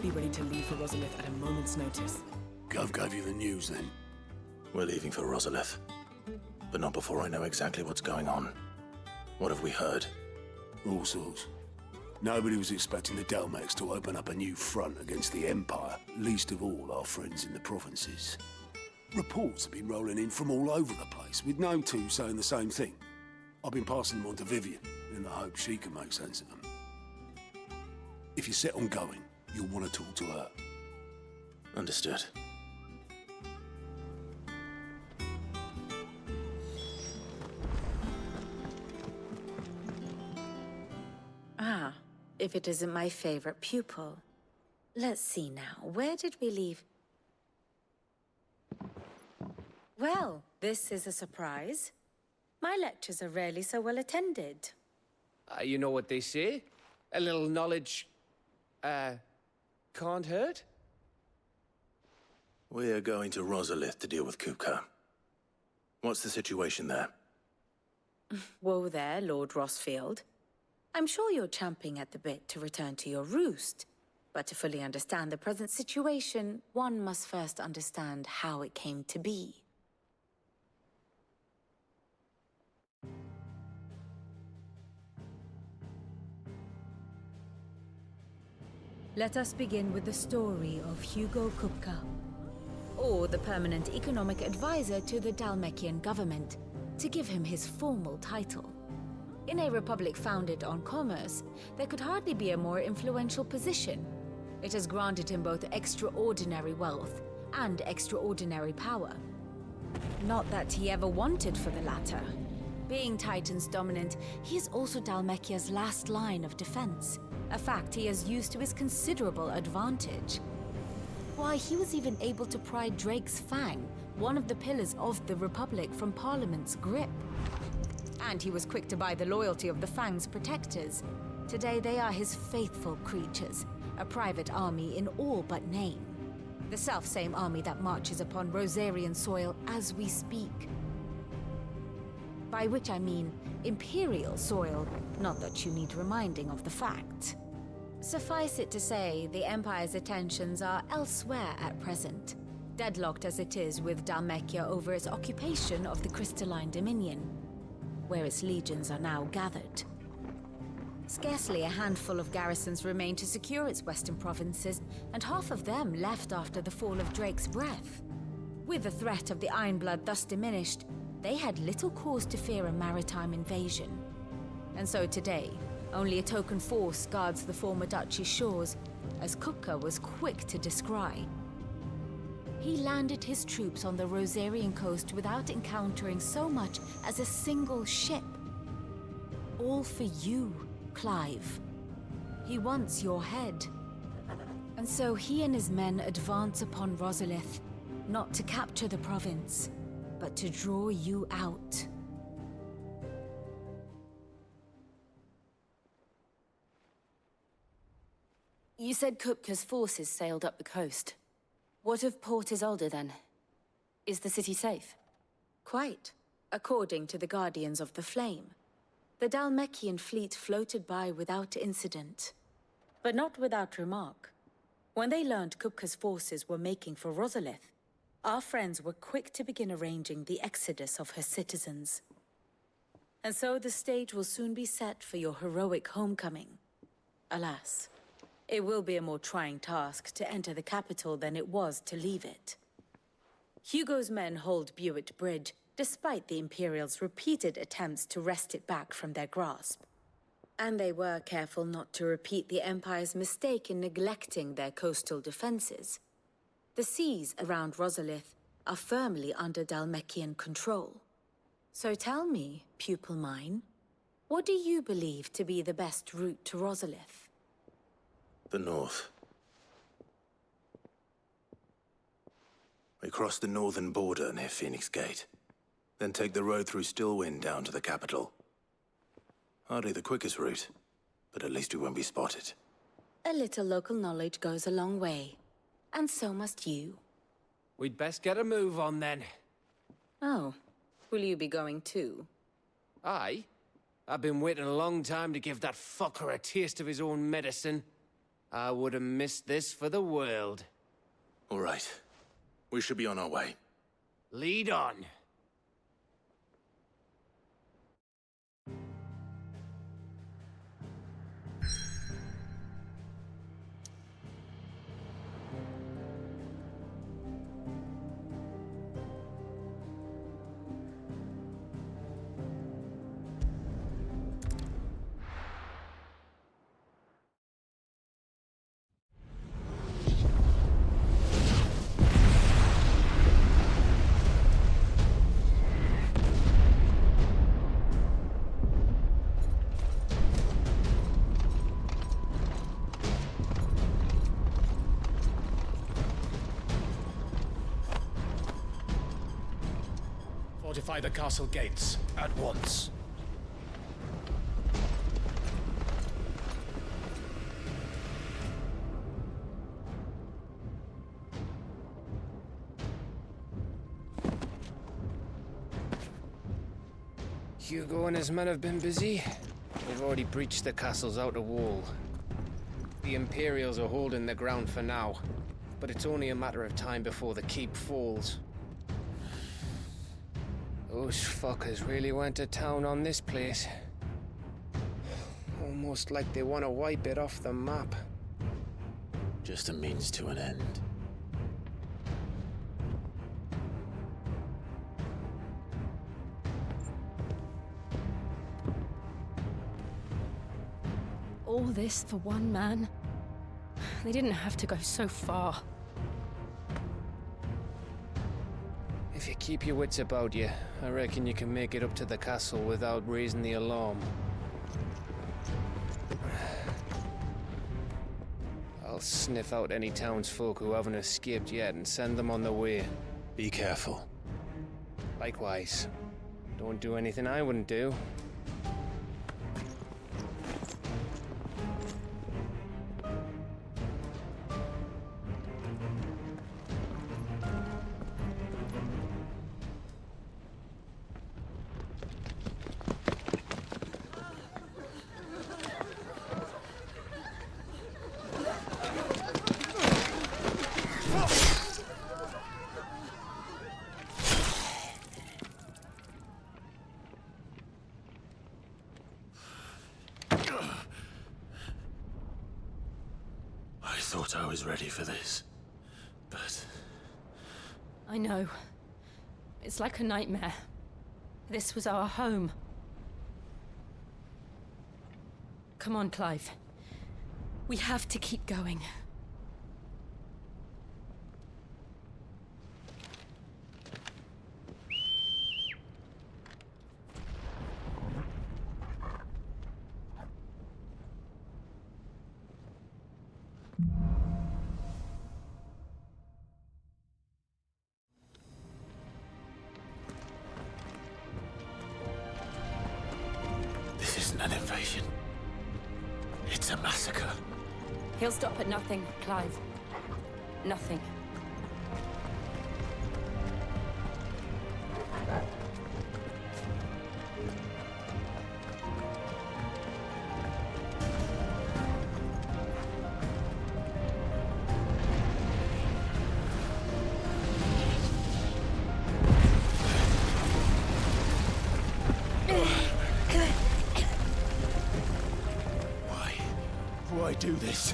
must be ready to leave for Rosalith at a moment's notice. Gov gave you the news, then? We're leaving for Rosalith. But not before I know exactly what's going on. What have we heard? All sorts. Nobody was expecting the Dalmex to open up a new front against the Empire, least of all our friends in the provinces. Reports have been rolling in from all over the place, with no two saying the same thing. I've been passing them on to Vivian, in the hope she can make sense of them. If you're set on going, you'll want to talk to her. Understood. Ah, if it isn't my favorite pupil. Let's see now, where did we leave? Well, this is a surprise. My lectures are rarely so well attended. You know what they say? A little knowledge, can't hurt? We're going to Rosalith to deal with Kupka. What's the situation there? Whoa there, Lord Rossfield. I'm sure you're champing at the bit to return to your roost. But to fully understand the present situation, one must first understand how it came to be. Let us begin with the story of Hugo Kupka, or the permanent economic advisor to the Dalmekian government, to give him his formal title. In a republic founded on commerce, there could hardly be a more influential position. It has granted him both extraordinary wealth and extraordinary power. Not that he ever wanted for the latter. Being Titan's dominant, he is also Dalmekia's last line of defense, a fact he has used to his considerable advantage. Why, he was even able to pry Drake's Fang, one of the pillars of the Republic, from Parliament's grip. And he was quick to buy the loyalty of the Fang's protectors. Today they are his faithful creatures, a private army in all but name. The self-same army that marches upon Rosarian soil as we speak. By which I mean Imperial soil, not that you need reminding of the fact. Suffice it to say, the Empire's attentions are elsewhere at present, deadlocked as it is with Dalmekia over its occupation of the Crystalline Dominion, where its legions are now gathered. Scarcely a handful of garrisons remain to secure its western provinces, and half of them left after the fall of Drake's Breath. With the threat of the Ironblood thus diminished, they had little cause to fear a maritime invasion. And so today, only a token force guards the former duchy's shores, as Kupka was quick to descry. He landed his troops on the Rosarian coast without encountering so much as a single ship. All for you, Clive. He wants your head. And so he and his men advance upon Rosalith, not to capture the province, but to draw you out. You said Kupka's forces sailed up the coast. What of Port Isolde, then? Is the city safe? Quite, according to the Guardians of the Flame. The Dalmekian fleet floated by without incident. But not without remark. When they learned Kupka's forces were making for Rosalith, our friends were quick to begin arranging the exodus of her citizens. And so the stage will soon be set for your heroic homecoming. Alas, it will be a more trying task to enter the capital than it was to leave it. Hugo's men hold Buett Bridge, despite the Imperials' repeated attempts to wrest it back from their grasp. And they were careful not to repeat the Empire's mistake in neglecting their coastal defenses. The seas around Rosalith are firmly under Dalmekian control. So tell me, pupil mine, what do you believe to be the best route to Rosalith? The north. We cross the northern border near Phoenix Gate, then take the road through Stillwind down to the capital. Hardly the quickest route, but at least we won't be spotted. A little local knowledge goes a long way. And so must you. We'd best get a move on then. Oh, will you be going too? Aye. I've been waiting a long time to give that fucker a taste of his own medicine. I would have missed this for the world. All right. We should be on our way. Lead on. Fortify the castle gates, at once. Hugo and his men have been busy. They've already breached the castle's outer wall. The Imperials are holding the ground for now, but it's only a matter of time before the keep falls. Those fuckers really went to town on this place. Almost like they want to wipe it off the map. Just a means to an end. All this for one man? They didn't have to go so far. If you keep your wits about you, I reckon you can make it up to the castle without raising the alarm. I'll sniff out any townsfolk who haven't escaped yet and send them on their way. Be careful. Likewise. Don't do anything I wouldn't do. I thought I was ready for this, but... I know. It's like a nightmare. This was our home. Come on, Clive. We have to keep going. This isn't an invasion. It's a massacre. He'll stop at nothing, Clive. Nothing. Why do this?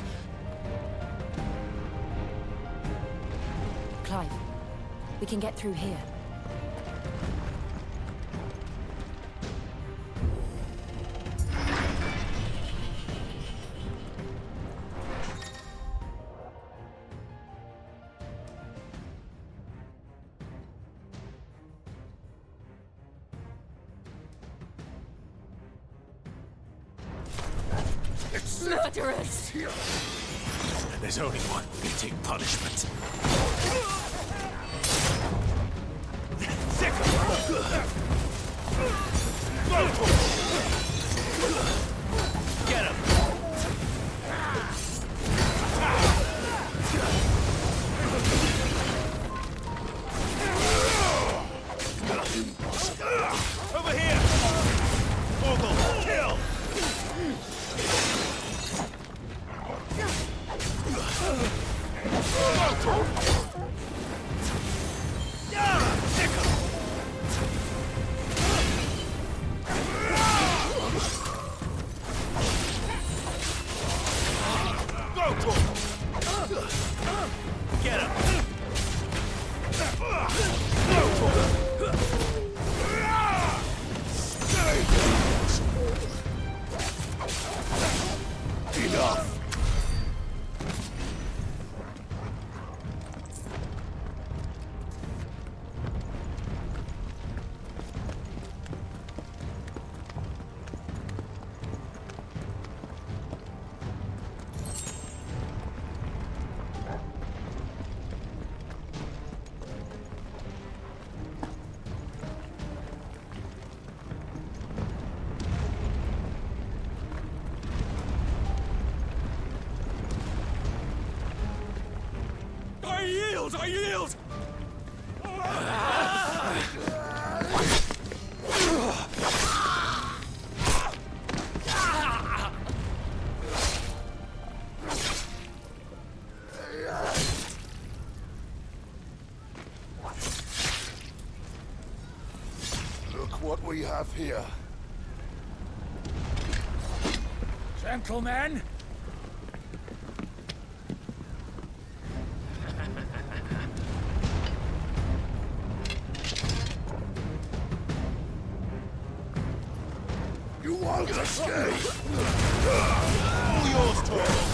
Clive, we can get through here. Murderers! There's only one fitting punishment. Get him! Over here! Ogle, kill! I yield! Look what we have here. Gentlemen! You won't escape! All yours, Torvald!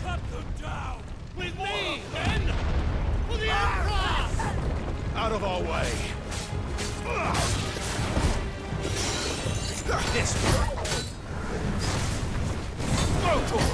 Cut them down! With me, then! For the Emperor! Out of our way! This way! Go for it!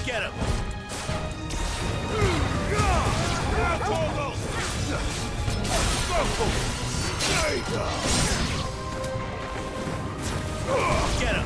Get him! Now, Torvald! Go for it! Get him!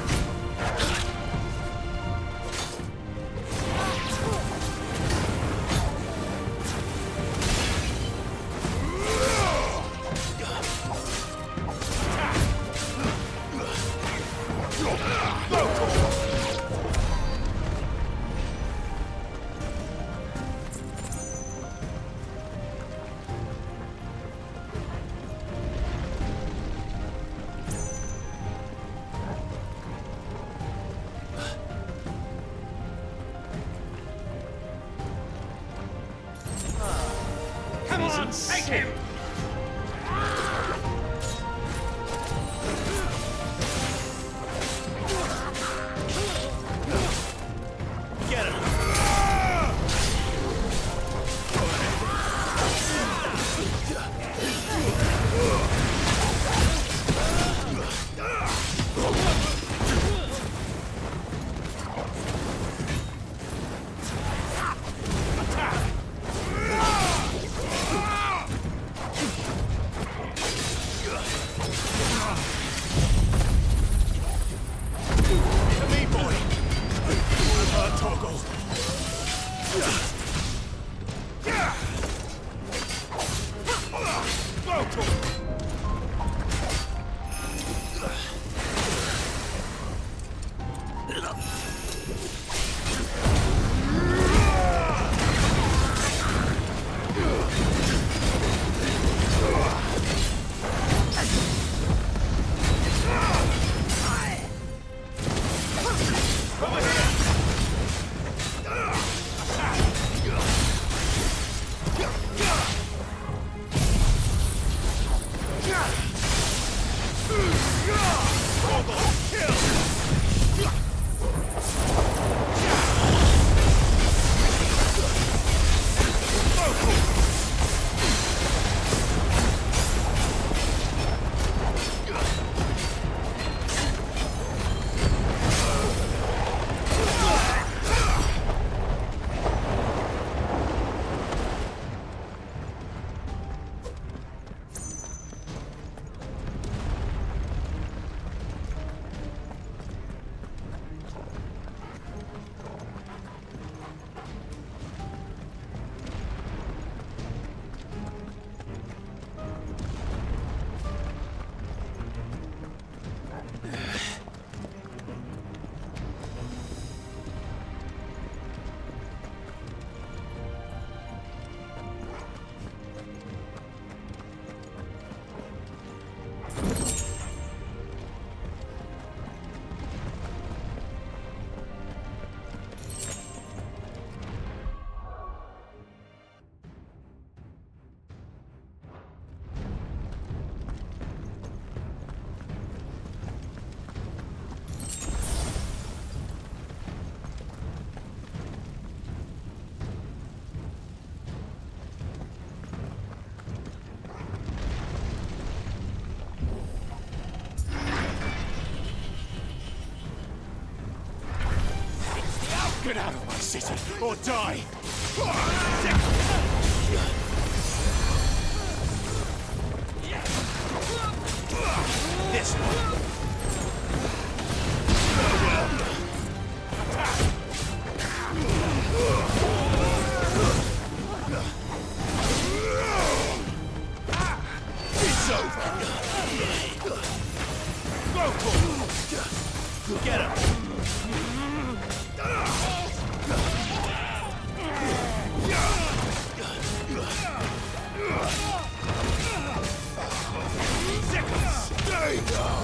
Come on, take him! Get him! To me, boy! Torgal! Go, Torgal! Over here! Get out of my city, or die! This one. It's over! Go for it! Get him! Stay down!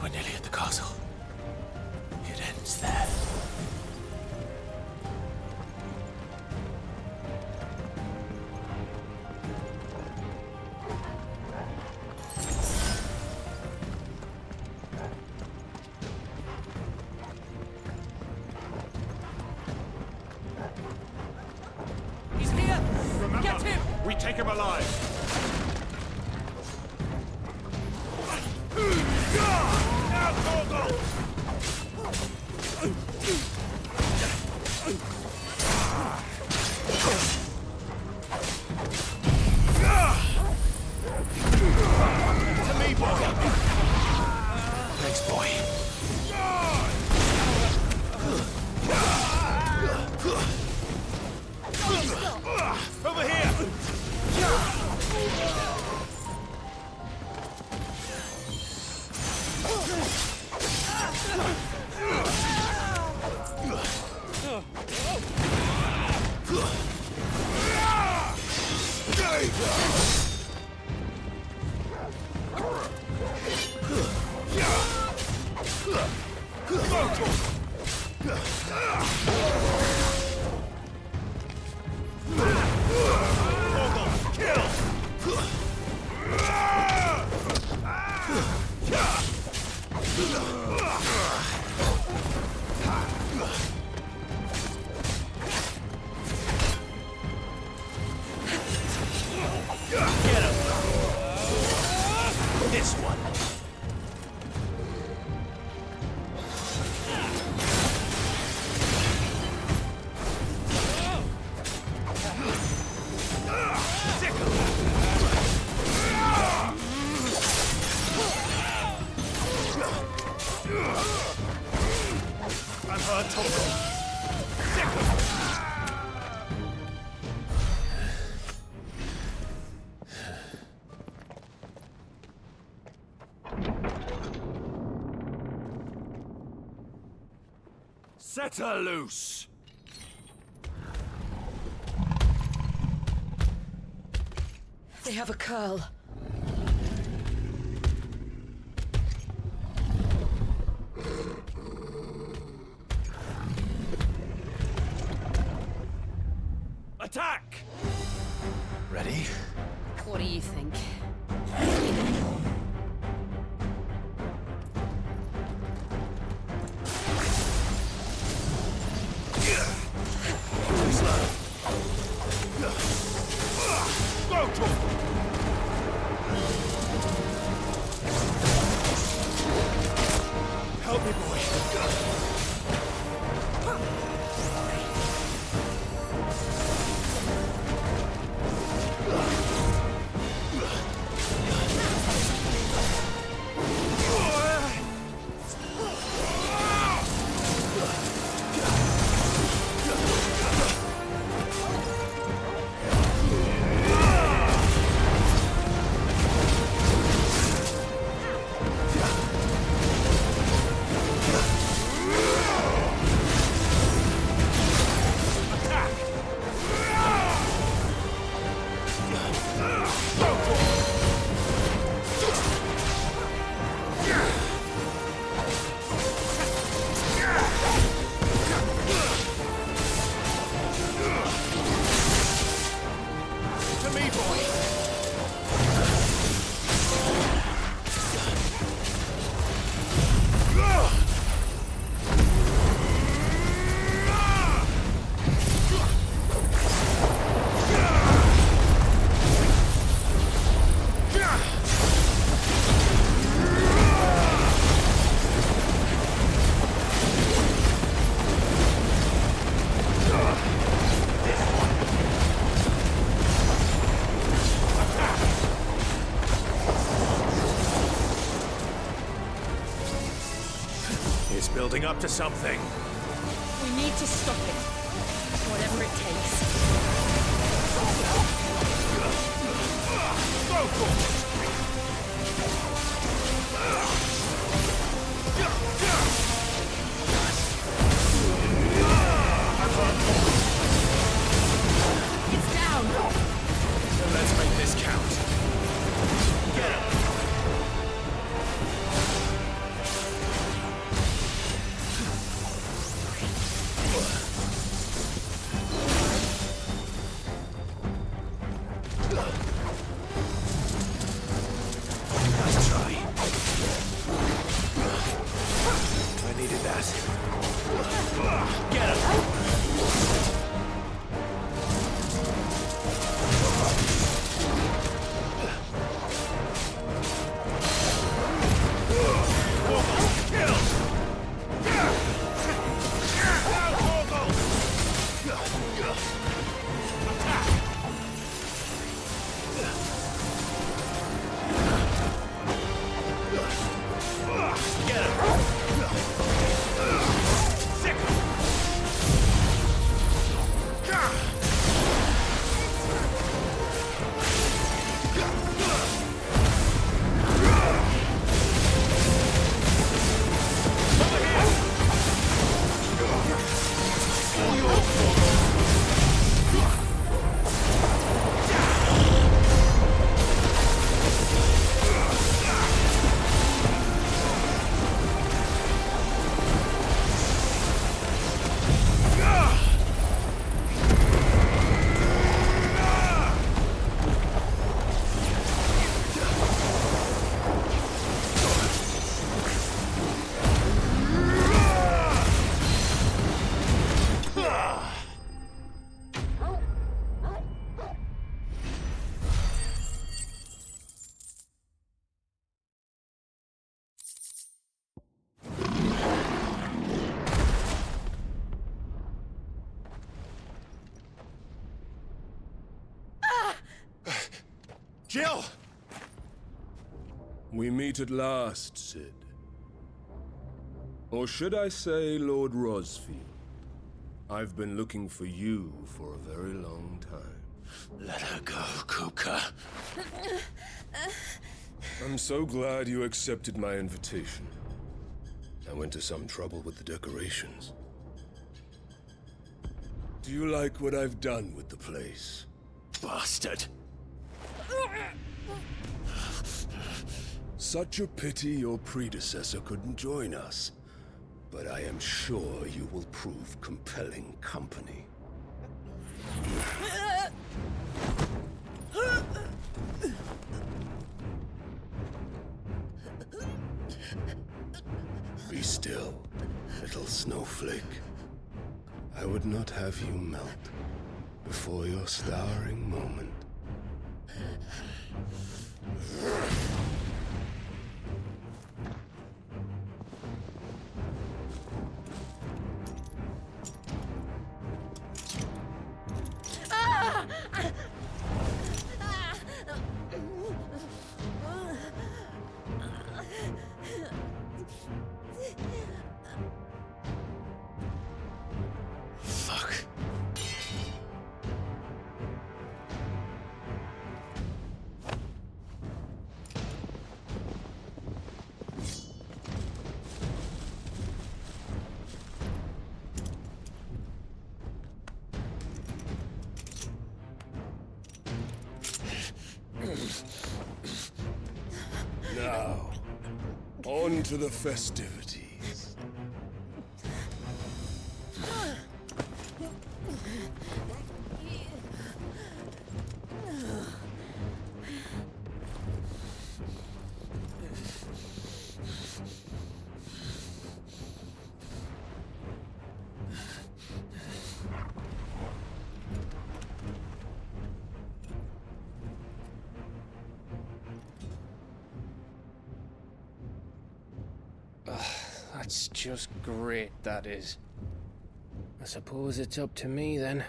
We're nearly at the castle. It ends there. He's here! Remember, get him! We take him alive! Now, Torgal! To me, boy! Thanks, boy. Over here! This one. I'm her Torgal. Set her loose! They have a curl. Attack! Ready? What do you think? Go, Torgal! Help me, boy. me, boy! It's building up to something. We need to stop it. Whatever it takes. Go for it! It's down! Let's make this count. Get him! Nice try. I needed that. Get him! Jill! We meet at last, Sid. Or should I say, Lord Rosfield? I've been looking for you for a very long time. Let her go, Kupka. I'm so glad you accepted my invitation. I went to some trouble with the decorations. Do you like what I've done with the place? Bastard. Such a pity your predecessor couldn't join us. But I am sure you will prove compelling company. Be still, little snowflake. I would not have you melt before your starring moment. Fuck. Now, on to the festivities. That's just great, that is. I suppose it's up to me then.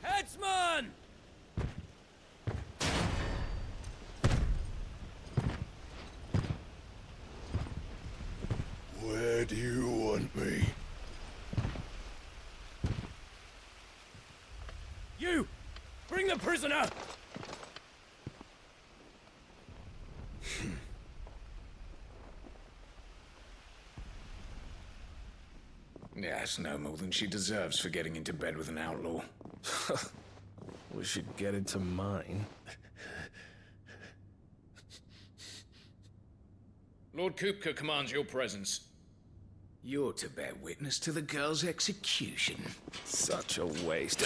Headsman! Where do you want me? You! Bring the prisoner! Yes, no more than she deserves for getting into bed with an outlaw. We should get into mine. Lord Kupka commands your presence. You're to bear witness to the girl's execution. Such a waste.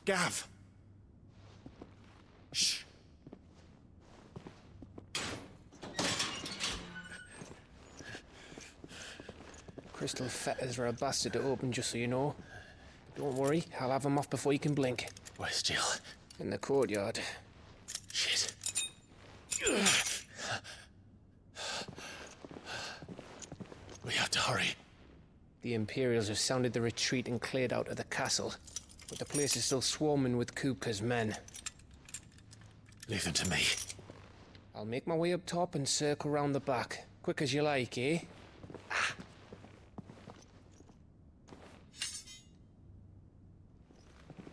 Gav! Shh. Crystal fetters are a bastard to open, just so you know. Don't worry, I'll have them off before you can blink. Where's Jill? In the courtyard. Shit. We have to hurry. The Imperials have sounded the retreat and cleared out of the castle, but the place is still swarming with Kupka's men. Leave them to me. I'll make my way up top and circle round the back. Quick as you like, eh?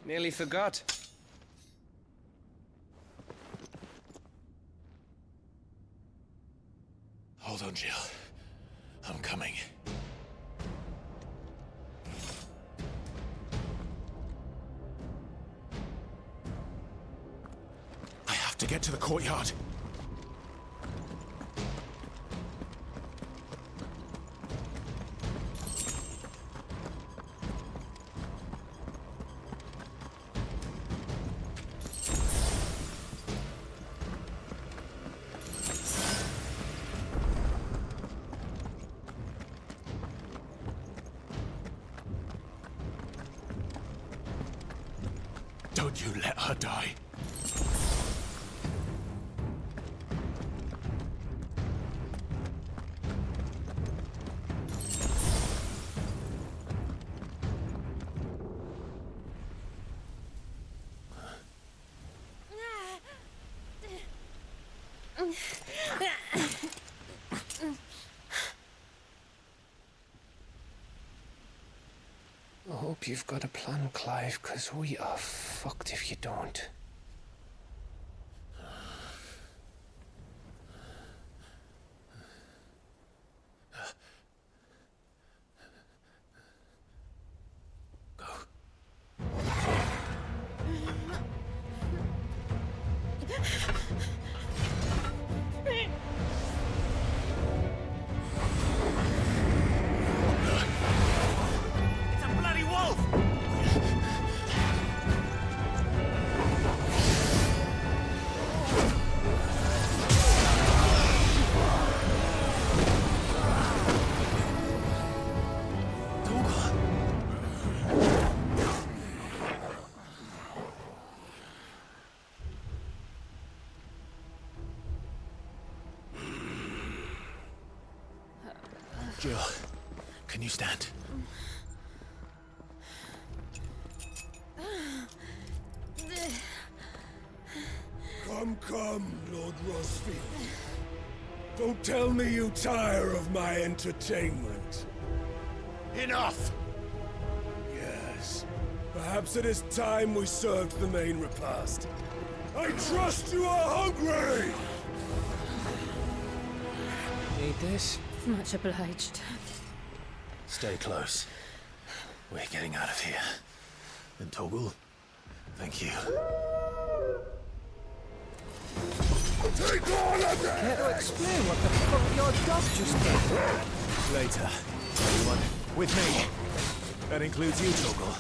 Nearly forgot. Hold on, Jill. I'm coming. I have to get to the courtyard. Don't you let her die. I hope you've got a plan, Clive, because we are fucked if you don't. Jill, can you stand? Come, Lord Rosfield. Don't tell me you tire of my entertainment. Enough! Yes. Perhaps it is time we served the main repast. I trust you are hungry! Need this? Much obliged. Stay close. We're getting out of here. And Toggle, thank you. Take all Care to explain what the fuck your dog just did? Later. Everyone, with me. That includes you, Torgal.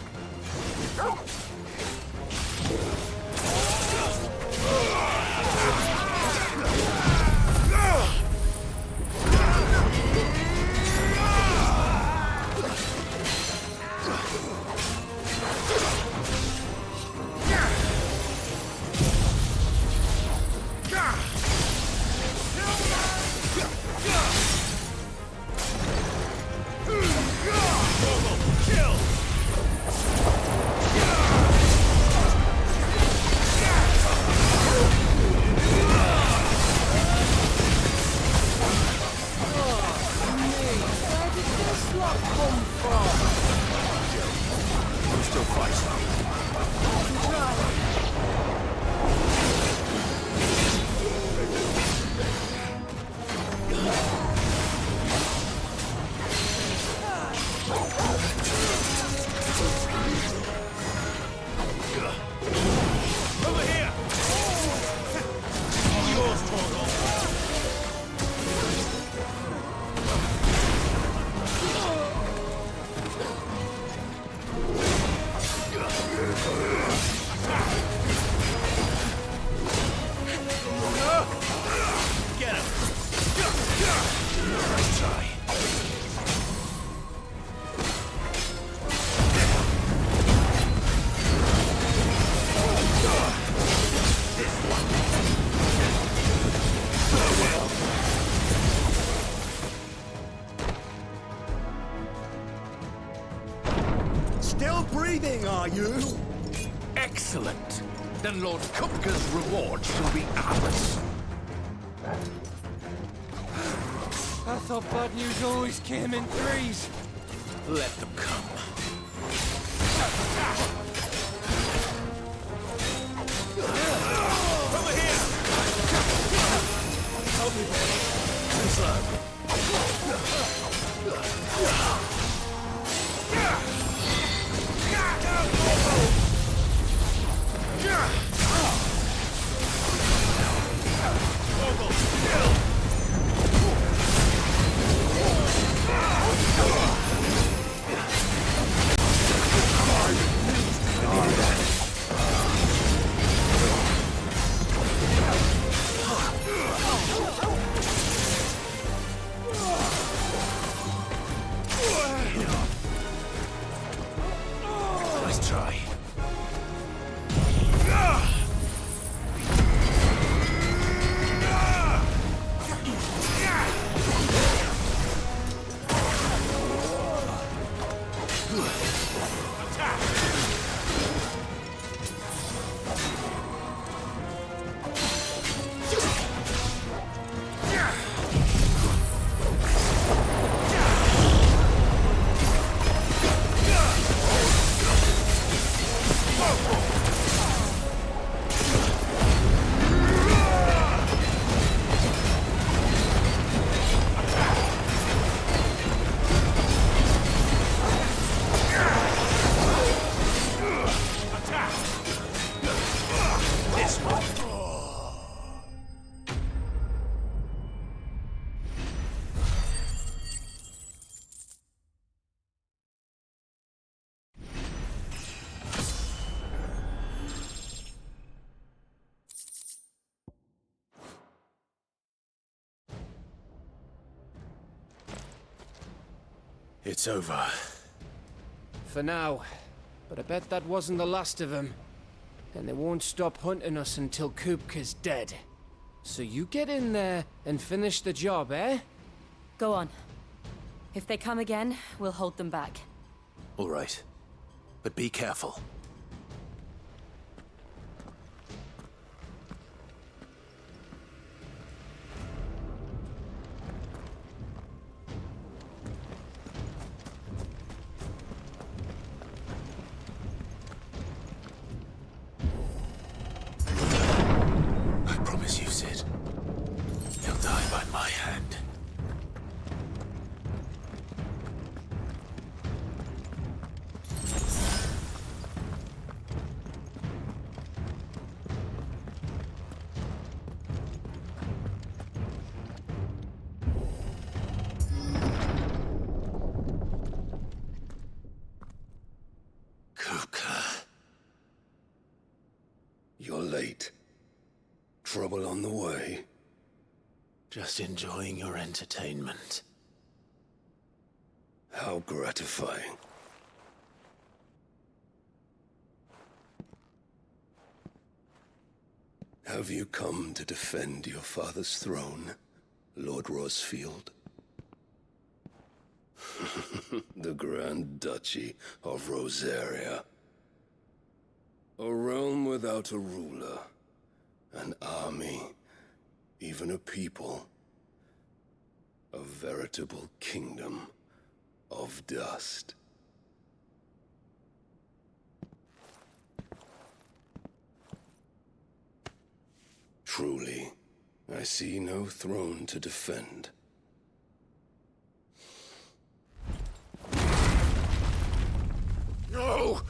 Still breathing, are you? Excellent. Then Lord Kupka's reward shall be ours. I thought bad news always came in threes. Let them come. Over here! Help me, boy. Too slow. Nice try. It's over. For now. But I bet that wasn't the last of them. And they won't stop hunting us until Kupka's dead. So you get in there and finish the job, eh? Go on. If they come again, we'll hold them back. All right. But be careful. I promise you, Sid. He'll die by my hand. You're late. Trouble on the way? Just enjoying your entertainment. How gratifying. Have you come to defend your father's throne, Lord Rosfield? The Grand Duchy of Rosaria. A realm without a ruler, an army, even a people. A veritable kingdom of dust. Truly, I see no throne to defend. No!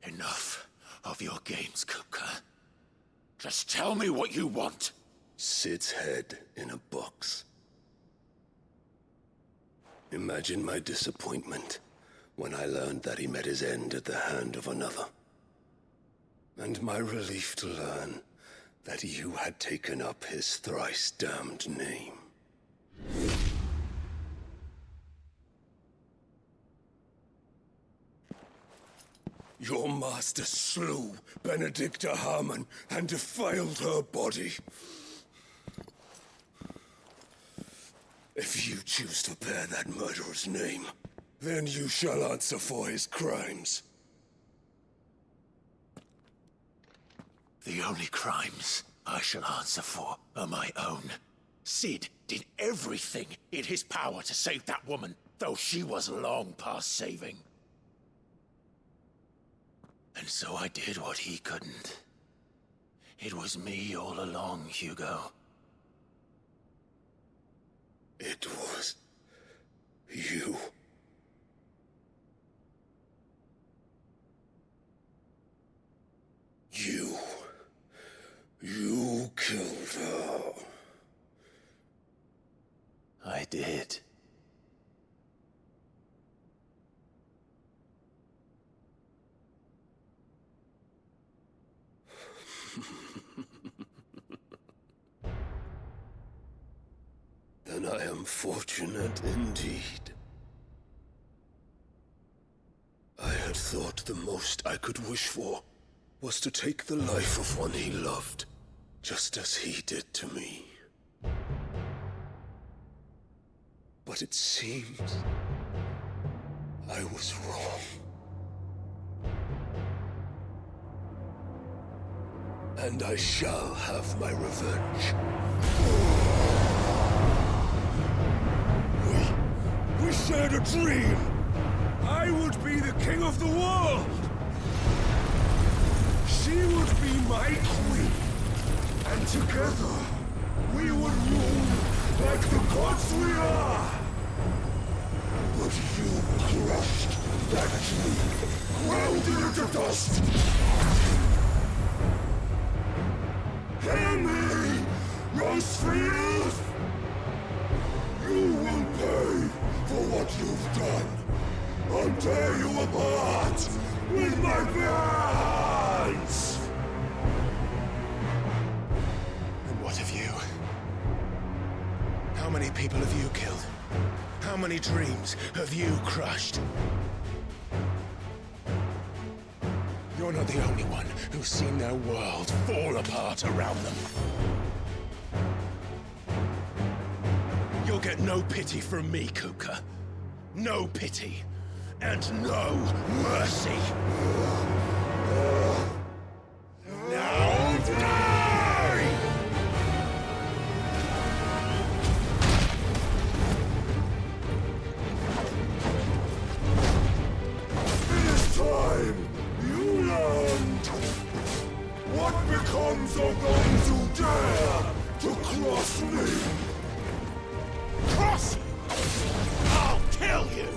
Enough of your games, Kupka. Just tell me what you want. Sid's head in a box. Imagine my disappointment when I learned that he met his end at the hand of another. And my relief to learn that you had taken up his thrice-damned name. Your master slew Benedicta Harmon and defiled her body. If you choose to bear that murderer's name, then you shall answer for his crimes. The only crimes I shall answer for are my own. Sid did everything in his power to save that woman, though she was long past saving. And so I did what he couldn't. It was me all along, Hugo. It was you. You killed her. I did. Then I am fortunate indeed. I had thought the most I could wish for was to take the life of one he loved, just as he did to me. But it seems I was wrong. And I shall have my revenge. We shared a dream. I would be the king of the world. She would be my queen. And together, we would rule like the gods we are. But you crushed that dream, ground it into dust. Hear me, Rosefield! You will pay for what you've done. I'll tear you apart with my hands! And what of you? How many people have you killed? How many dreams have you crushed? You're not the only one who's seen their world fall apart around them. You'll get no pity from me, Kupka. No pity. And no mercy. Now die! It is time you learned what becomes of those who dare to cross me. Cross you! I'll kill you!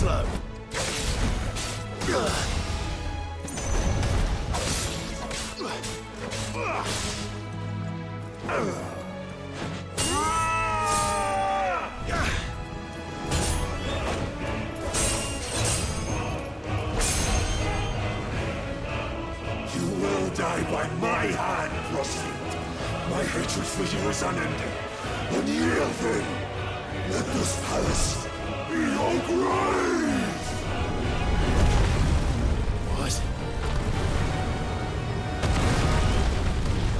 slow. You will die by my hand, Frostfield. My hatred for you is unending. Unyielding. Let this palace be your grave! What?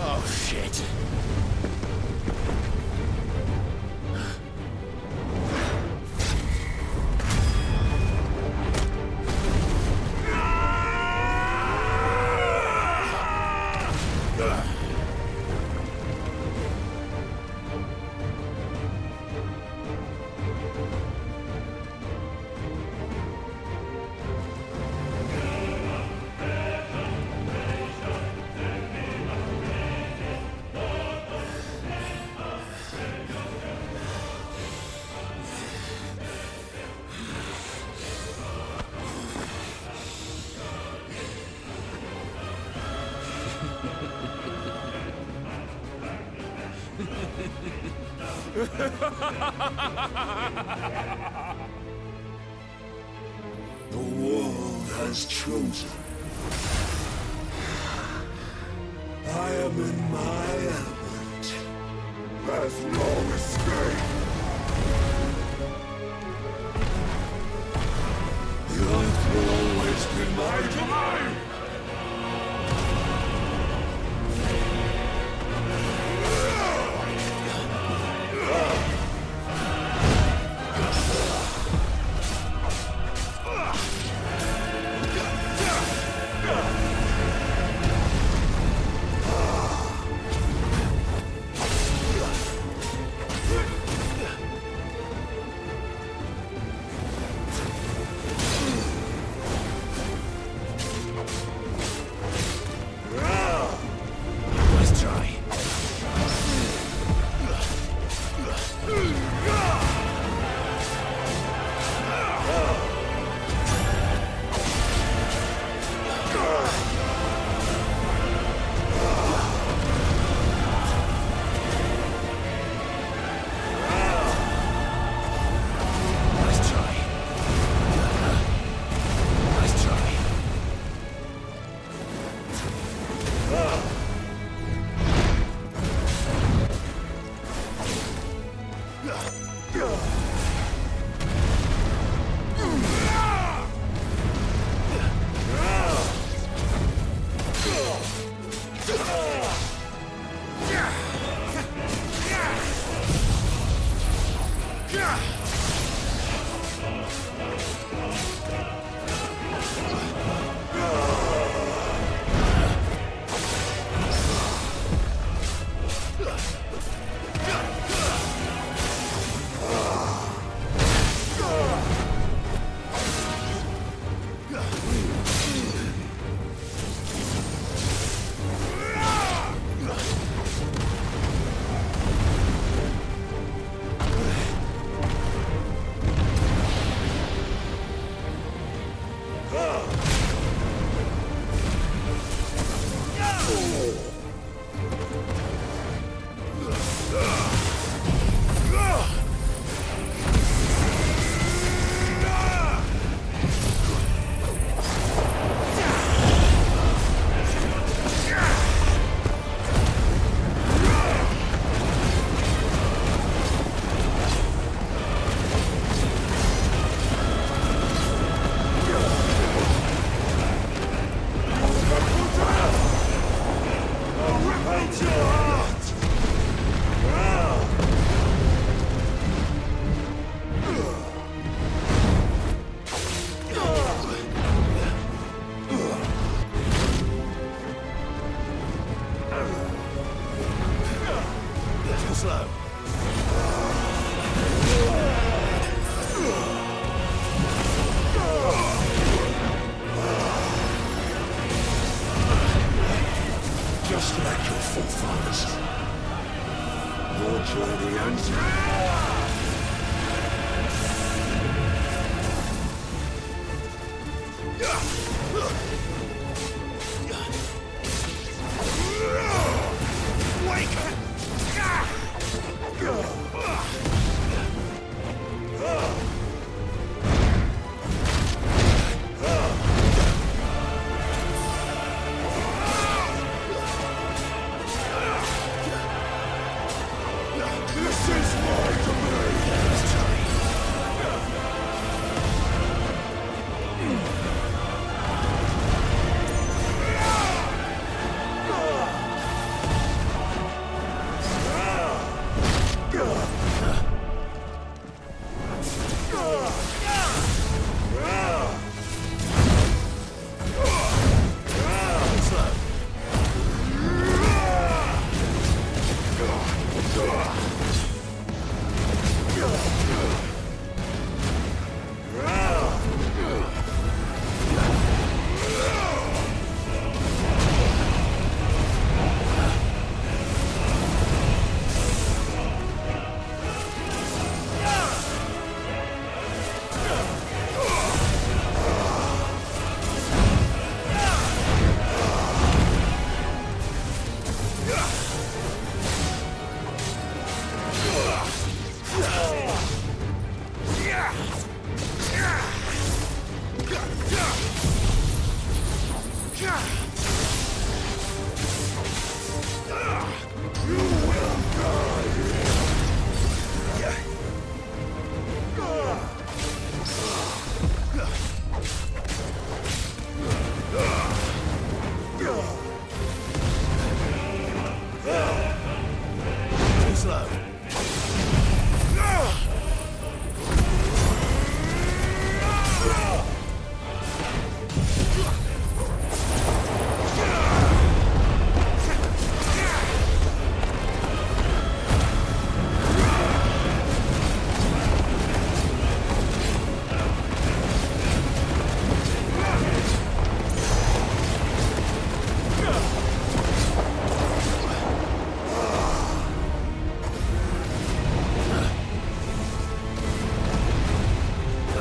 Oh, shit. The world has chosen. I am in my element. There's no escape. The earth will always be my domain.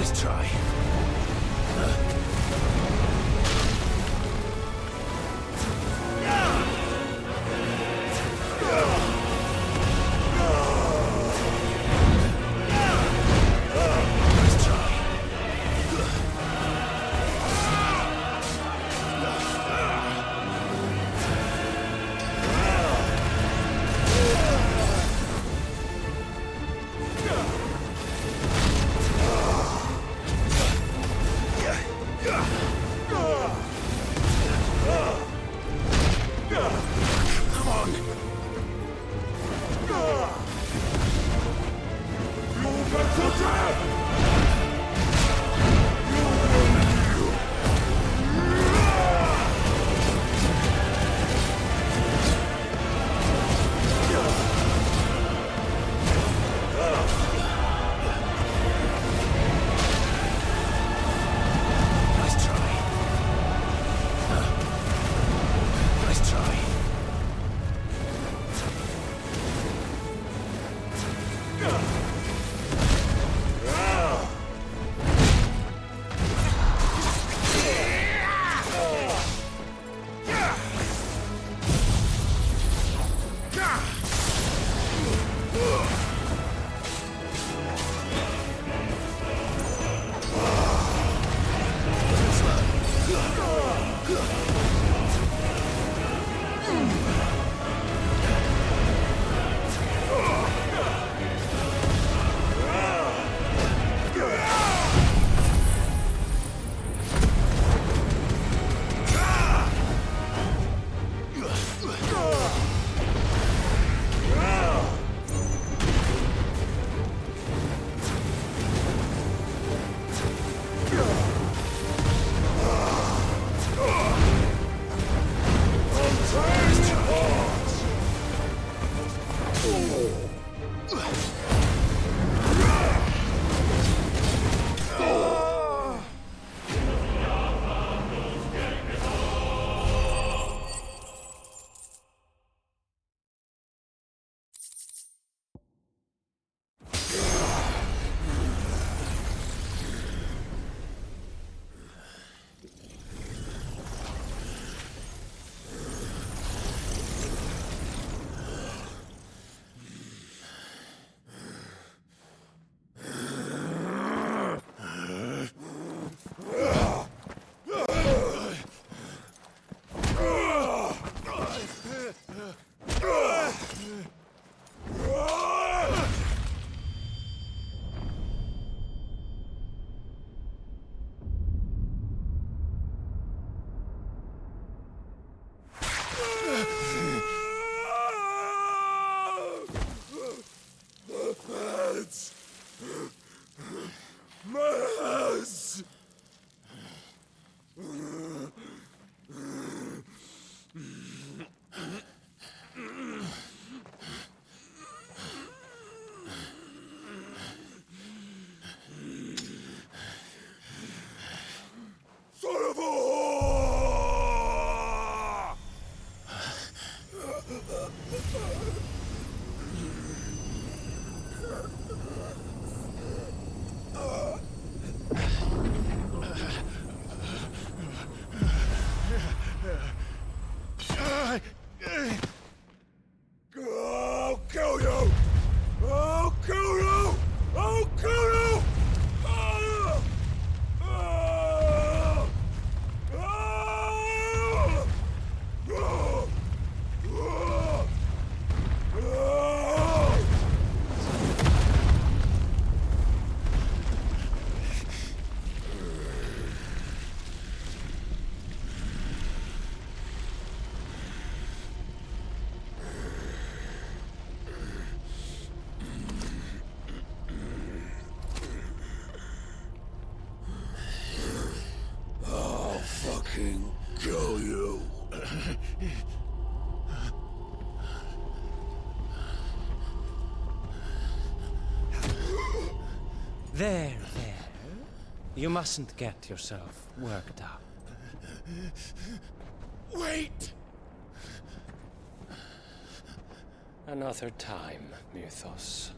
Nice try. Kill you. There. You mustn't get yourself worked up. Wait! Another time, Mythos.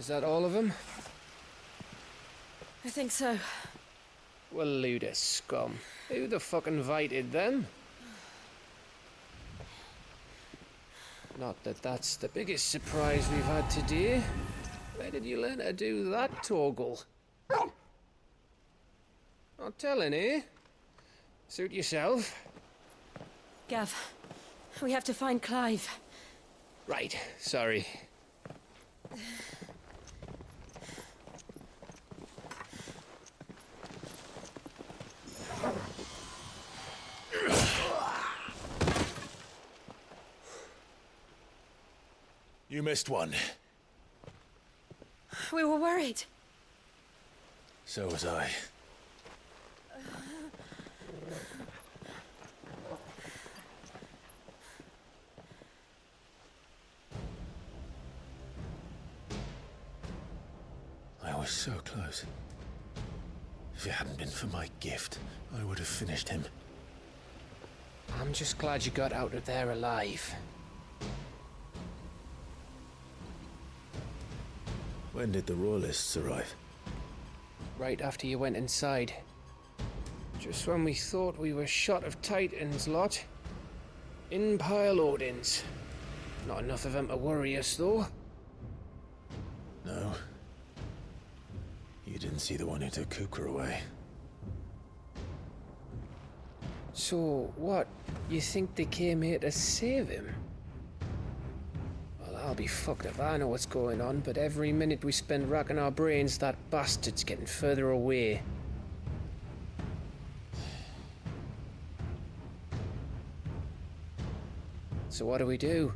Is that all of them? I think so. Well, load of scum. Who the fuck invited them? Not that that's the biggest surprise we've had today. Where did you learn to do that, Torgal? Not telling, eh? Suit yourself. Gav, we have to find Clive. Right, sorry. You missed one. We were worried. So was I. I was so close. If it hadn't been for my gift, I would have finished him. I'm just glad you got out of there alive. When did the Royalists arrive? Right after you went inside. Just when we thought we were shot of Titans lot. In pile Odins. Not enough of them to worry us, though. No. You didn't see the one who took Kupka away. So, what? You think they came here to save him? Well, I'll be fucked if I know what's going on, but every minute we spend racking our brains, that bastard's getting further away. So what do we do?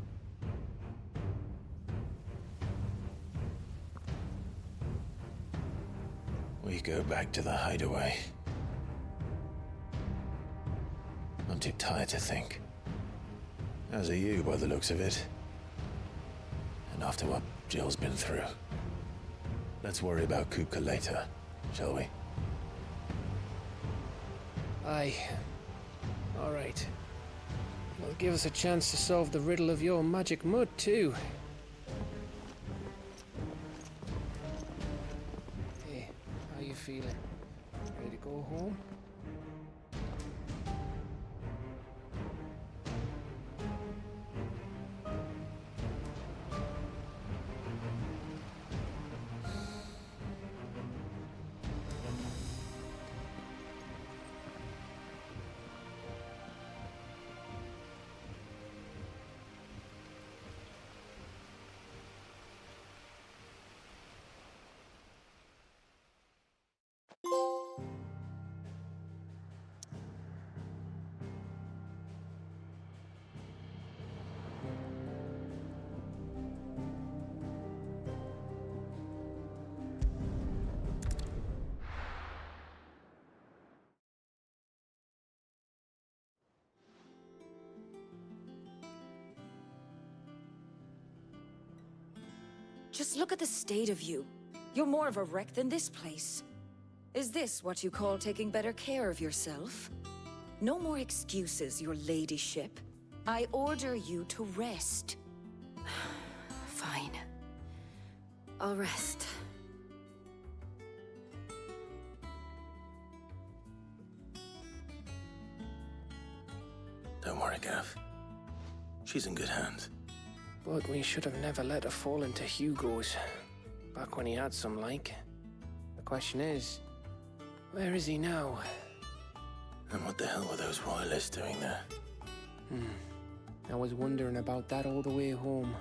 We go back to the hideaway. I'm too tired to think. As are you, by the looks of it. And after what Jill's been through. Let's worry about Kupka later, shall we? Aye. All right. Well, give us a chance to solve the riddle of your magic mud, too. Hey, how you feeling? Ready to go home? Just look at the state of you. You're more of a wreck than this place. Is this what you call taking better care of yourself? No more excuses, your ladyship. I order you to rest. Fine. I'll rest. Don't worry, Gav. She's in good hands. But we should have never let her fall into Hugo's. Back when he had some like. The question is, where is he now? And what the hell were those royalists doing there? I was wondering about that all the way home.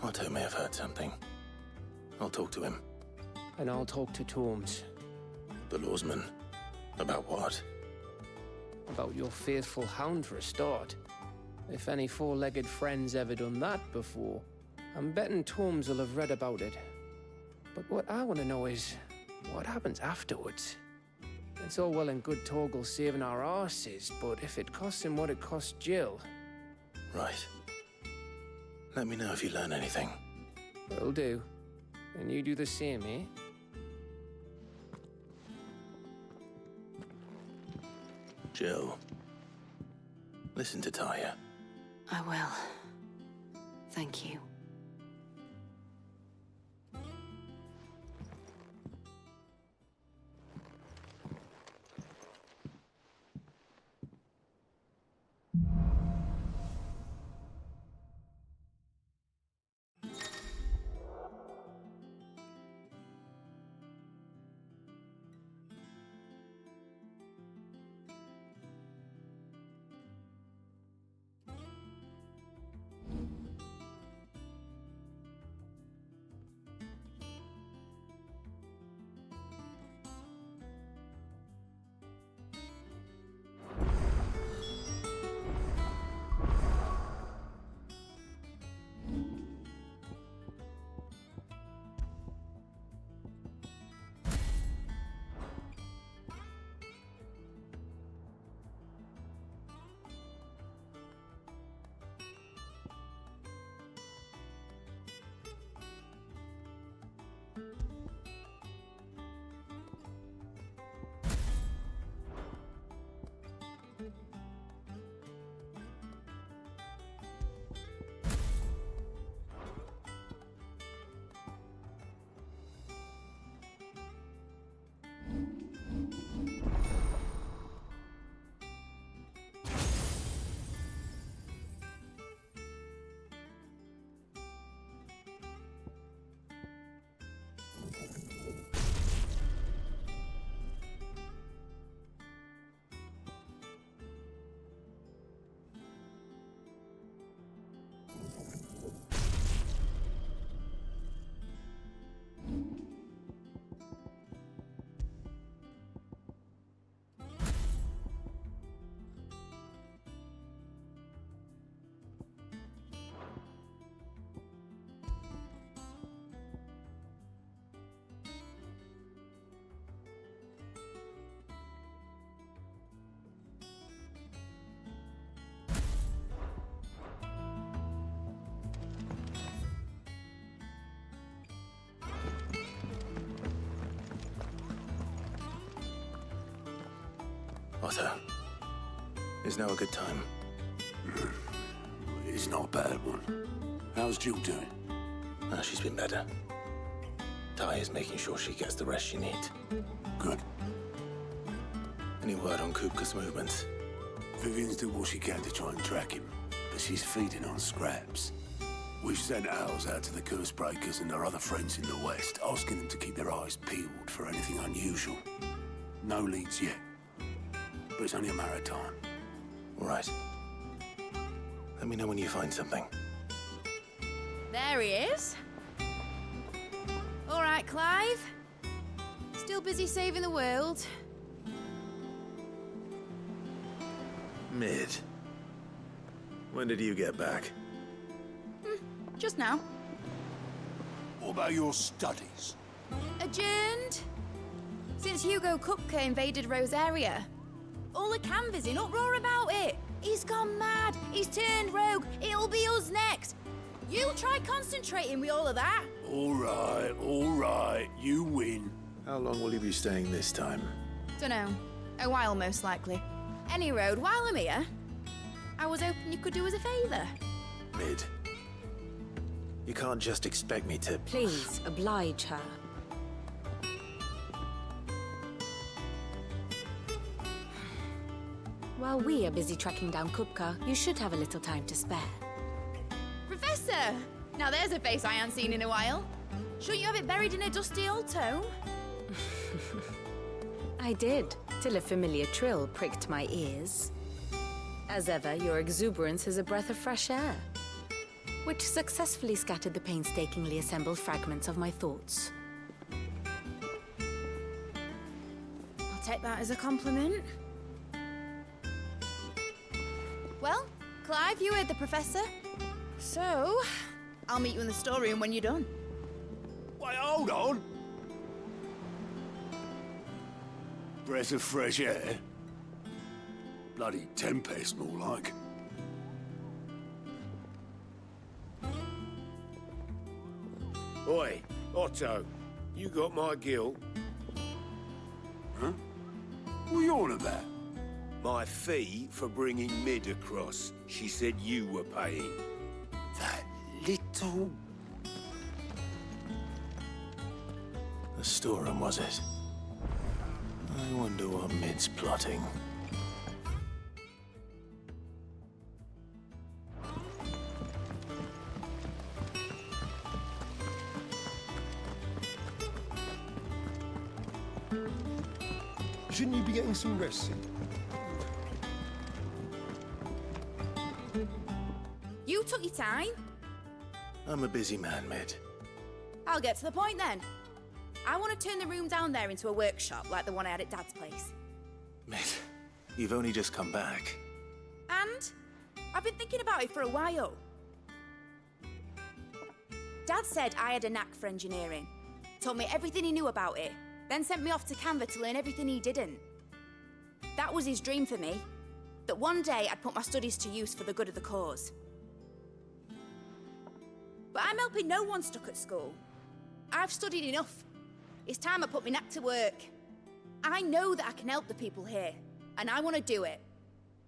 Otto may have heard something. I'll talk to him. And I'll talk to Torms. The lawsman. About what? About your faithful hound for a start. If any four-legged friend's ever done that before, I'm betting Torms will have read about it. But what I want to know is, what happens afterwards? It's all well and good Torgal saving our arses, but if it costs him what it cost Jill... Right. Let me know if you learn anything. Will do. And you do the same, eh? Jill. Listen to Taya. I will. Thank you. Otto, is now a good time? It's not a bad one. How's Jill doing? She's been better. Ty is making sure she gets the rest she needs. Good. Any word on Kupka's movements? Vivian's doing what she can to try and track him, but she's feeding on scraps. We've sent owls out to the curse breakers and their other friends in the west, asking them to keep their eyes peeled for anything unusual. No leads yet, but it's only a matter of time. All right. Let me know when you find something. There he is. All right, Clive. Still busy saving the world. Mid. When did you get back? Just now. What about your studies? Adjourned. Since Hugo Kupka invaded Rosaria. All the canvass in uproar about it. He's gone mad. He's turned rogue. It'll be us next. You try concentrating with all of that. All right. You win. How long will you be staying this time? Dunno. A while, most likely. Any road, while I'm here, I was hoping you could do us a favour. Mid. You can't just expect me to... Please, oblige her. While we are busy tracking down Kupka, you should have a little time to spare. Professor! Now there's a face I haven't seen in a while. Shouldn't you have it buried in a dusty old tome? I did, till a familiar trill pricked my ears. As ever, your exuberance is a breath of fresh air, which successfully scattered the painstakingly assembled fragments of my thoughts. I'll take that as a compliment. Well, Clive, you heard the Professor. So, I'll meet you in the storeroom when you're done. Wait, hold on. Breath of fresh air? Bloody tempest, more like. Oi, Otto, you got my guilt. Huh? What are you on about? My fee for bringing Mid across. She said you were paying. That little... The storeroom, was it? I wonder what Mid's plotting. Shouldn't you be getting some rest soon? You took your time. I'm a busy man, Mid. I'll get to the point then. I want to turn the room down there into a workshop like the one I had at Dad's place. Mid, you've only just come back. And I've been thinking about it for a while. Dad said I had a knack for engineering. Told me everything he knew about it. Then sent me off to Canva to learn everything he didn't. That was his dream for me. That one day I'd put my studies to use for the good of the cause. But I'm helping no one stuck at school. I've studied enough. It's time I put my knack to work. I know that I can help the people here, and I want to do it.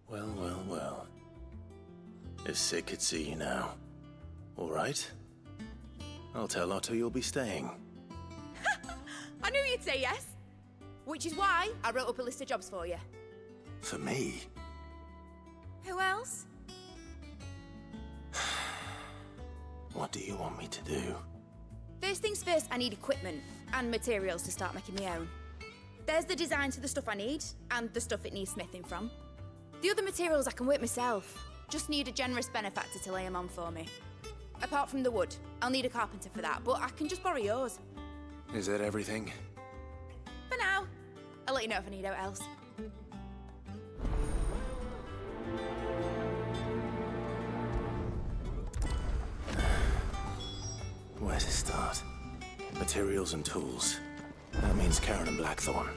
Well. If Sid could see you now. All right? I'll tell Otto you'll be staying. I knew you'd say yes. Which is why I wrote up a list of jobs for you. For me? Who else? What do you want me to do? First things first, I need equipment and materials to start making my own. There's the designs for the stuff I need, and the stuff it needs smithing from. The other materials I can work myself. Just need a generous benefactor to lay them on for me. Apart from the wood, I'll need a carpenter for that, but I can just borrow yours. Is that everything? For now. I'll let you know if I need out else. Where to start? Materials and tools. That means Karen and Blackthorn.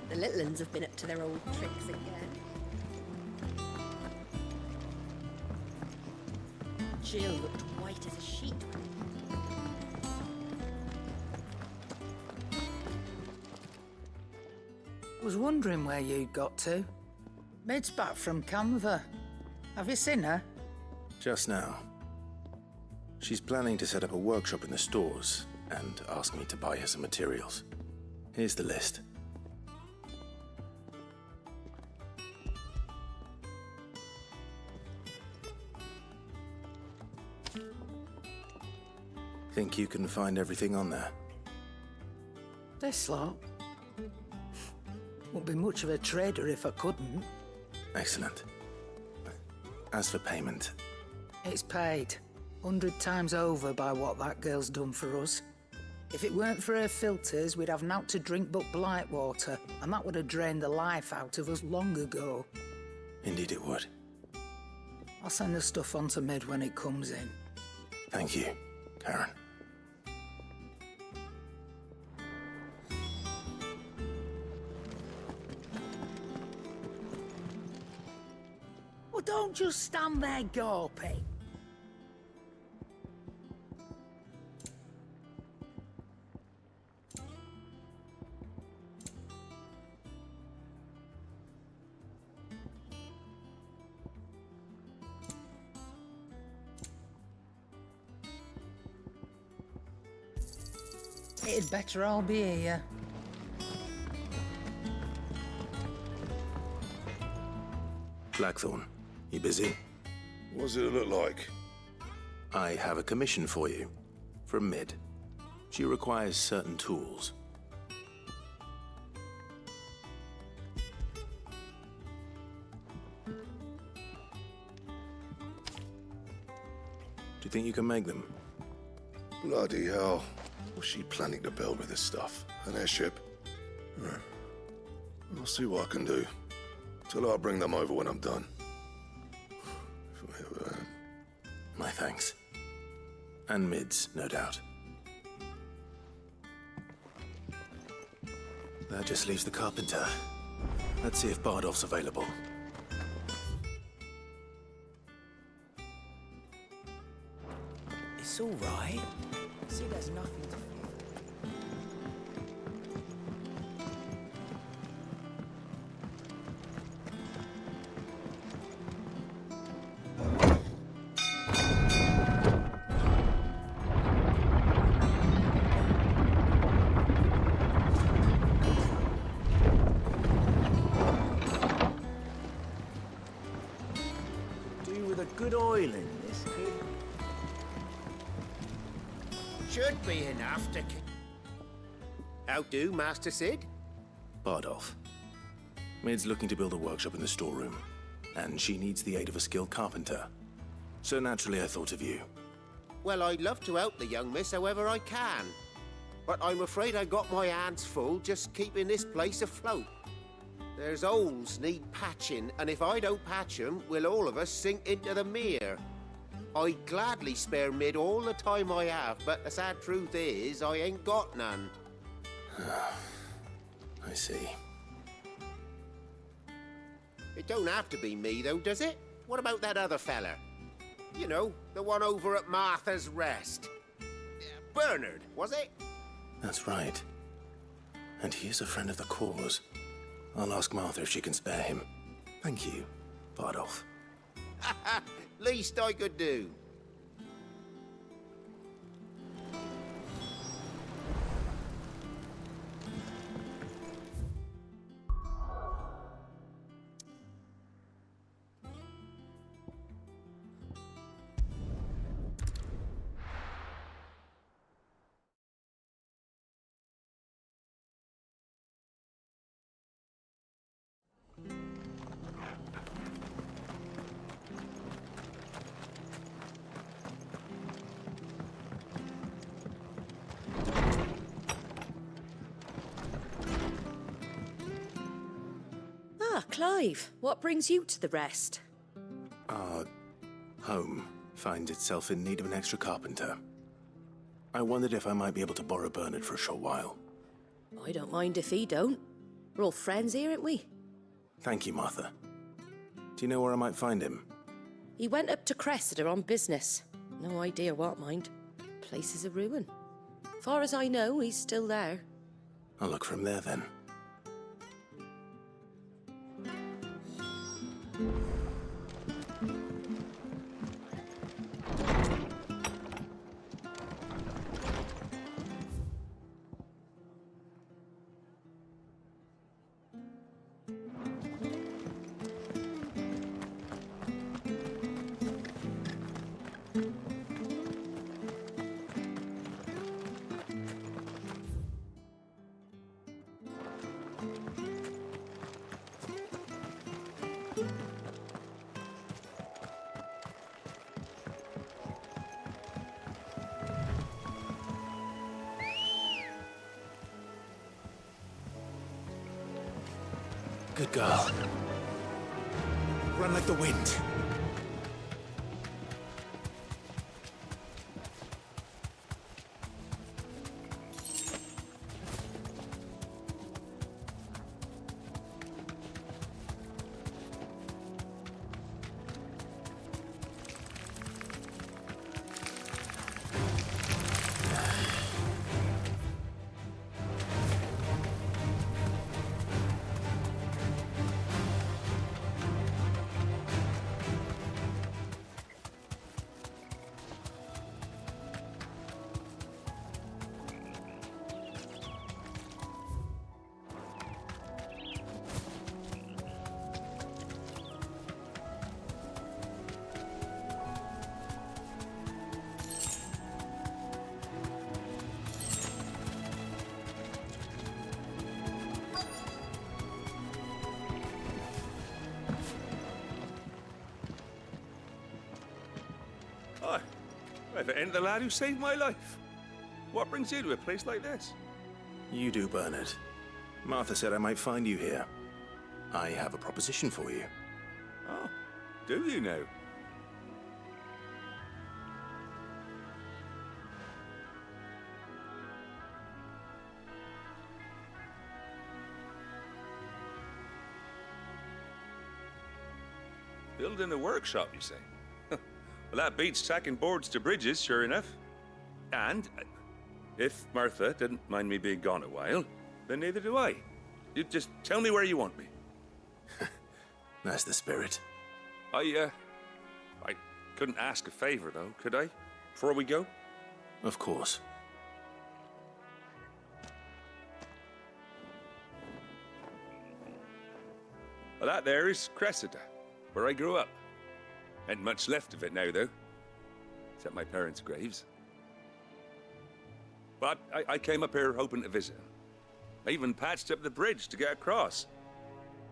The little uns have been up to their old tricks again. Jill looked white as a sheet. Was wondering where you'd got to. Mid's back from Canva. Have you seen her? Just now. She's planning to set up a workshop in the stores and asked me to buy her some materials. Here's the list. Think you can find everything on there? This lot? Wouldn't be much of a trader if I couldn't. Excellent. As for payment... It's paid. 100 times over by what that girl's done for us. If it weren't for her filters, we'd have naught to drink but blight water, and that would have drained the life out of us long ago. Indeed it would. I'll send the stuff on to Mid when it comes in. Thank you, Karen. Well, don't just stand there gawping. It'd better all be here. Blackthorn, you busy? What does it look like? I have a commission for you. From Mid. She requires certain tools. Do you think you can make them? Bloody hell. What's she planning to build with this stuff? An airship? I'll see what I can do. Tell her I'll bring them over when I'm done. My thanks. And Mid's, no doubt. That just leaves the carpenter. Let's see if Bardolph's available. It's all right. See, there's nothing to fear. Do with a good oil in this, kid. Should be enough to... How do, Master Sid? Bardolph. Mid's looking to build a workshop in the storeroom, and she needs the aid of a skilled carpenter. So naturally I thought of you. Well, I'd love to help the young miss however I can. But I'm afraid I got my hands full just keeping this place afloat. There's holes need patching, and if I don't patch them, we'll all of us sink into the mere. I'd gladly spare Mid all the time I have, but the sad truth is, I ain't got none. I see. It don't have to be me, though, does it? What about that other fella? You know, the one over at Martha's Rest. Bernard, was it? That's right. And he is a friend of the cause. I'll ask Martha if she can spare him. Thank you, Bardolph. Least I could do. Ah, Clive, what brings you to the rest? Our home finds itself in need of an extra carpenter. I wondered if I might be able to borrow Bernard for a short while. I don't mind if he don't. We're all friends here, aren't we? Thank you, Martha. Do you know where I might find him? He went up to Cressida on business. No idea what, mind. Place is a ruin. Far as I know, he's still there. I'll look for him there then. Good girl. Run like the wind. Hi. If it ain't the lad who saved my life. What brings you to a place like this? You do, Bernard. Martha said I might find you here. I have a proposition for you. Oh, do you now? Building a workshop, you say? Well, that beats tacking boards to bridges, sure enough. And if Martha didn't mind me being gone a while, then neither do I. You just tell me where you want me. That's the spirit. I couldn't ask a favor, though, could I? Before we go? Of course. Well, that there is Cressida, where I grew up. Ain't much left of it now, though. Except my parents' graves. But I came up here hoping to visit. I even patched up the bridge to get across.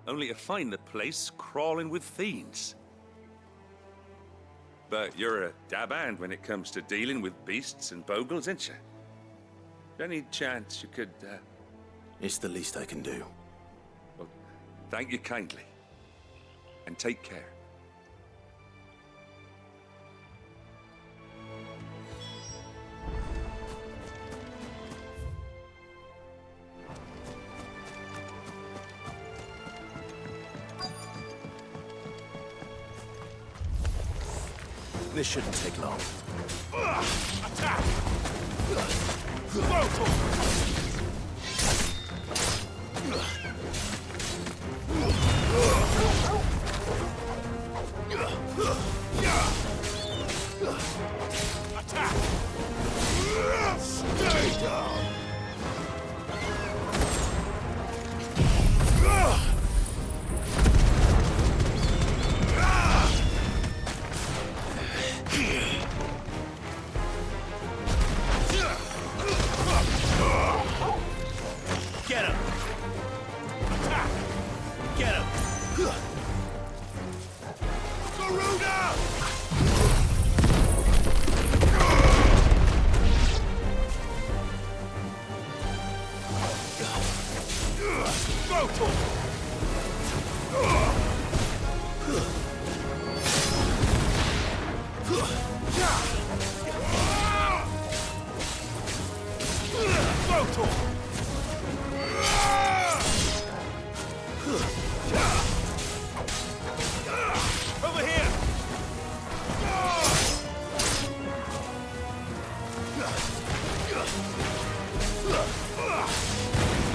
Only to find the place crawling with fiends. But you're a dab hand when it comes to dealing with beasts and bogles, ain't you? Any chance you could, It's the least I can do. Well, thank you kindly. And take care. This shouldn't take long. Attack! Attack! Stay down! Get him! Attack! Get him! Garuda!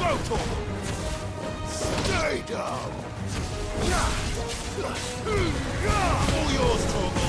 Go, Torgal! Stay down! All yours, Torgal!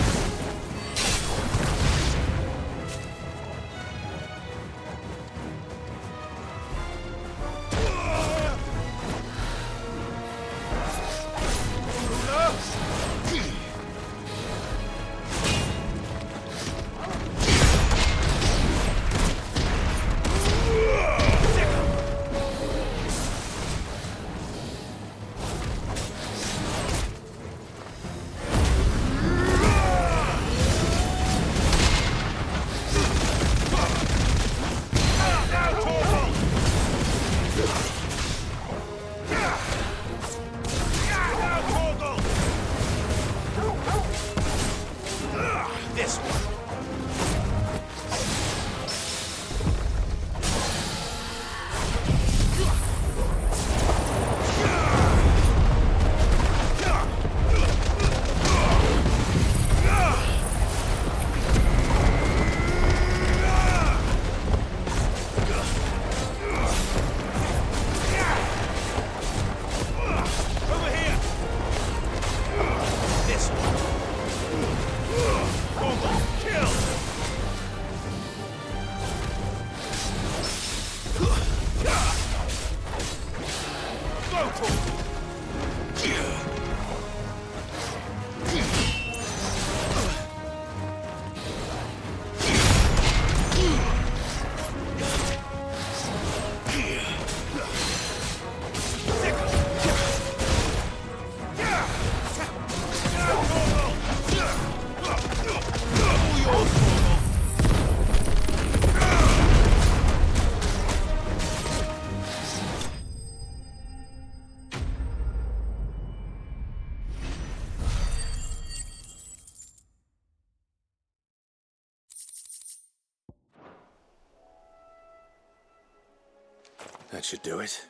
That should do it.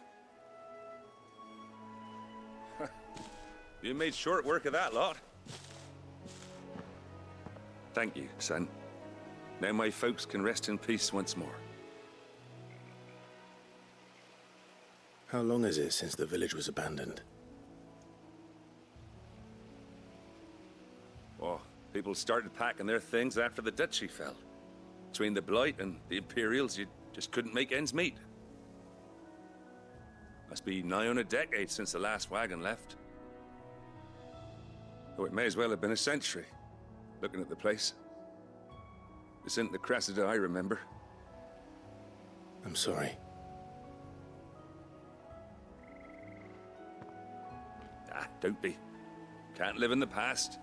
You made short work of that lot. Thank you, son. Now my folks can rest in peace once more. How long is it since the village was abandoned? Oh, people started packing their things after the duchy fell. Between the Blight and the Imperials, you just couldn't make ends meet. Must be nigh on a decade since the last wagon left. Oh, it may as well have been a century, looking at the place. This isn't the Cressida I remember. I'm sorry. Ah, don't be. Can't live in the past,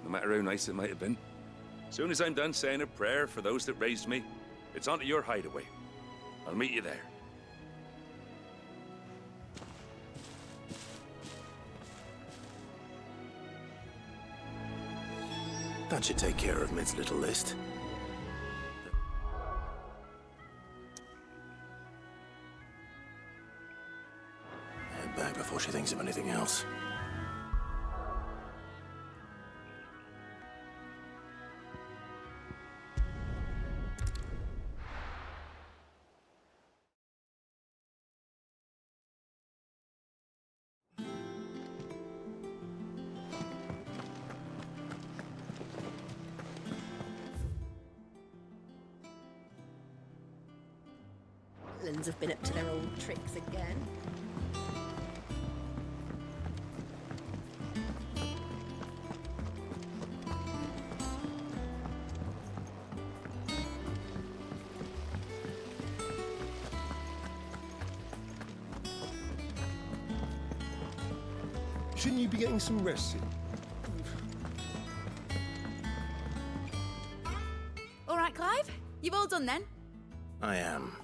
no matter how nice it might have been. Soon as I'm done saying a prayer for those that raised me, it's onto your hideaway. I'll meet you there. That should take care of Mid's little list. Head back before she thinks of anything else. Villains have been up to their old tricks again. Shouldn't you be getting some rest? All right, Clive. You've all done then? I am.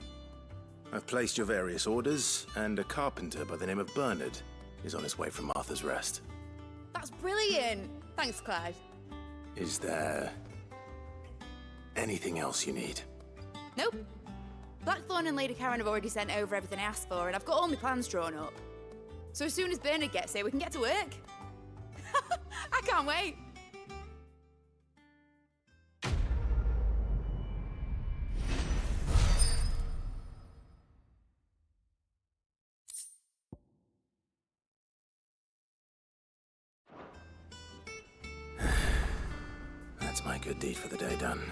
I've placed your various orders, and a carpenter by the name of Bernard is on his way from Arthur's Rest. That's brilliant. Thanks, Clive. Is there anything else you need? Nope. Blackthorn and Lady Karen have already sent over everything I asked for, and I've got all my plans drawn up. So as soon as Bernard gets here, we can get to work. I can't wait. Good deed for the day done.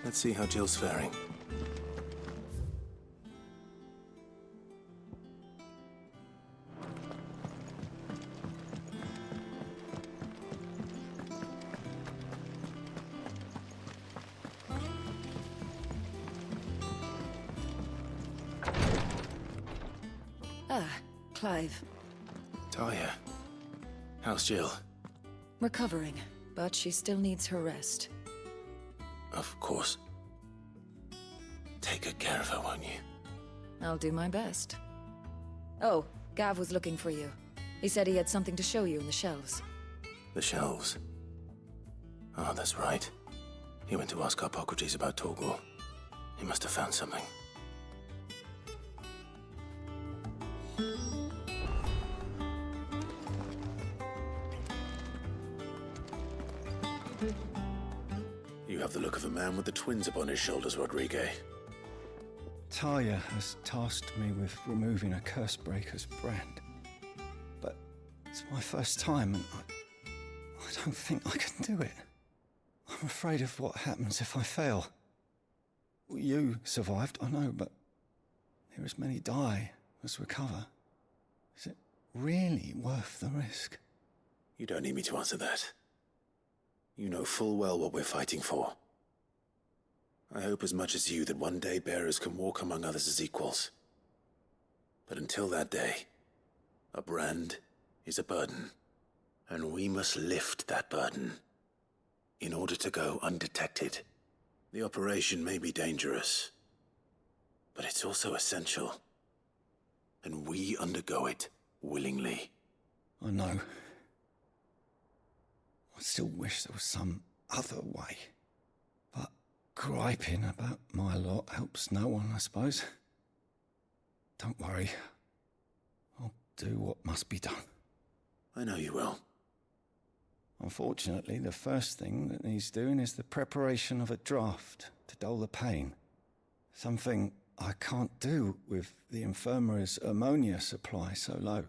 Let's see how Jill's faring. Ah, Clive. Talia. How's Jill? Recovering, but she still needs her rest. Of course. Take good care of her, won't you? I'll do my best. Oh, Gav was looking for you. He said he had something to show you in the shelves. The shelves. Oh, that's right. He went to ask Hippocrates about Torgal. He must have found something. You have the look of a man with the twins upon his shoulders, Rodrigue. Talia has tasked me with removing a Cursebreaker's brand. But it's my first time, and I don't think I can do it. I'm afraid of what happens if I fail. You survived, I know, but there as many die as recover. Is it really worth the risk? You don't need me to answer that. You know full well what we're fighting for. I hope as much as you that one day bearers can walk among others as equals. But until that day, a brand is a burden, and we must lift that burden in order to go undetected. The operation may be dangerous, but it's also essential, and we undergo it willingly. I know. I still wish there was some other way. But griping about my lot helps no one, I suppose. Don't worry. I'll do what must be done. I know you will. Unfortunately, the first thing that needs doing is the preparation of a draft to dull the pain. Something I can't do with the infirmary's ammonia supply so low.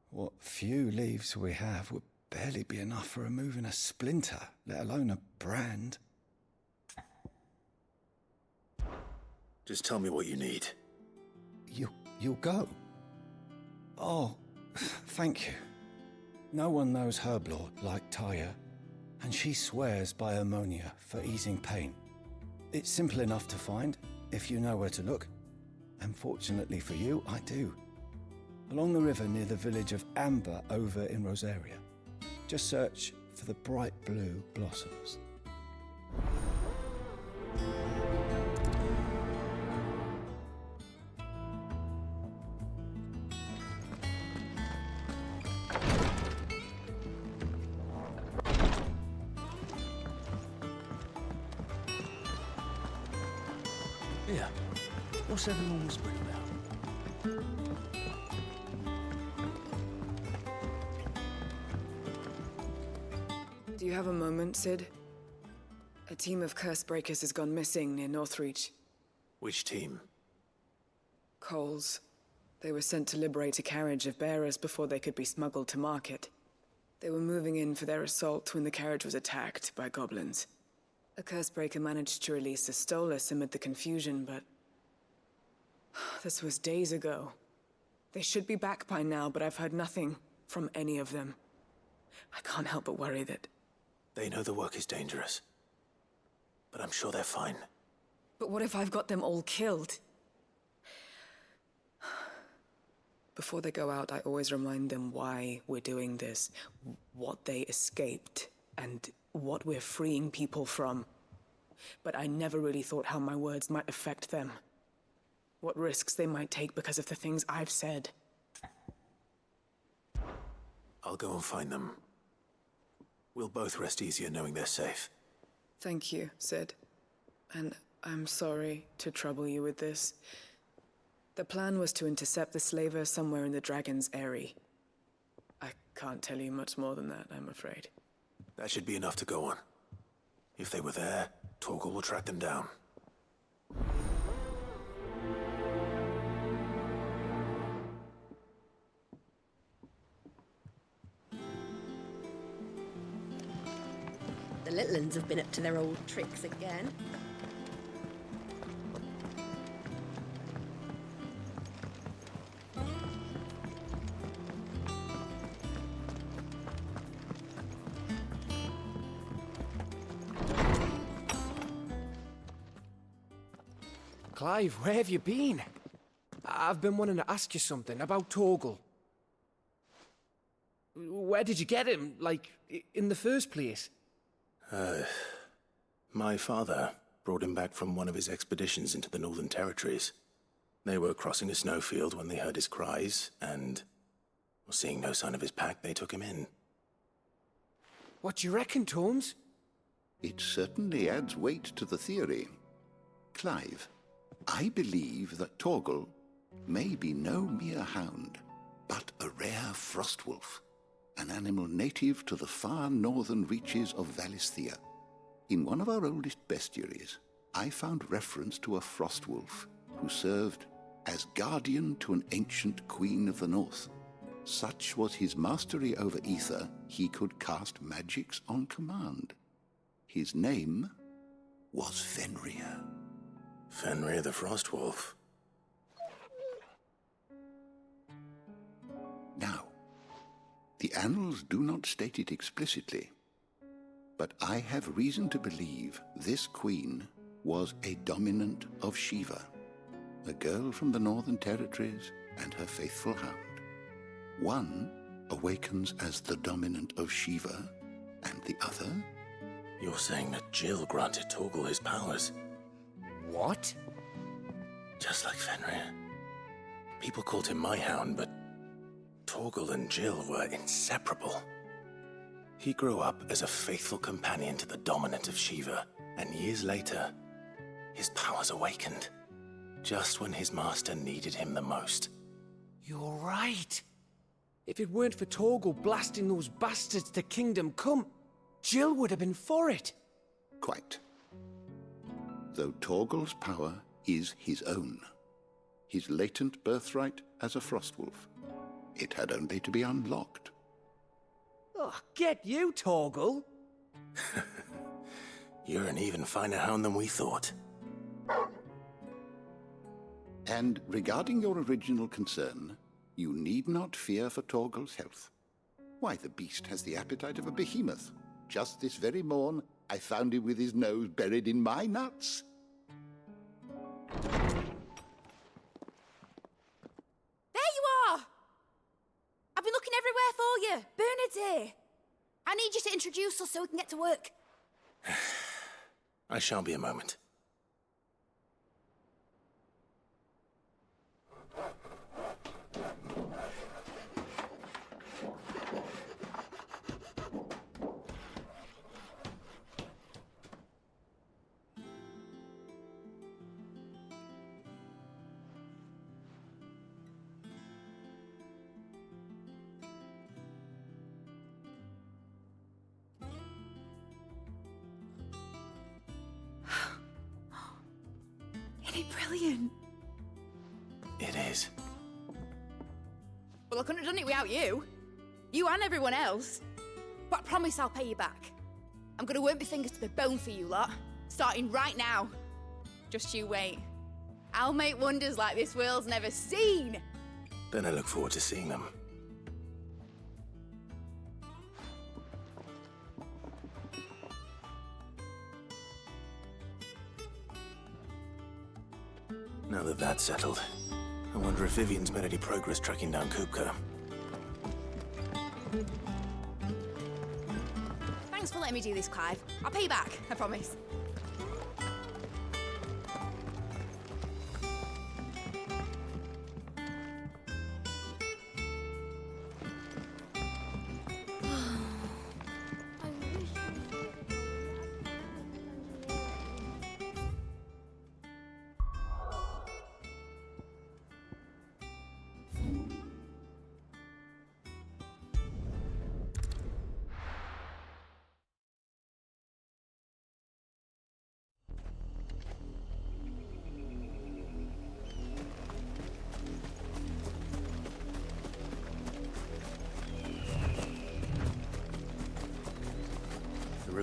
What few leaves we have would barely be enough for removing a splinter, let alone a brand. Just tell me what you need. You'll go? Oh, thank you. No one knows Herblord like Taya, and she swears by ammonia for easing pain. It's simple enough to find, if you know where to look. And fortunately for you, I do. Along the river near the village of Amber over in Rosaria. Just search for the bright blue blossoms. Here, what's everyone whispering about? Do you have a moment, Sid? A team of Cursebreakers has gone missing near Northreach. Which team? Coles. They were sent to liberate a carriage of bearers before they could be smuggled to market. They were moving in for their assault when the carriage was attacked by goblins. A Cursebreaker managed to release a Stolas amid the confusion, but this was days ago. They should be back by now, but I've heard nothing from any of them. I can't help but worry that... They know the work is dangerous, but I'm sure they're fine. But what if I've got them all killed? Before they go out, I always remind them why we're doing this, what they escaped, and what we're freeing people from. But I never really thought how my words might affect them. What risks they might take because of the things I've said. I'll go and find them. We'll both rest easier knowing they're safe. Thank you, Sid. And I'm sorry to trouble you with this. The plan was to intercept the slaver somewhere in the Dragon's Eyrie. I can't tell you much more than that, I'm afraid. That should be enough to go on. If they were there, Torgal will track them down. The little uns have been up to their old tricks again. Clive, where have you been? I've been wanting to ask you something about Torgal. Where did you get him, like, in the first place? My father brought him back from one of his expeditions into the Northern Territories. They were crossing a snowfield when they heard his cries, and, seeing no sign of his pack, they took him in. What do you reckon, Tomes? It certainly adds weight to the theory. Clive, I believe that Torgal may be no mere hound, but a rare frostwolf, an animal native to the far northern reaches of Valisthea. In one of our oldest bestiaries, I found reference to a frostwolf who served as guardian to an ancient queen of the north. Such was his mastery over ether, he could cast magics on command. His name was Fenrir. Fenrir the Frostwolf. Now, the annals do not state it explicitly, but I have reason to believe this queen was a dominant of Shiva, a girl from the Northern Territories and her faithful hound. One awakens as the dominant of Shiva, and the other... You're saying that Jill granted Torgal his powers? What? Just like Fenrir. People called him my hound, but Torgal and Jill were inseparable. He grew up as a faithful companion to the dominant of Shiva, and years later, his powers awakened, just when his master needed him the most. You're right. If it weren't for Torgal blasting those bastards to Kingdom Come, Jill would have been for it. Quite. Though Torgal's power is his own, his latent birthright as a Frostwolf, it had only to be unlocked. Oh, get you, Torgal! You're an even finer hound than we thought. And regarding your original concern, you need not fear for Torgal's health. Why, the beast has the appetite of a behemoth. Just this very morn, I found him with his nose buried in my nuts. There you are! I've been looking everywhere for you. Bernard's here. I need you to introduce us so we can get to work. I shall be a moment. Isn't it brilliant? It is. Well, I couldn't have done it without you. You and everyone else. But I promise I'll pay you back. I'm gonna work my fingers to the bone for you lot, starting right now. Just you wait. I'll make wonders like this world's never seen. Then I look forward to seeing them. Now that that's settled, I wonder if Vivian's made any progress tracking down Kupka. Thanks for letting me do this, Clive. I'll pay you back, I promise.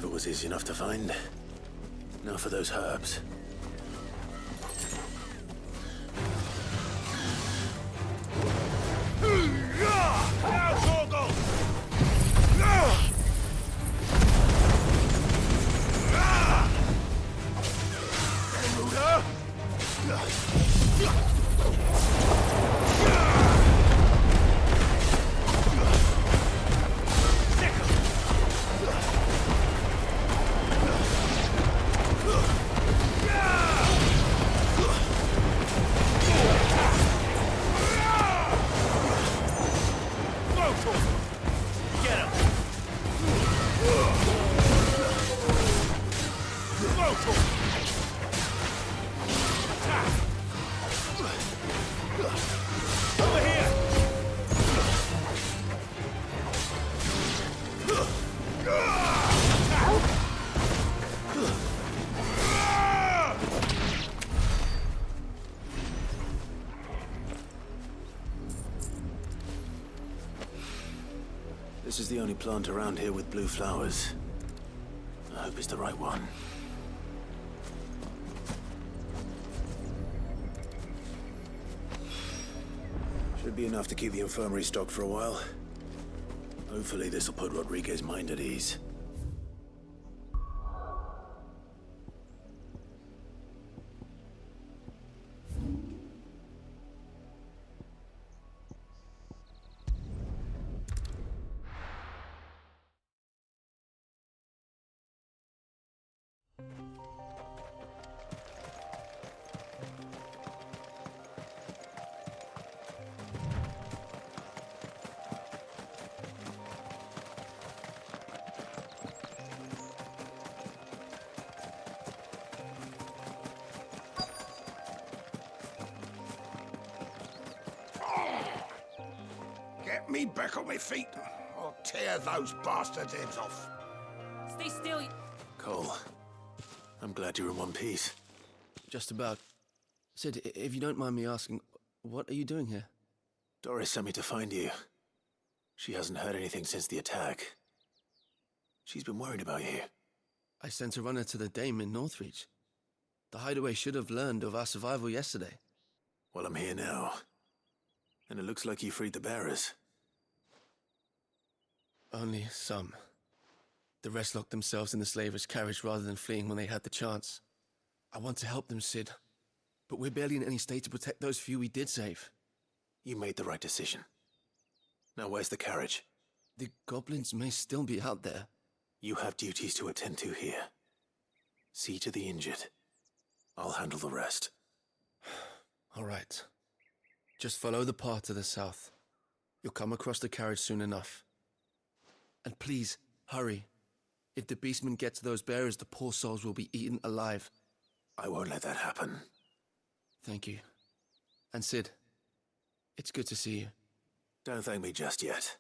river was easy enough to find. Now for those herbs. This is the only plant around here with blue flowers. I hope it's the right one. Should be enough to keep the infirmary stocked for a while. Hopefully this'll put Rodriguez's mind at ease. Get me back on my feet. I'll tear those bastards' heads off. Stay still. Cole, I'm glad you're in one piece. Just about. Sid, if you don't mind me asking, what are you doing here? Doris sent me to find you. She hasn't heard anything since the attack. She's been worried about you. I sent a runner to the Dame in Northreach. The hideaway should have learned of our survival yesterday. Well, I'm here now. And it looks like you freed the bearers. Only some. The rest locked themselves in the slavers' carriage rather than fleeing when they had the chance. I want to help them, Sid. But we're barely in any state to protect those few we did save. You made the right decision. Now where's the carriage? The goblins may still be out there. You have duties to attend to here. See to the injured. I'll handle the rest. All right. Just follow the path to the south. You'll come across the carriage soon enough. And please, hurry. If the beastmen get to those bearers, the poor souls will be eaten alive. I won't let that happen. Thank you. And Sid, it's good to see you. Don't thank me just yet.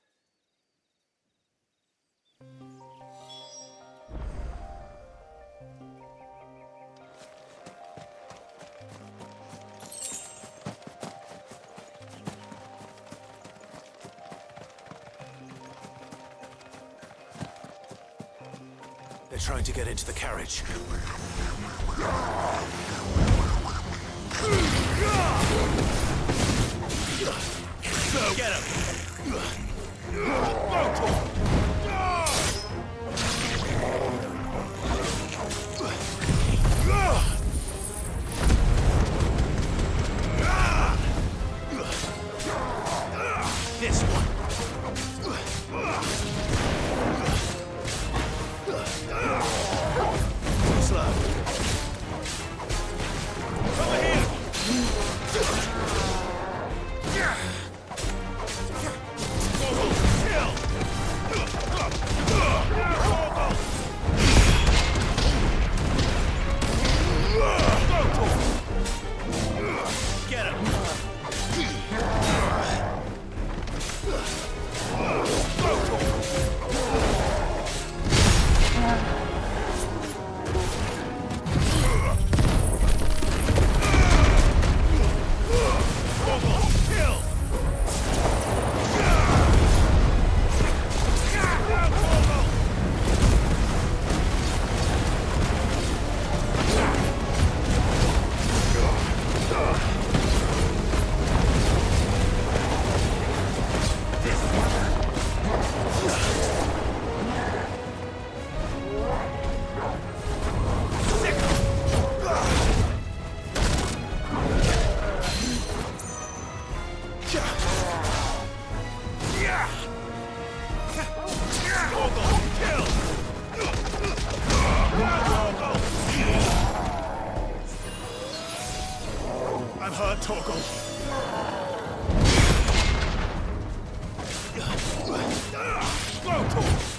They're trying to get into the carriage. Get him! This one. Slow. I'm hurt, Torgal. Go, Torgal!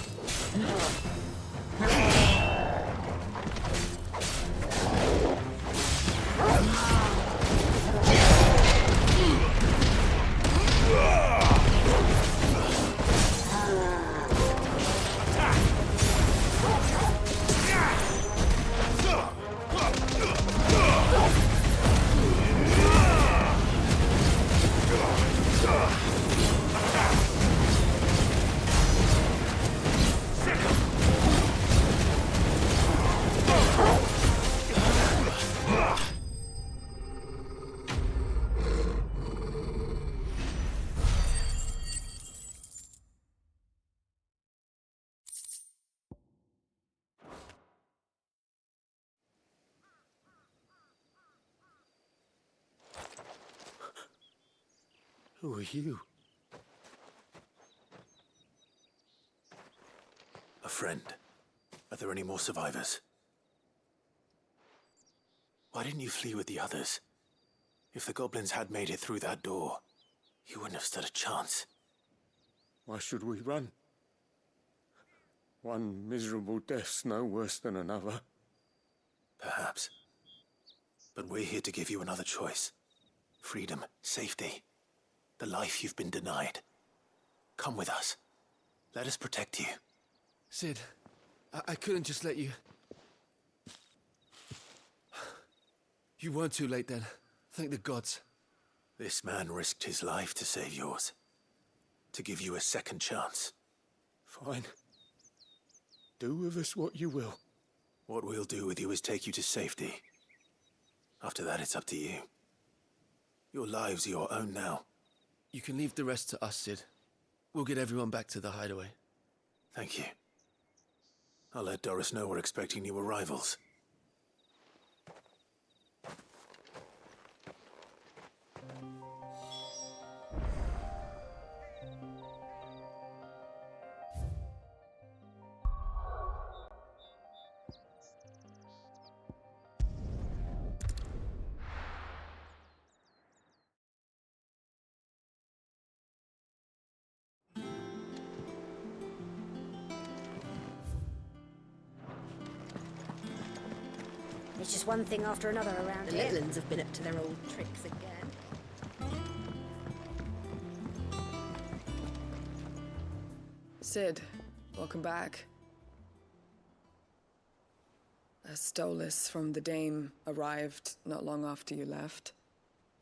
Who are you? A friend. Are there any more survivors? Why didn't you flee with the others? If the goblins had made it through that door, you wouldn't have stood a chance. Why should we run? One miserable death's no worse than another. Perhaps. But we're here to give you another choice. Freedom, safety, the life you've been denied. Come with us. Let us protect you. Sid, I couldn't just let you... You weren't too late then. Thank the gods. This man risked his life to save yours. To give you a second chance. Fine. Do with us what you will. What we'll do with you is take you to safety. After that, it's up to you. Your lives are your own now. You can leave the rest to us, Sid. We'll get everyone back to the hideaway. Thank you. I'll let Doris know we're expecting new arrivals. It's just one thing after another around The here. little uns have been up to their old tricks again. Sid, welcome back. A Stolas from the Dame arrived not long after you left.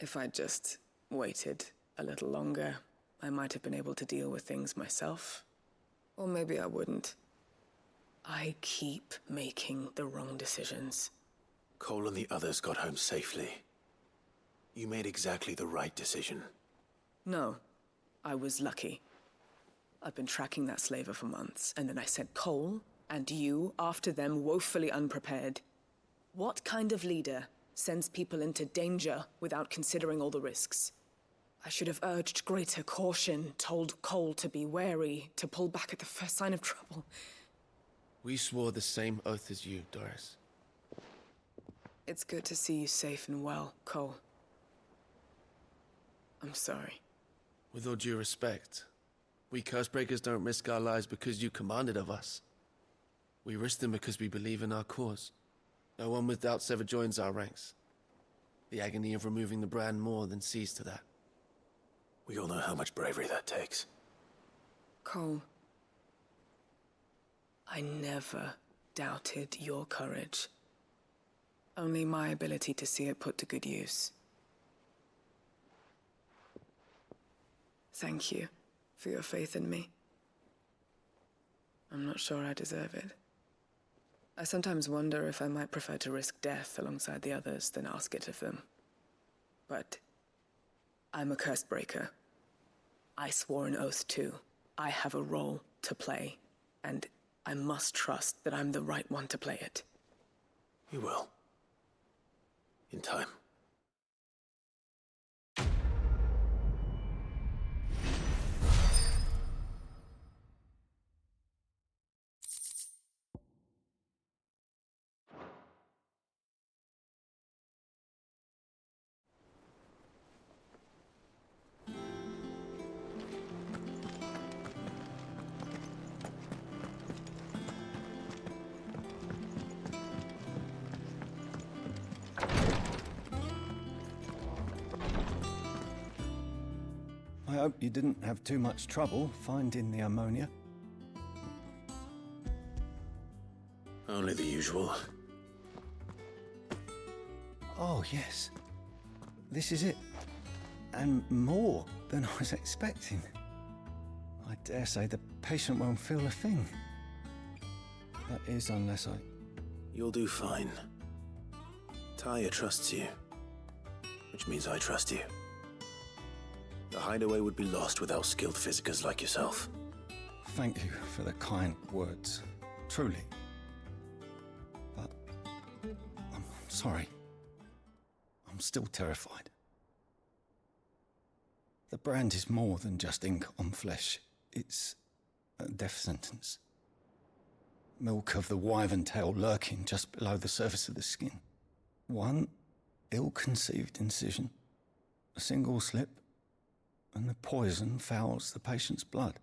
If I'd just waited a little longer, I might have been able to deal with things myself. Or maybe I wouldn't. I keep making the wrong decisions. Cole and the others got home safely. You made exactly the right decision. No, I was lucky. I've been tracking that slaver for months, and then I sent Cole and you after them, woefully unprepared. What kind of leader sends people into danger without considering all the risks? I should have urged greater caution, told Cole to be wary, to pull back at the first sign of trouble. We swore the same oath as you, Doris. It's good to see you safe and well, Cole. I'm sorry. With all due respect, we Cursebreakers don't risk our lives because you commanded of us. We risk them because we believe in our cause. No one with doubts ever joins our ranks. The agony of removing the brand more than sees to that. We all know how much bravery that takes. Cole, I never doubted your courage. Only my ability to see it put to good use. Thank you for your faith in me. I'm not sure I deserve it. I sometimes wonder if I might prefer to risk death alongside the others than ask it of them. But I'm a Cursebreaker. I swore an oath too. I have a role to play, and I must trust that I'm the right one to play it. You will. In time. I hope you didn't have too much trouble finding the ammonia. Only the usual. Oh, yes. This is it. And more than I was expecting. I dare say the patient won't feel a thing. That is, unless I... You'll do fine. Tyre trusts you, which means I trust you. The hideaway would be lost without skilled physicers like yourself. Thank you for the kind words. Truly. But I'm sorry. I'm still terrified. The brand is more than just ink on flesh. It's a death sentence. Milk of the wyvern tail lurking just below the surface of the skin. One ill-conceived incision, a single slip, and the poison fouls the patient's blood.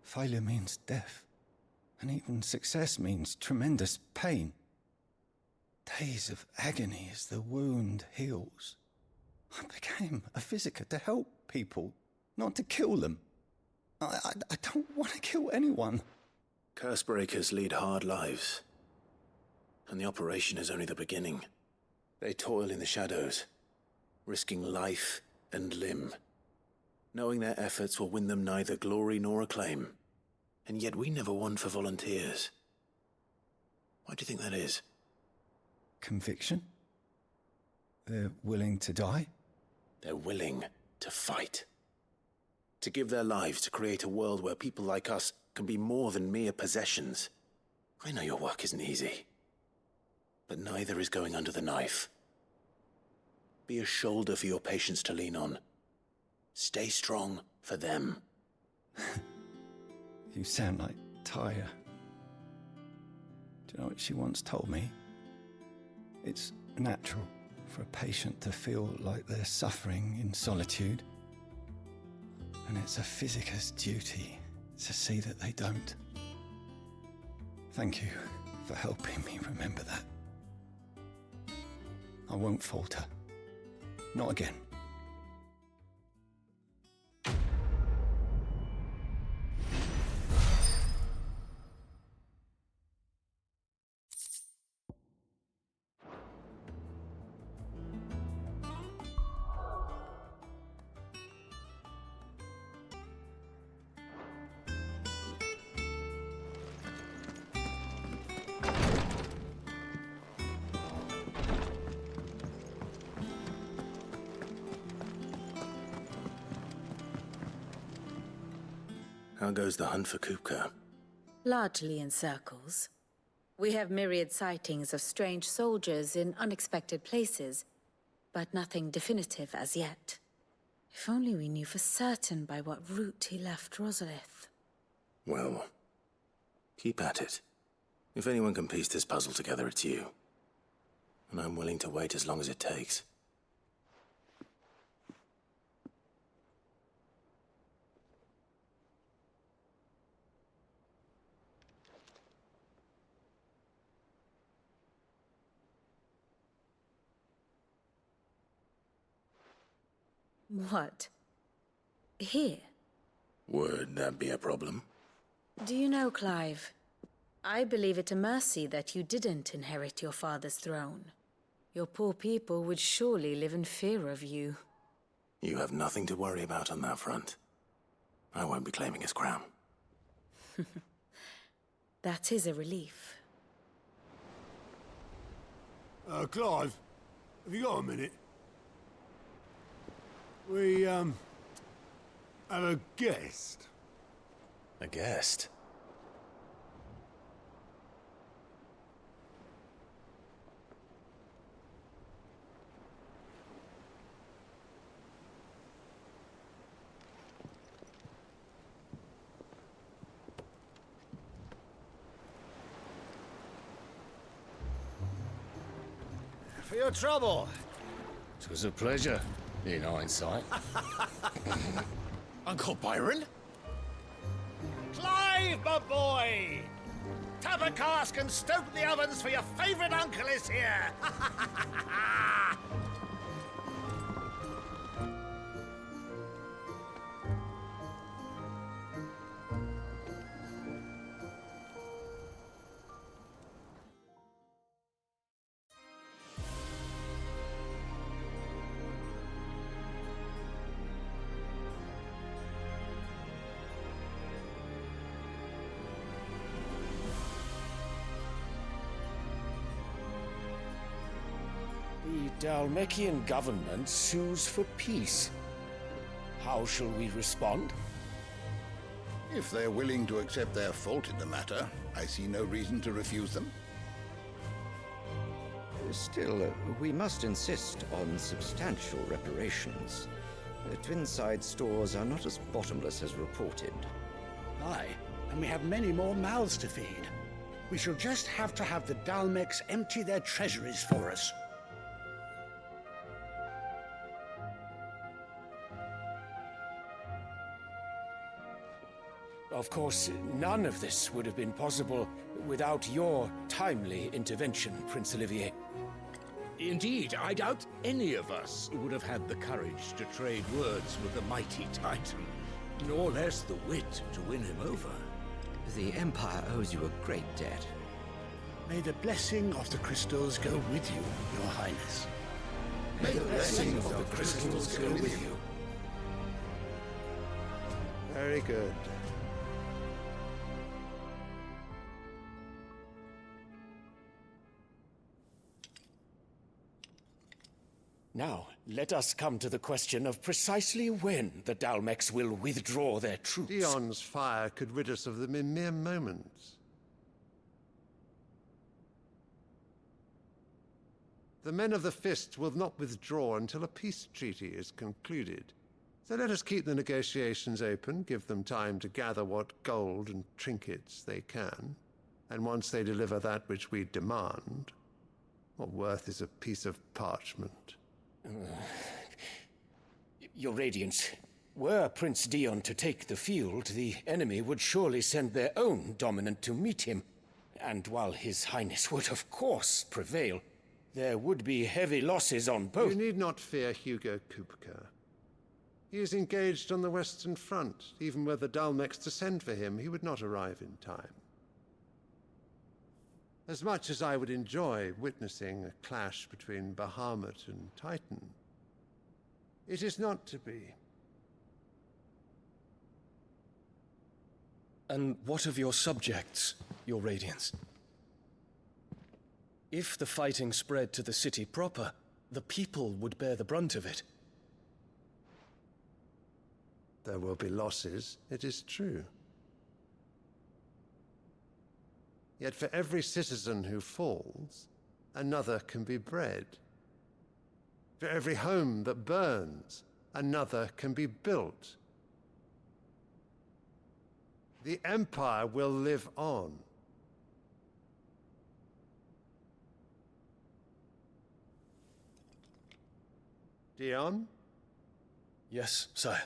Failure means death, and even success means tremendous pain. Days of agony as the wound heals. I became a physiker to help people, not to kill them. I don't want to kill anyone. Cursebreakers lead hard lives, and the operation is only the beginning. They toil in the shadows, risking life and limb, knowing their efforts will win them neither glory nor acclaim. And yet we never won for volunteers. Why do you think that is? Conviction? They're willing to die? They're willing to fight. To give their lives to create a world where people like us can be more than mere possessions. I know your work isn't easy, but neither is going under the knife. Be a shoulder for your patients to lean on. Stay strong for them. You sound like Tyre. Do you know what she once told me? It's natural for a patient to feel like they're suffering in solitude. And it's a physiker's duty to see that they don't. Thank you for helping me remember that. I won't falter. Not again. How goes the hunt for Kupka? Largely in circles. We have myriad sightings of strange soldiers in unexpected places, but nothing definitive as yet. If only we knew for certain by what route he left Rosalith. Well, keep at it. If anyone can piece this puzzle together, it's you. And I'm willing to wait as long as it takes. What? Here? Would that be a problem? Do you know, Clive? I believe it a mercy that you didn't inherit your father's throne. Your poor people would surely live in fear of you. You have nothing to worry about on that front. I won't be claiming his crown. That is a relief. Clive, have you got a minute? We, have a guest. A guest? For your trouble. It was a pleasure, in hindsight. Uncle Byron? Clive, my boy! Tap a cask and stoke the ovens, for your favorite uncle is here! Dalmekian government sues for peace. How shall we respond? If they're willing to accept their fault in the matter, I see no reason to refuse them. Still, we must insist on substantial reparations. Twinside stores are not as bottomless as reported. Aye, and we have many more mouths to feed. We shall just have to have the Dalmecs empty their treasuries for us. Of course, none of this would have been possible without your timely intervention, Prince Olivier. Indeed, I doubt any of us would have had the courage to trade words with the mighty Titan, nor less the wit to win him over. The Empire owes you a great debt. May the blessing of the crystals go with you, Your Highness. May the blessing of the crystals go with you. Very good. Now, let us come to the question of precisely when the Dalmecs will withdraw their troops. Dion's fire could rid us of them in mere moments. The men of the Fist will not withdraw until a peace treaty is concluded. So let us keep the negotiations open, give them time to gather what gold and trinkets they can. And once they deliver that which we demand, what worth is a piece of parchment? Your Radiance, were Prince Dion to take the field, the enemy would surely send their own dominant to meet him. And while His Highness would of course prevail, there would be heavy losses on both. You need not fear Hugo Kupka. He is engaged on the Western Front. Even were the Dalmecs to send for him, he would not arrive in time. As much as I would enjoy witnessing a clash between Bahamut and Titan, it is not to be. And what of your subjects, Your Radiance? If the fighting spread to the city proper, the people would bear the brunt of it. There will be losses, it is true. Yet for every citizen who falls, another can be bred. For every home that burns, another can be built. The Empire will live on. Dion? Yes, sire.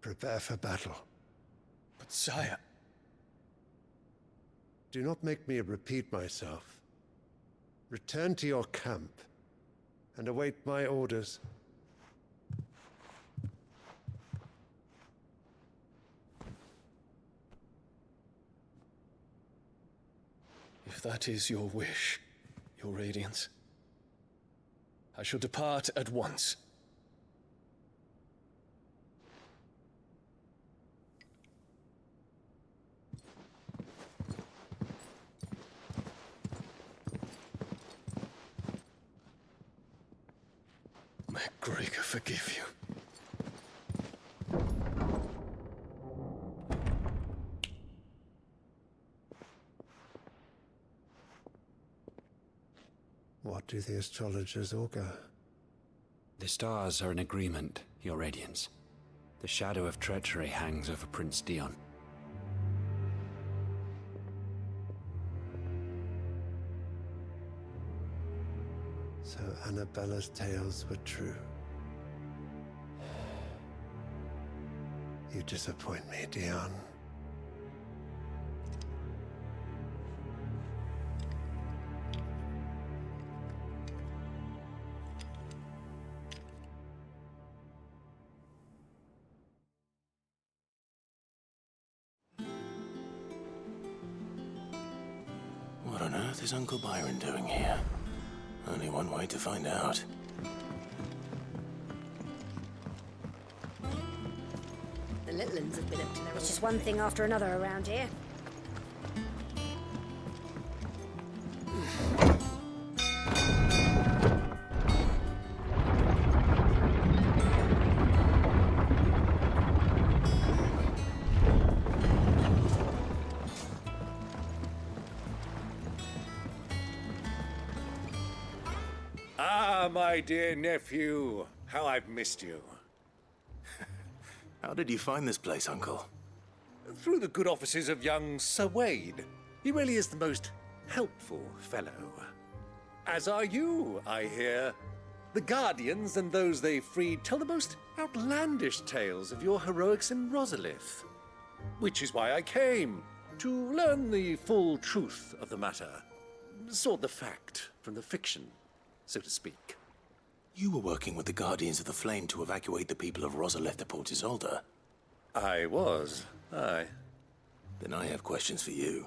Prepare for battle. But sire... Do not make me repeat myself. Return to your camp and await my orders. If that is your wish, Your Radiance, I shall depart at once. May Gregor forgive you. What do the astrologers augur? The stars are in agreement, Your Radiance. The shadow of treachery hangs over Prince Dion. So Annabella's tales were true. You disappoint me, Dion. What on earth is Uncle Byron doing here? Only one way to find out. The little uns have been up to their... It's just one thing after another around here. Ah, my dear nephew. How I've missed you. How did you find this place, Uncle? Through the good offices of young Sir Wade. He really is the most helpful fellow. As are you, I hear. The Guardians and those they freed tell the most outlandish tales of your heroics in Rosalith. Which is why I came, to learn the full truth of the matter. Sort the fact from the fiction, so to speak. You were working with the Guardians of the Flame to evacuate the people of Rosalith to Port Isolde. I was, aye. Then I have questions for you.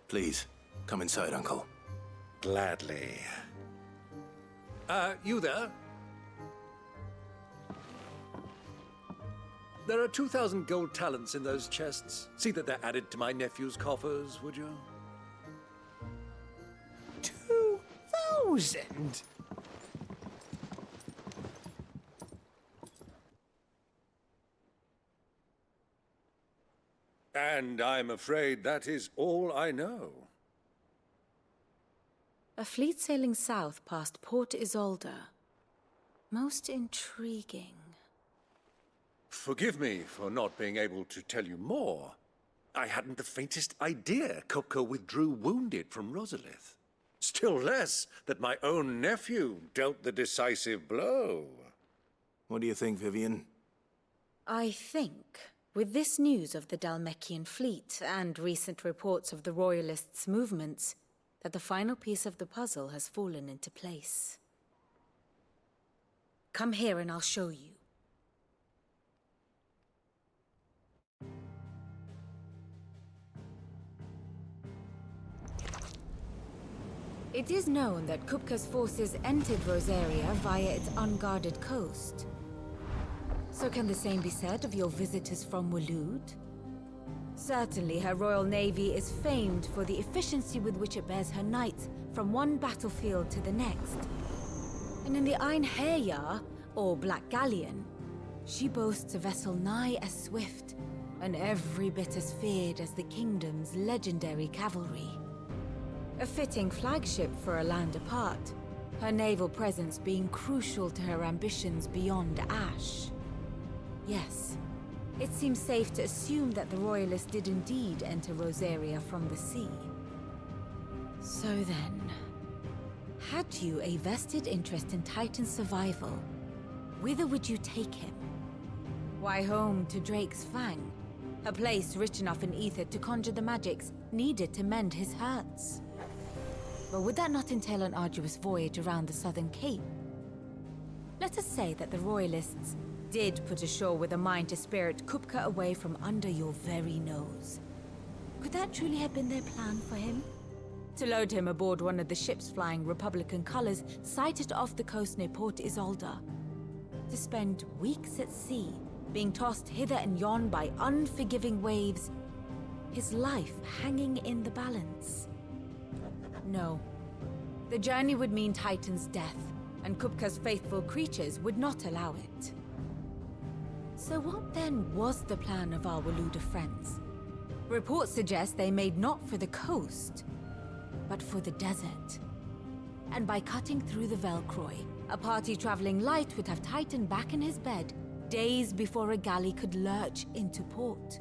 Please, come inside, Uncle. Gladly. You there? There are 2,000 gold talents in those chests. See that they're added to my nephew's coffers, would you? 2,000? And I'm afraid that is all I know. A fleet sailing south past Port Isolde. Most intriguing. Forgive me for not being able to tell you more. I hadn't the faintest idea Kupka withdrew wounded from Rosalith. Still less that my own nephew dealt the decisive blow. What do you think, Vivian? I think, with this news of the Dhalmekian fleet and recent reports of the Royalists' movements, that the final piece of the puzzle has fallen into place. Come here and I'll show you. It is known that Kupka's forces entered Rosaria via its unguarded coast. So can the same be said of your visitors from Waloed? Certainly her royal navy is famed for the efficiency with which it bears her knights from one battlefield to the next. And in the Einherjar, or Black Galleon, she boasts a vessel nigh as swift and every bit as feared as the kingdom's legendary cavalry. A fitting flagship for a land apart, her naval presence being crucial to her ambitions beyond Ash. Yes, it seems safe to assume that the Royalists did indeed enter Rosaria from the sea. So then, had you a vested interest in Titan's survival, whither would you take him? Why, home to Drake's Fang, a place rich enough in ether to conjure the magics needed to mend his hurts. But would that not entail an arduous voyage around the southern cape? Let us say that the Royalists did put ashore with a mind to spirit Kupka away from under your very nose. Could that truly have been their plan for him? To load him aboard one of the ships flying Republican colors sighted off the coast near Port Isolde. To spend weeks at sea, being tossed hither and yon by unforgiving waves, his life hanging in the balance. No. The journey would mean Titan's death, and Kupka's faithful creatures would not allow it. So what then was the plan of our Waluda friends? Reports suggest they made not for the coast, but for the desert. And by cutting through the Velcroy, a party traveling light would have Titan back in his bed days before a galley could lurch into port.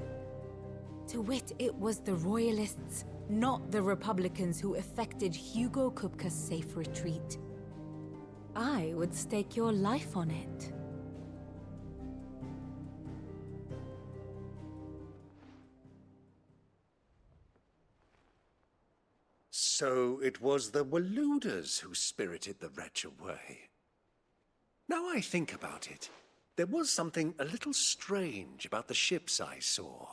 To wit, it was the Royalists, not the Republicans, who effected Hugo Kupka's safe retreat. I would stake your life on it. So it was the Waluders who spirited the wretch away. Now I think about it, there was something a little strange about the ships I saw.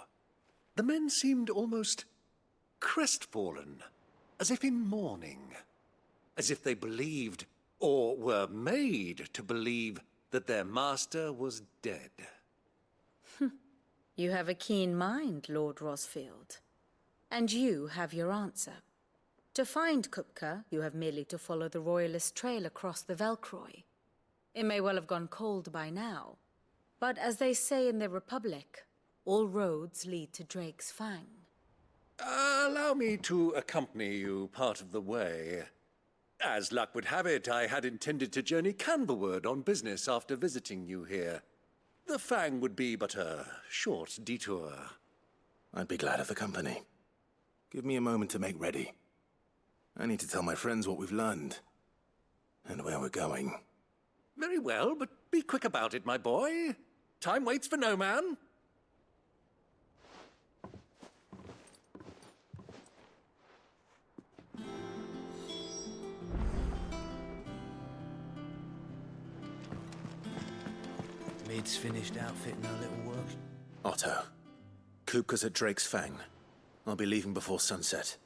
The men seemed almost crestfallen, as if in mourning, as if they believed, or were made to believe, that their master was dead. You have a keen mind, Lord Rosfield. And you have your answer. To find Kupka, you have merely to follow the Royalist trail across the Velcroy. It may well have gone cold by now, but as they say in the Republic, all roads lead to Drake's Fang. Allow me to accompany you part of the way. As luck would have it, I had intended to journey Canverward on business after visiting you here. The Fang would be but a short detour. I'd be glad of the company. Give me a moment to make ready. I need to tell my friends what we've learned, and where we're going. Very well, but be quick about it, my boy. Time waits for no man. Maid's finished outfitting her little work. Otto, Kupka's at Drake's Fang. I'll be leaving before sunset.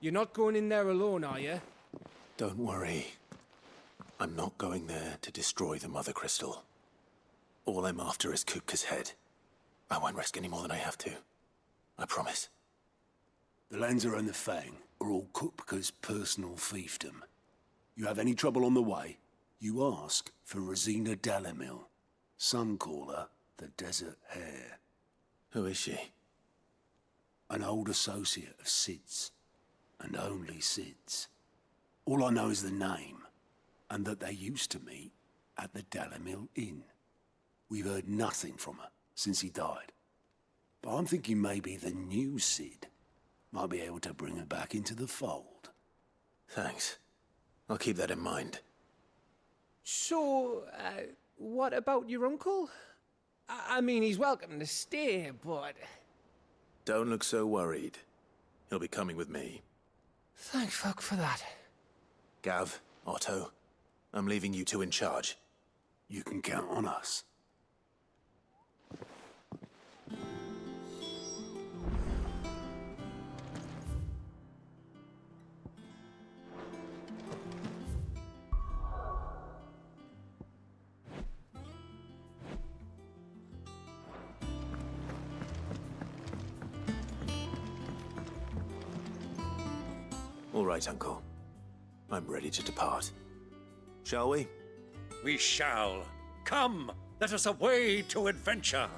You're not going in there alone, are you? Don't worry. I'm not going there to destroy the Mother Crystal. All I'm after is Kupka's head. I won't risk any more than I have to. I promise. The Lanza and the Fang are all Kupka's personal fiefdom. You have any trouble on the way, you ask for Rosina Dalamil. Some call her the Desert Hare. Who is she? An old associate of Sid's, and only Sid's. All I know is the name, and that they used to meet at the Dalamil Inn. We've heard nothing from her since he died. But I'm thinking maybe the new Sid might be able to bring her back into the fold. Thanks. I'll keep that in mind. So, what about your uncle? I mean, he's welcome to stay, but... Don't look so worried. He'll be coming with me. Thank fuck for that. Gav, Otto, I'm leaving you two in charge. You can count on us. All right, Uncle. I'm ready to depart. Shall we? We shall. Come, let us away to adventure.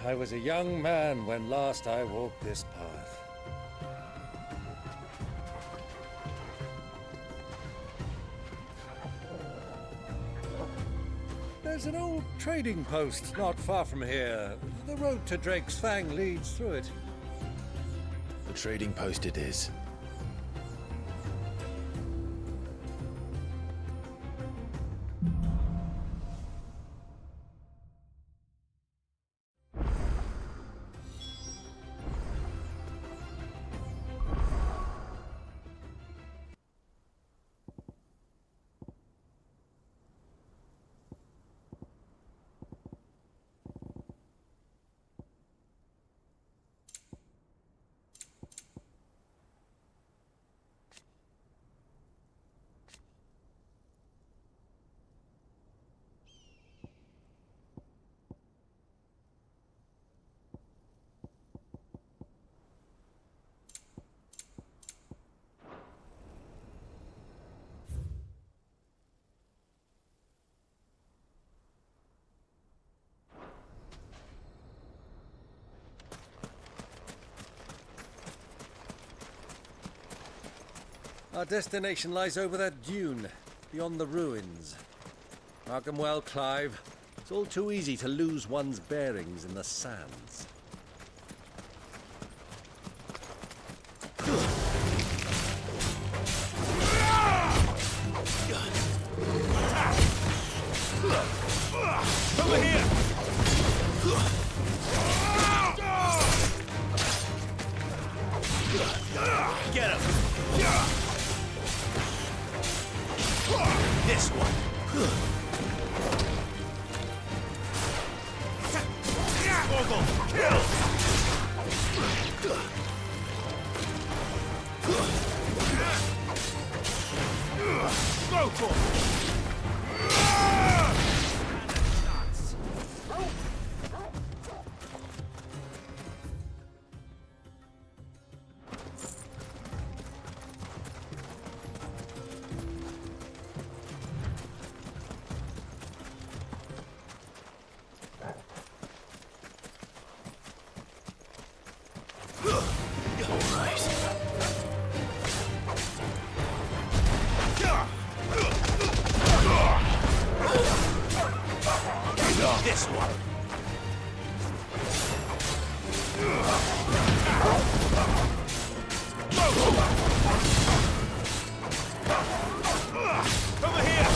I was a young man when last I walked this path. There's an old trading post not far from here. The road to Drake's Fang leads through it. The trading post it is. Our destination lies over that dune, beyond the ruins. Mark 'em well, Clive. It's all too easy to lose one's bearings in the sands. Over here! Get him! This one! Vogel, kill! Go for it! This one. Over here.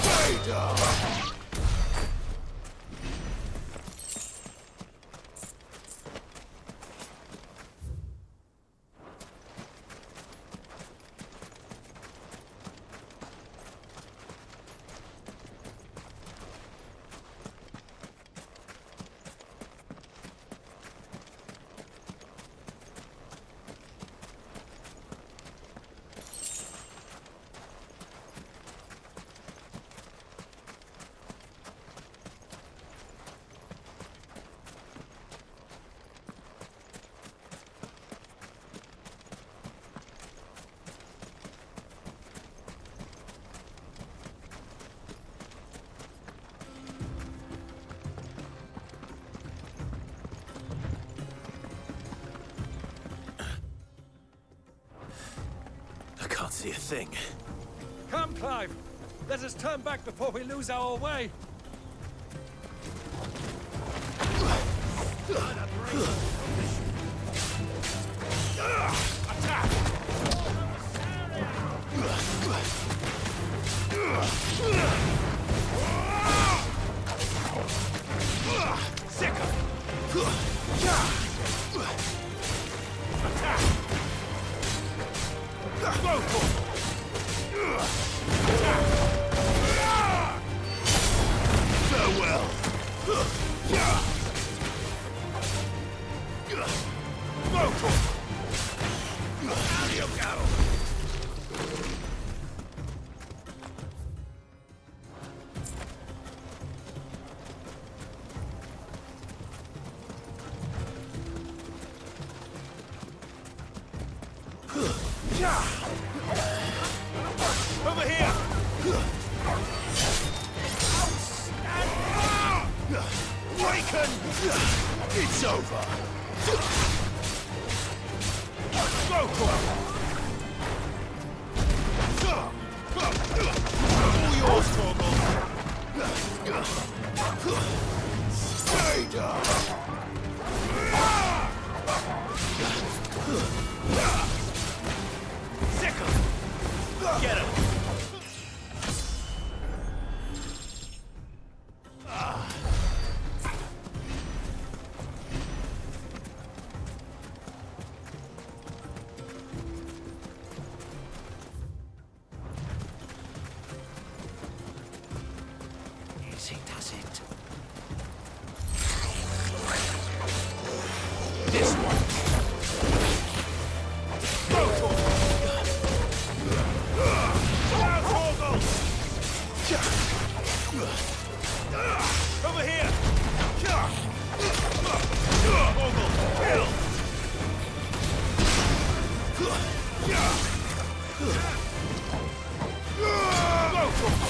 Stay down. I can't see a thing. Come, Clive! Let us turn back before we lose our way! Attack! Sick of it! Attack! Go for it! Farewell! Go for it! Out you go! Over here! Waken! It's over! Go for it! All yours, Torgal! Stay down! Sickle! Get him! Easy does it. This one. Go for it. Over here. Vogel, kill. Go for it.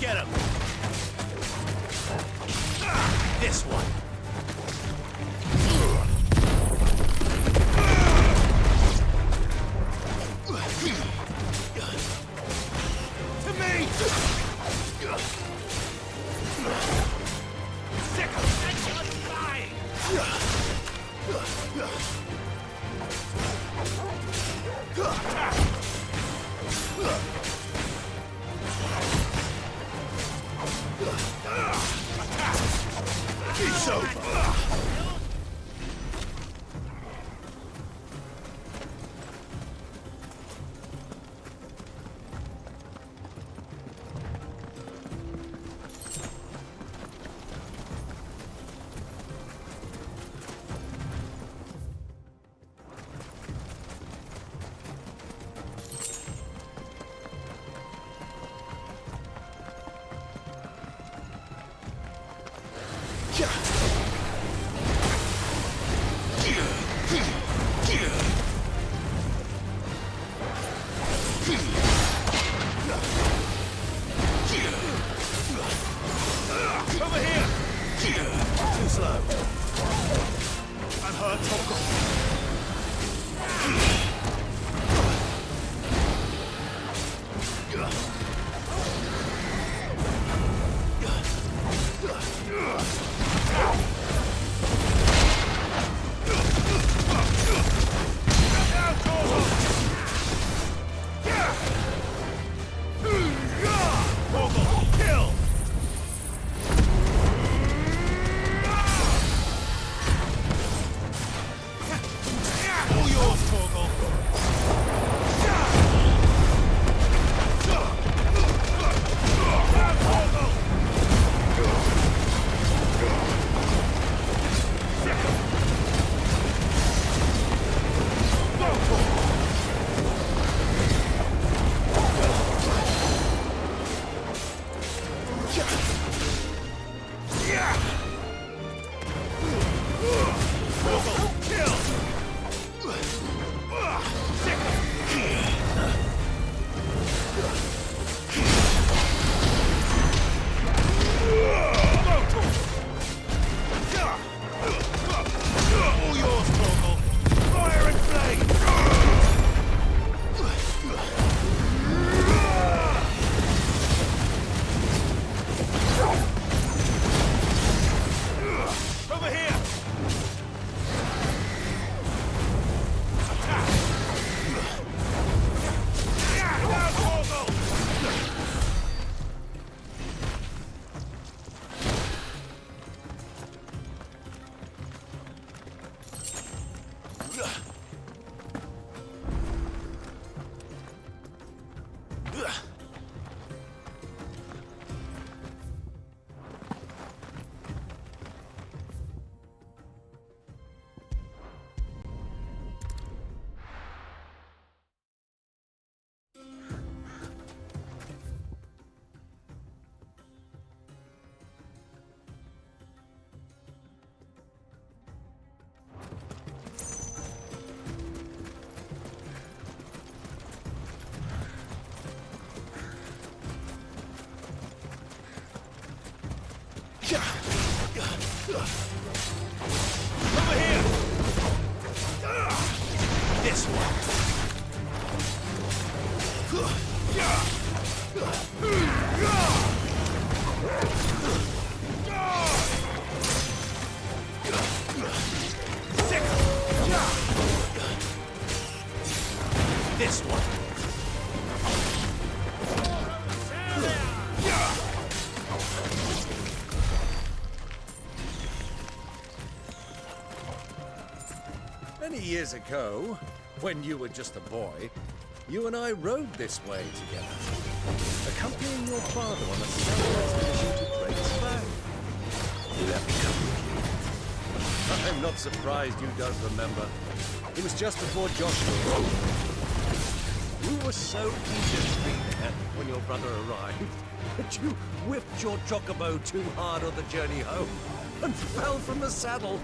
Get him! This one! To me! Sick of it! Dying! It's over! Over here! Too slow. Unheard Torgal. Over here! This one! This one! Many years ago, when you were just a boy, you and I rode this way together, accompanying your father on a southern expedition to Drake's Fang. You let me come with you. I'm not surprised you don't remember. It was just before Joshua rode. You were so eager to be there when your brother arrived that you whipped your chocobo too hard on the journey home and fell from the saddle.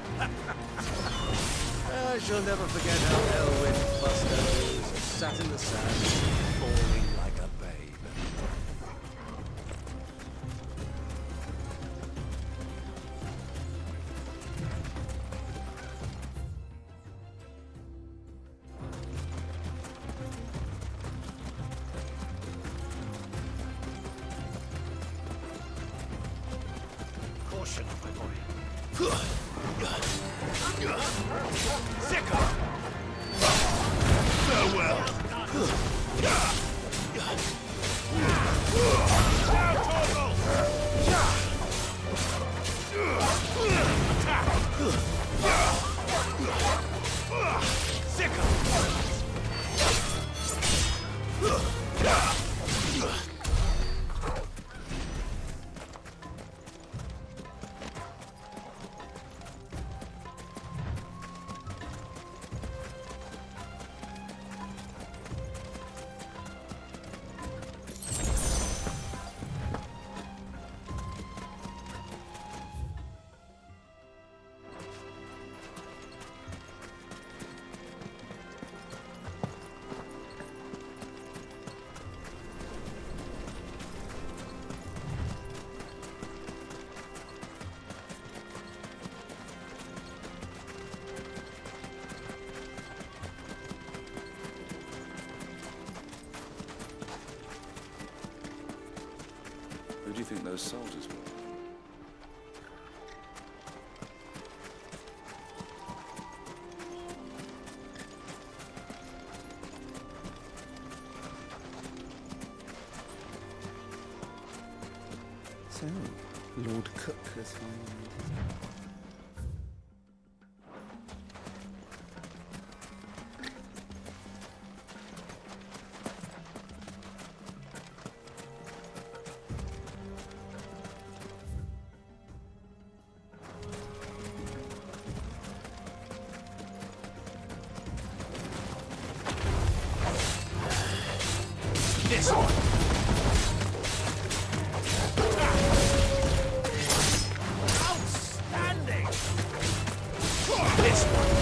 I shall never forget how Elwyn Buster sat in the sand, falling like a babe. Caution, my boy. Sicko! Farewell! Now, Torgal! Attack! Sicko! Who do you think those soldiers were? So, Lord Cook has finally made his way. This one! Outstanding! This one!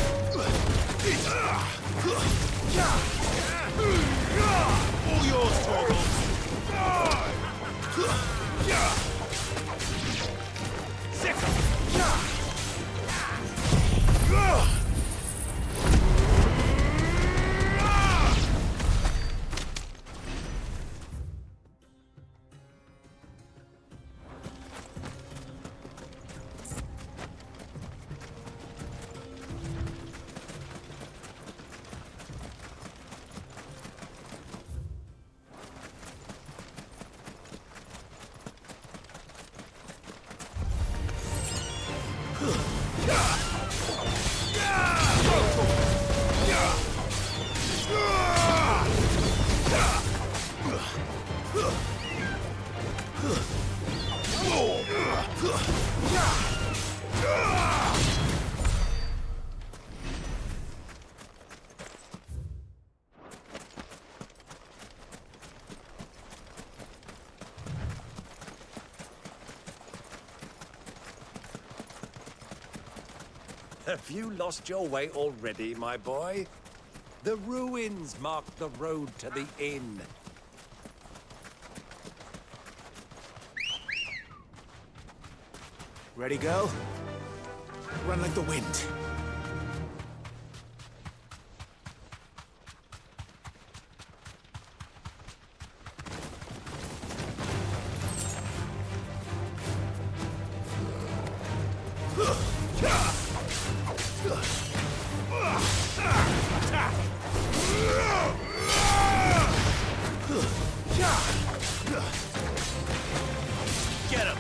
All yours, Torgal! Sicko! Have you lost your way already, my boy? The ruins mark the road to the inn. Ready, girl? run like the wind. Get him!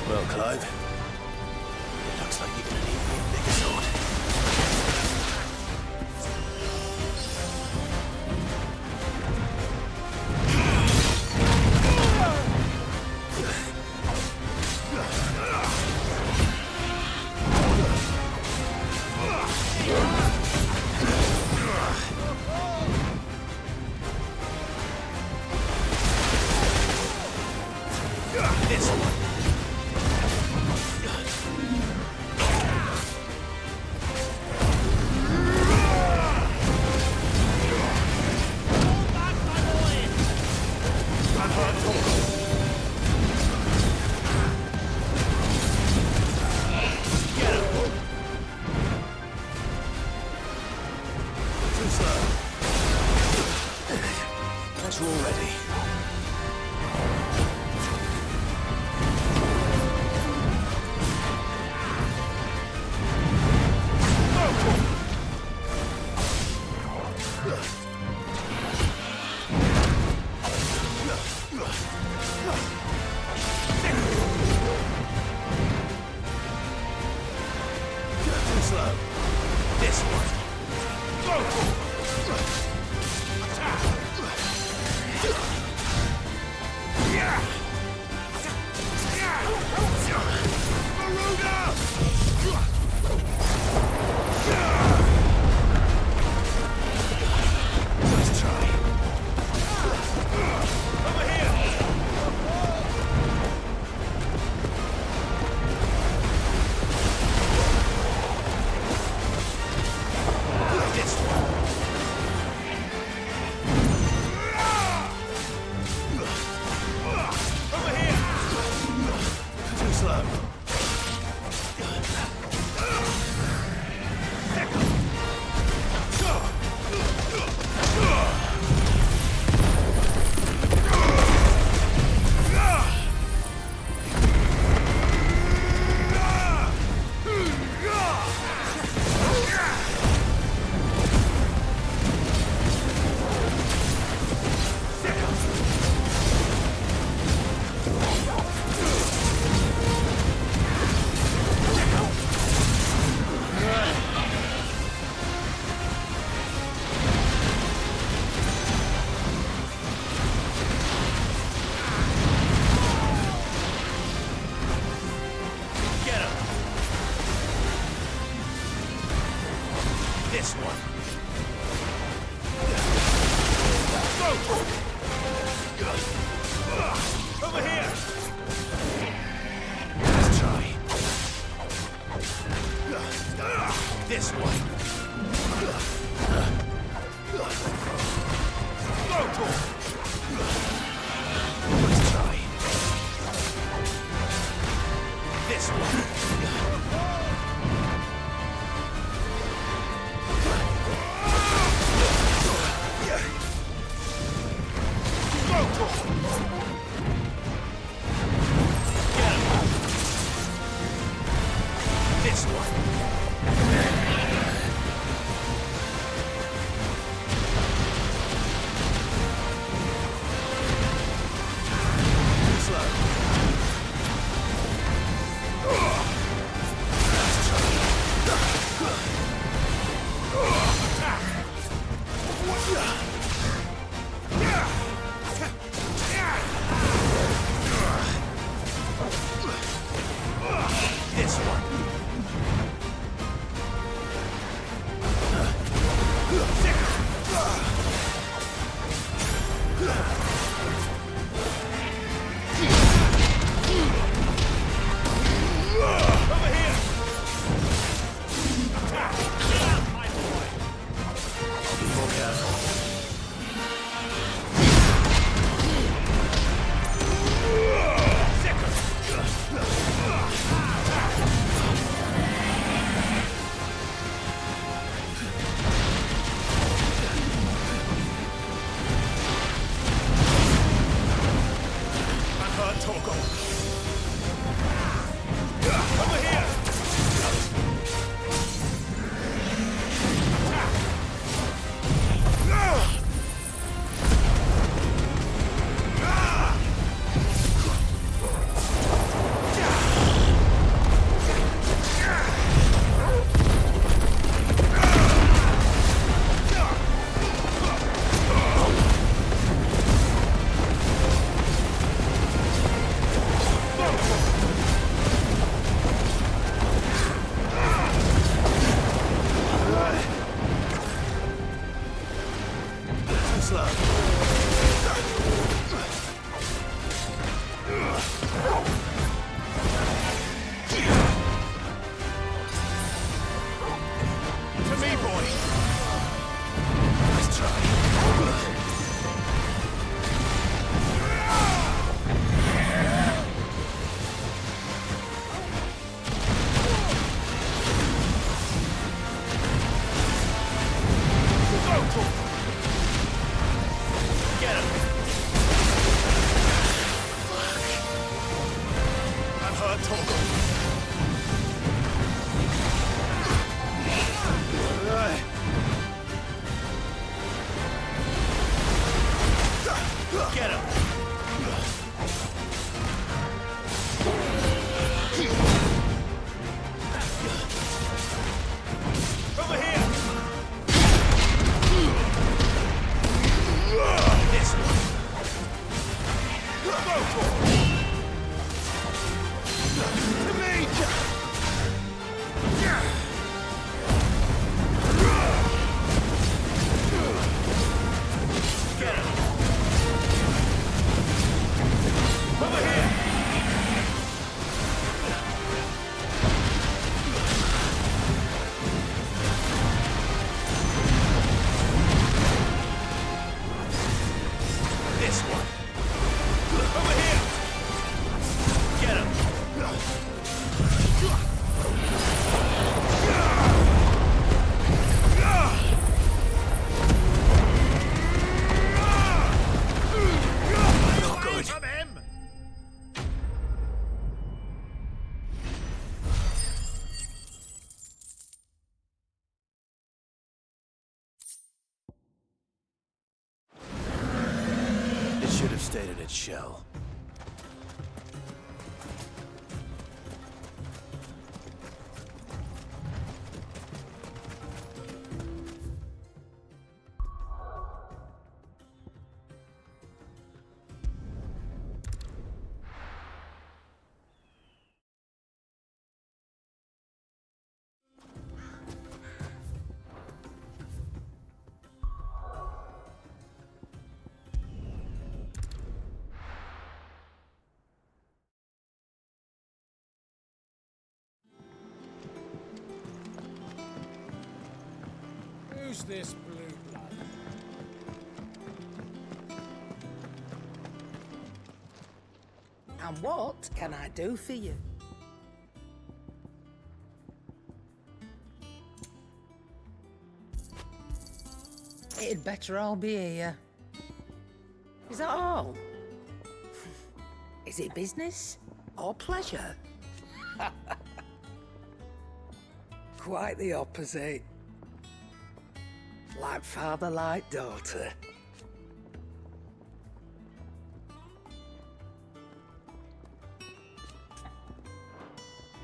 Well, Clive, it looks like you're gonna need me a bigger sword. This one. As we're all ready. Too slow. This one. Go! Let's try. Over here! This one. Over here! Too slow. This one. Go! Over here! Let's try. This way. Let's try. This way. This one. This one. Over here. My boy. I'll be more careful. Torgal. Over here. To me, boy. Let's try. Get him. I've heard Torgal. Get him. Over here. This one. Go for it. To me. Get him. Over here. This one. Over here. Get him. Not good. From him. It should have stayed in its shell. Who's this blue blood? And what can I do for you? It'd better all be here. Is that all? Is it business or pleasure? Quite the opposite. Like father, like daughter.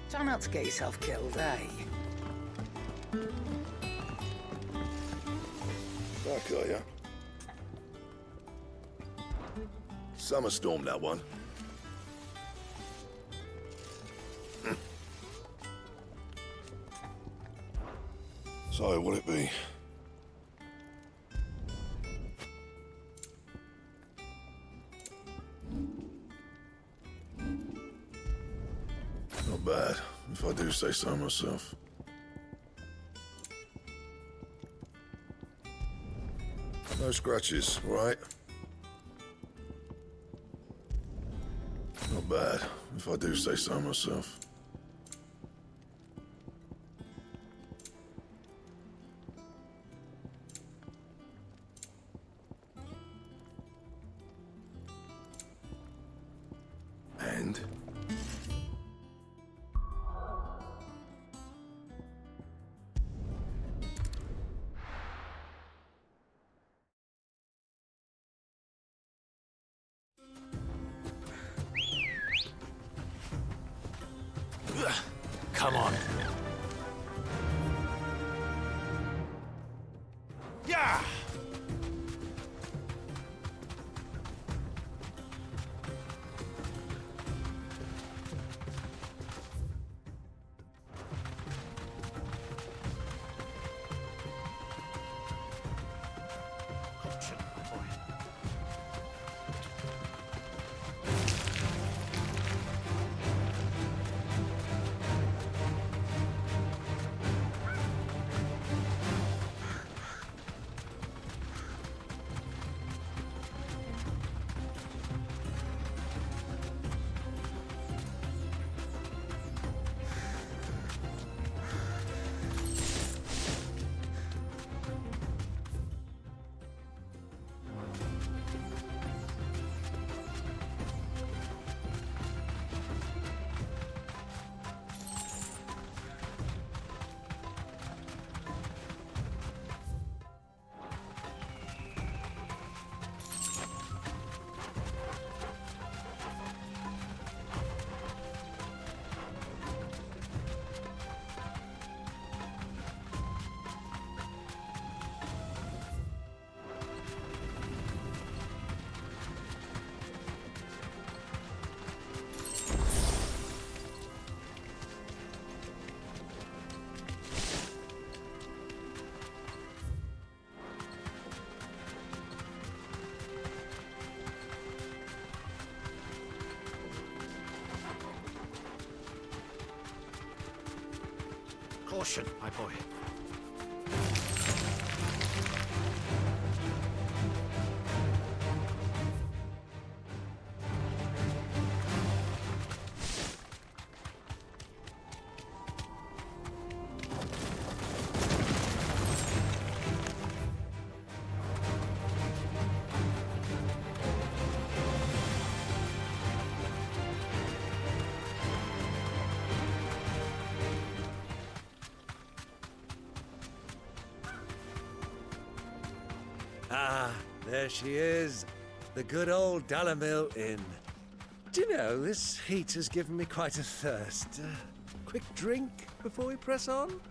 Try not to get yourself killed, eh? Back, are ya? Summer storm, that one. So, what'll it be? Not bad, if I do say so myself. No scratches, right? Not bad, if I do say so myself. And? Come on. Yeah! Caution, my boy. Ah, there she is. The good old Dalamil Inn. Do you know, this heat has given me quite a thirst. Quick drink before we press on?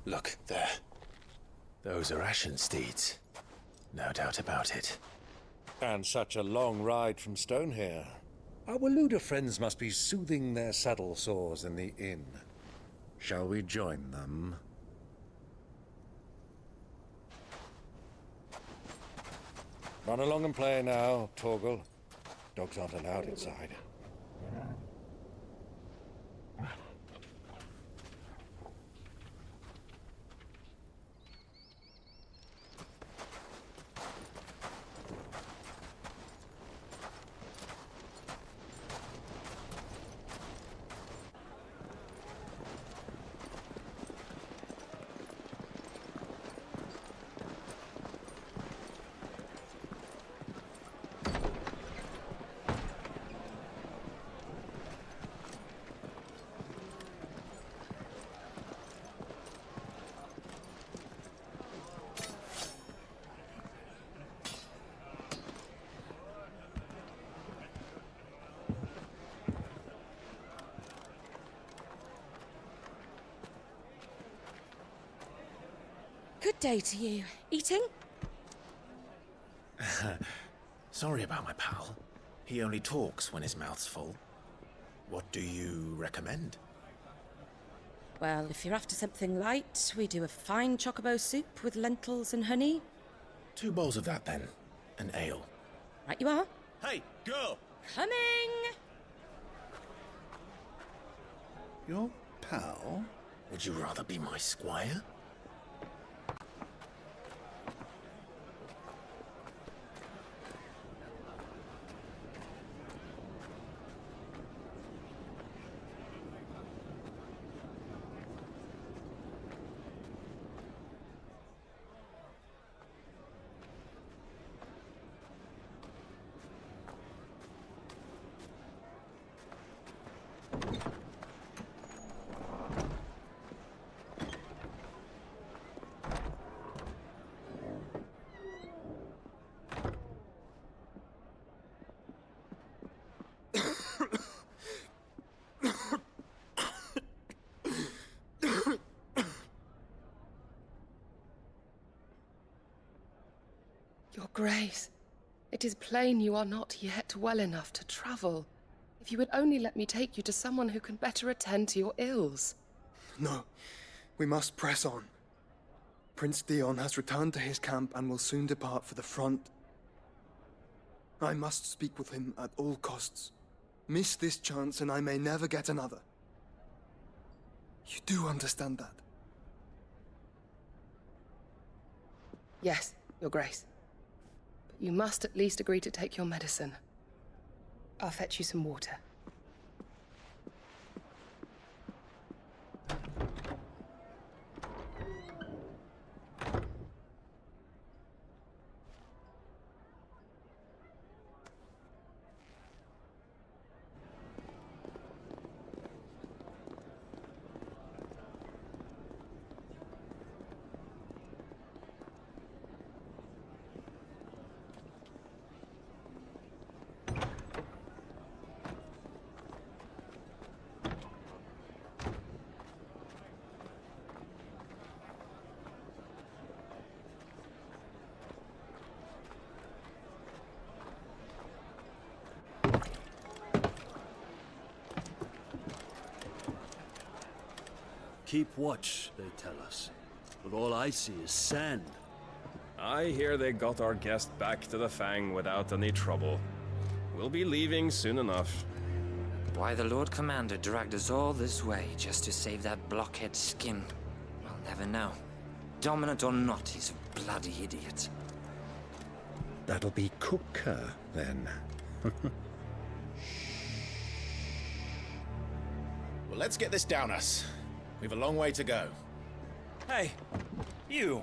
Look, there. Those are ashen steeds. No doubt about it. And such a long ride from Stonehere. Our Waluda friends must be soothing their saddle sores in the inn. Shall we join them? Run along and play now, Torgal. Dogs aren't allowed inside. Good day to you. Eating? Sorry about my pal. He only talks when his mouth's full. What do you recommend? Well, if you're after something light, we do a fine chocobo soup with lentils and honey. 2 bowls of that, then. An ale. Right you are. Hey, girl! Coming! Your pal? Would you rather be my squire? Your Grace, it is plain you are not yet well enough to travel. If you would only let me take you to someone who can better attend to your ills. No, we must press on. Prince Dion has returned to his camp and will soon depart for the front. I must speak with him at all costs. Miss this chance and I may never get another. You do understand that? Yes, Your Grace. But you must at least agree to take your medicine. I'll fetch you some water. Keep watch, they tell us. But all I see is sand. I hear they got our guest back to the Fang without any trouble. We'll be leaving soon enough. Why the Lord Commander dragged us all this way just to save that blockhead skin, we'll never know. Dominant or not, he's a bloody idiot. That'll be Cooker, then. Well, let's get this down us. We've a long way to go. Hey, you!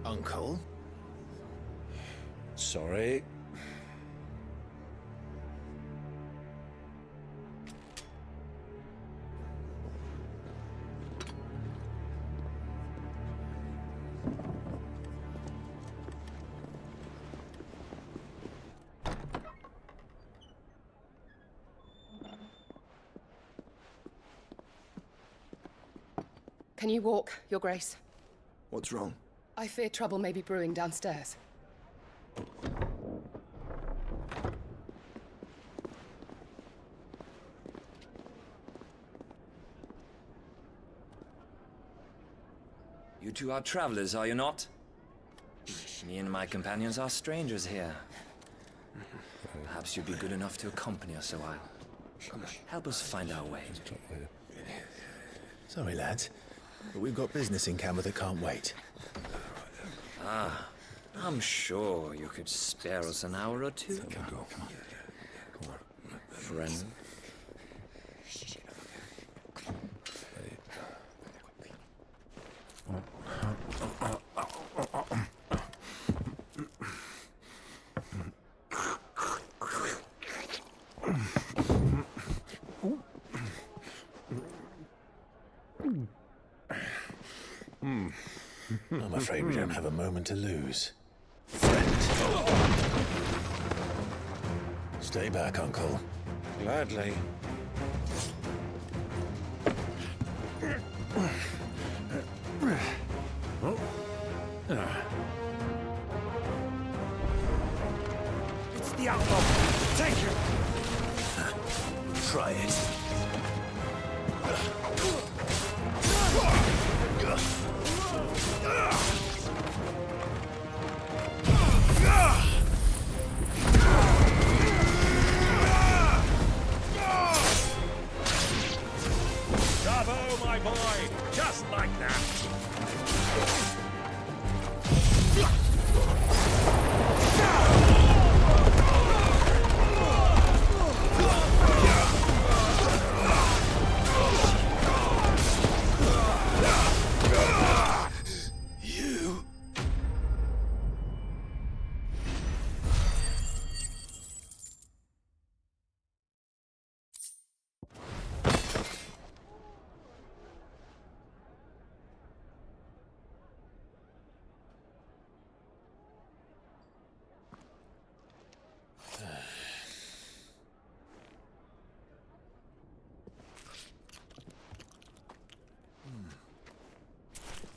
Uncle? Sorry. Can you walk, Your Grace? What's wrong? I fear trouble may be brewing downstairs. You two are travelers, are you not? Me and my companions are strangers here. Perhaps you'd be good enough to accompany us a while. Help us find our way. Sorry, lads, but we've got business in camera that can't wait. Ah, I'm sure you could spare us an hour or two. Come on. Friend. I'm afraid we don't have a moment to lose. Friend. Stay back, Uncle. Gladly. It's the outlaw. Take him. Try it. Bravo, my boy! Just like that!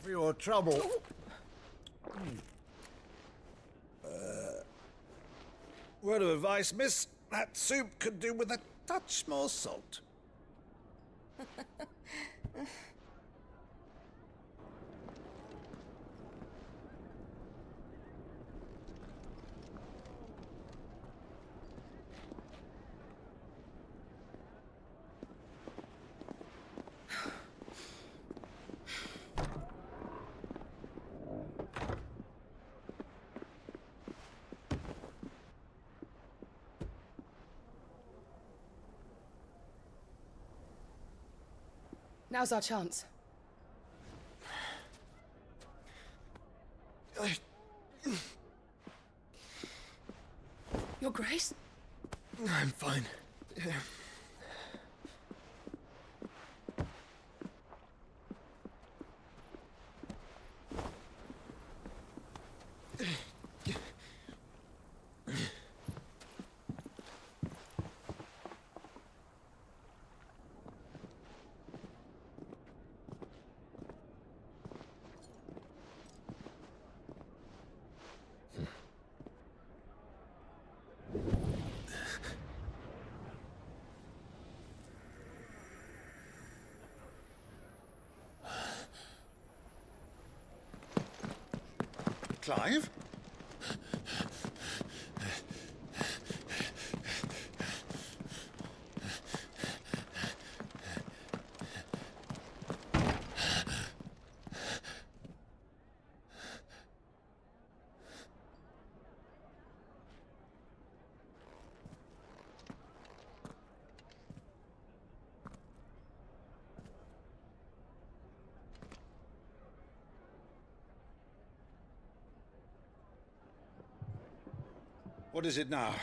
For your trouble. Word of advice, miss. That soup could do with a touch more salt. Now's our chance. Your Grace? I'm fine. Clive? What is it now?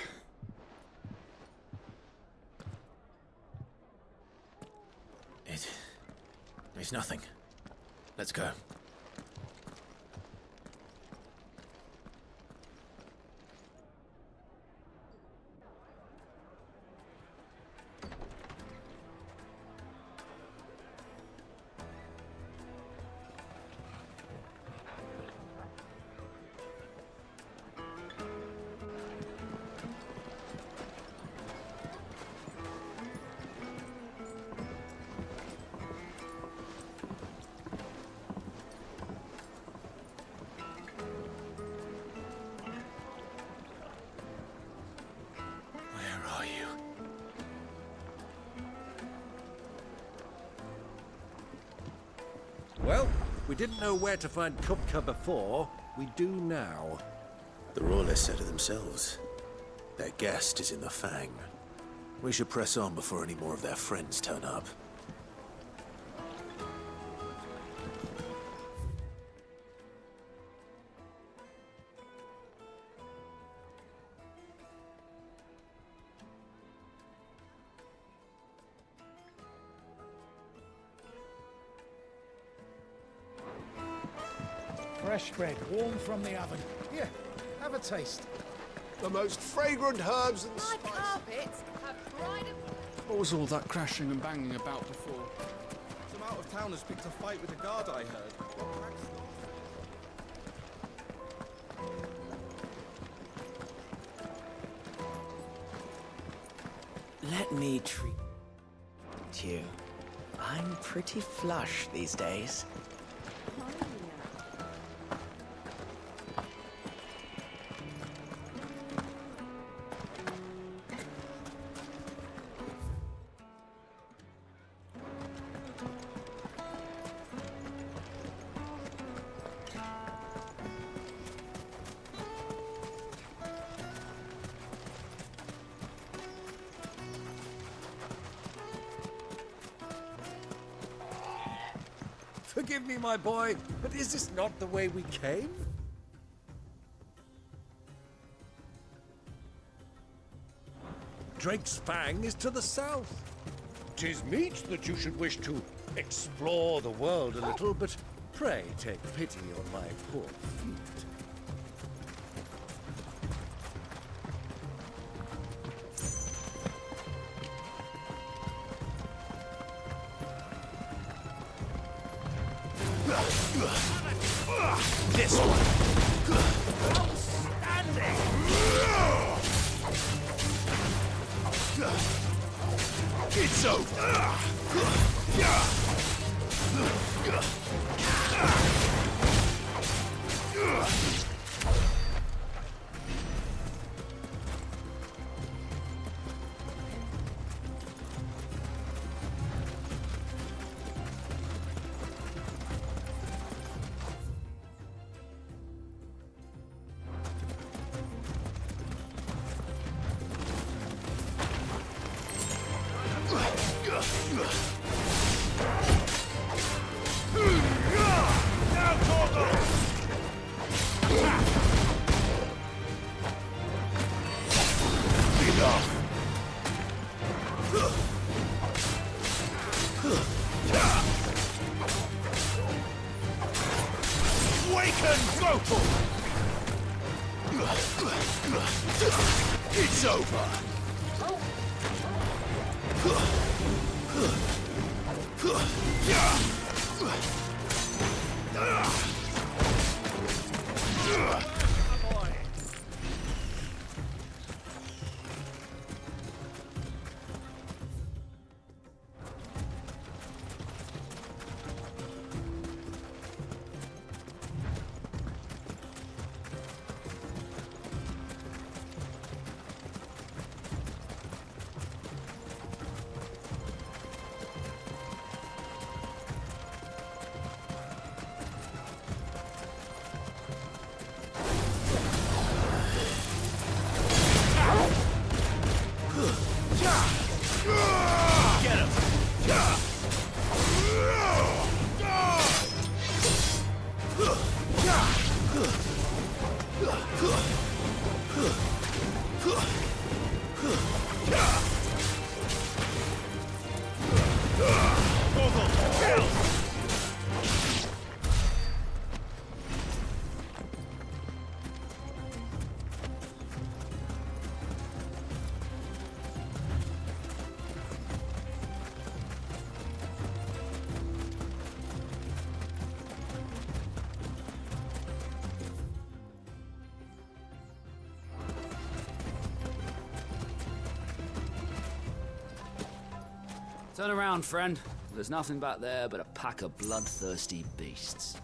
It's nothing. Let's go. Well, we didn't know where to find Kupka before. We do now. The Royalists said it themselves. Their guest is in the Fang. We should press on before any more of their friends turn up. Fresh bread, warm from the oven. Here, have a taste. The most fragrant herbs and My carpets have dried up. What was all that crashing and banging about before? Some out-of-towners picked a fight with the guard, I heard. Let me treat you. I'm pretty flush these days. Forgive me, my boy, but is this not the way we came? Drake's Fang is to the south. 'Tis meet that you should wish to explore the world a little, but pray take pity on my poor feet. This one. Outstanding. It's over. Waken Gopal! It's over! Get him! Turn around, friend. There's nothing back there but a pack of bloodthirsty beasts.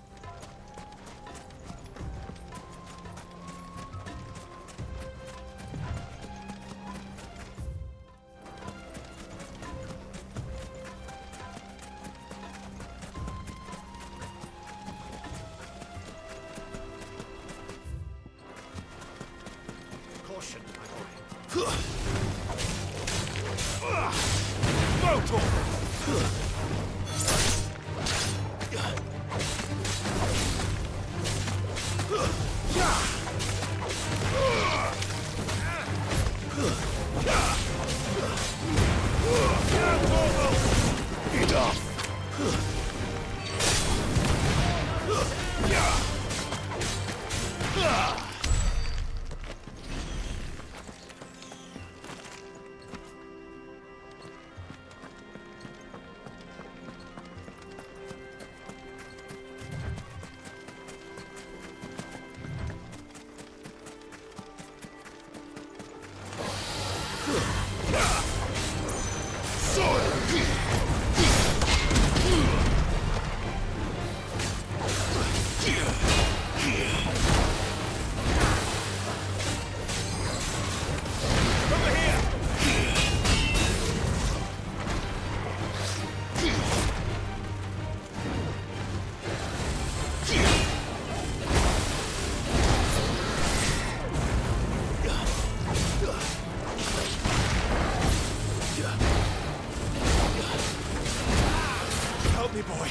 Help me, boy.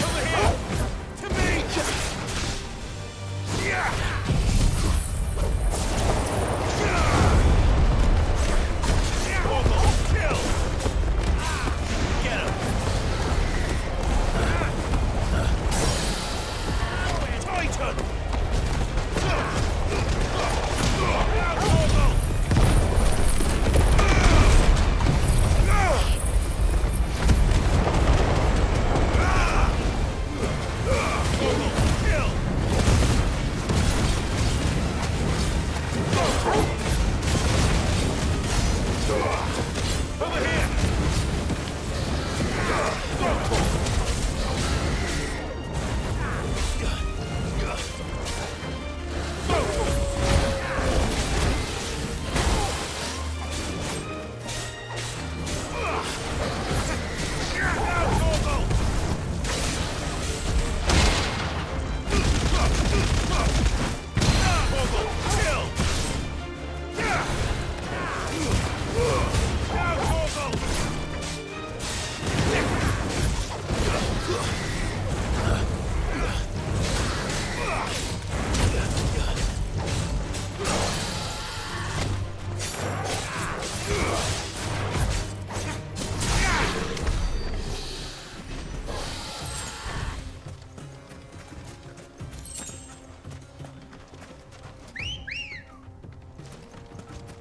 Over here! To me! Yeah! Kill! Get him! Titan!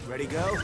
Ready, go?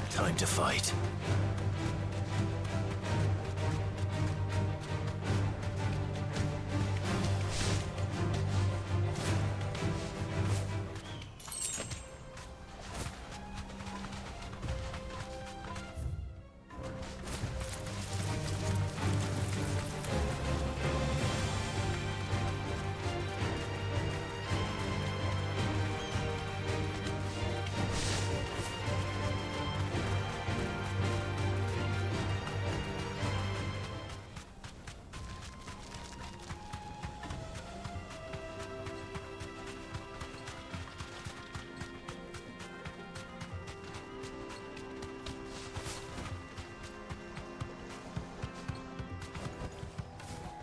Time to fight.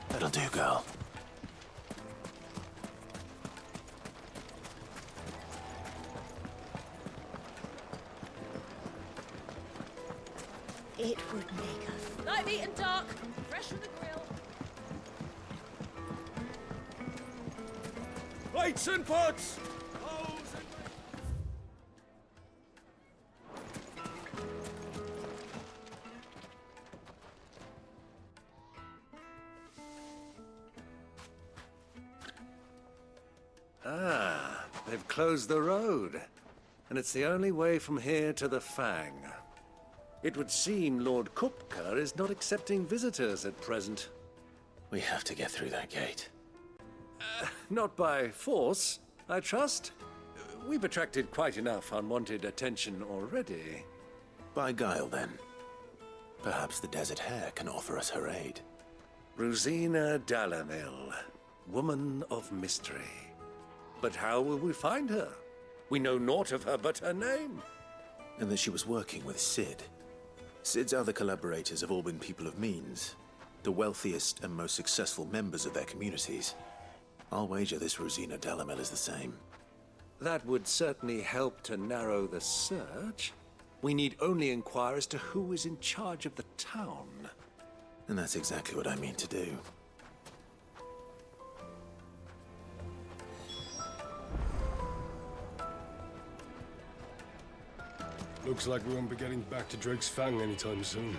That'll do, girl. It would make a Light meat and dark, fresh from the grill. Plates and pots! Ah, they've closed the road. And it's the only way from here to the Fang. It would seem Lord Kupka is not accepting visitors at present. We have to get through that gate. Not by force, I trust. We've attracted quite enough unwanted attention already. By guile, then. Perhaps the Desert Hare can offer us her aid. Rosina Dalamil, woman of mystery. But how will we find her? We know naught of her but her name. And that she was working with Sid. Sid's other collaborators have all been people of means, the wealthiest and most successful members of their communities. I'll wager this Rosina Dalamel is the same. That would certainly help to narrow the search. We need only inquire as to who is in charge of the town. And that's exactly what I mean to do. Looks like we won't be getting back to Drake's Fang anytime soon.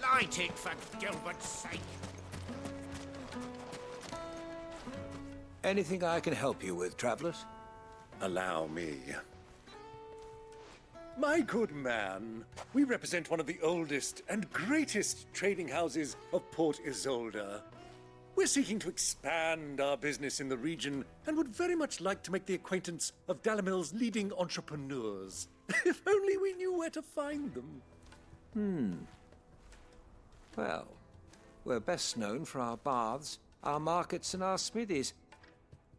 Light it, for Gilbert's sake. Anything I can help you with, travelers? Allow me. My good man, we represent one of the oldest and greatest trading houses of Port Isolde. We're seeking to expand our business in the region and would very much like to make the acquaintance of Dalamil's leading entrepreneurs. If only we knew where to find them. Well, we're best known for our baths, our markets, and our smithies.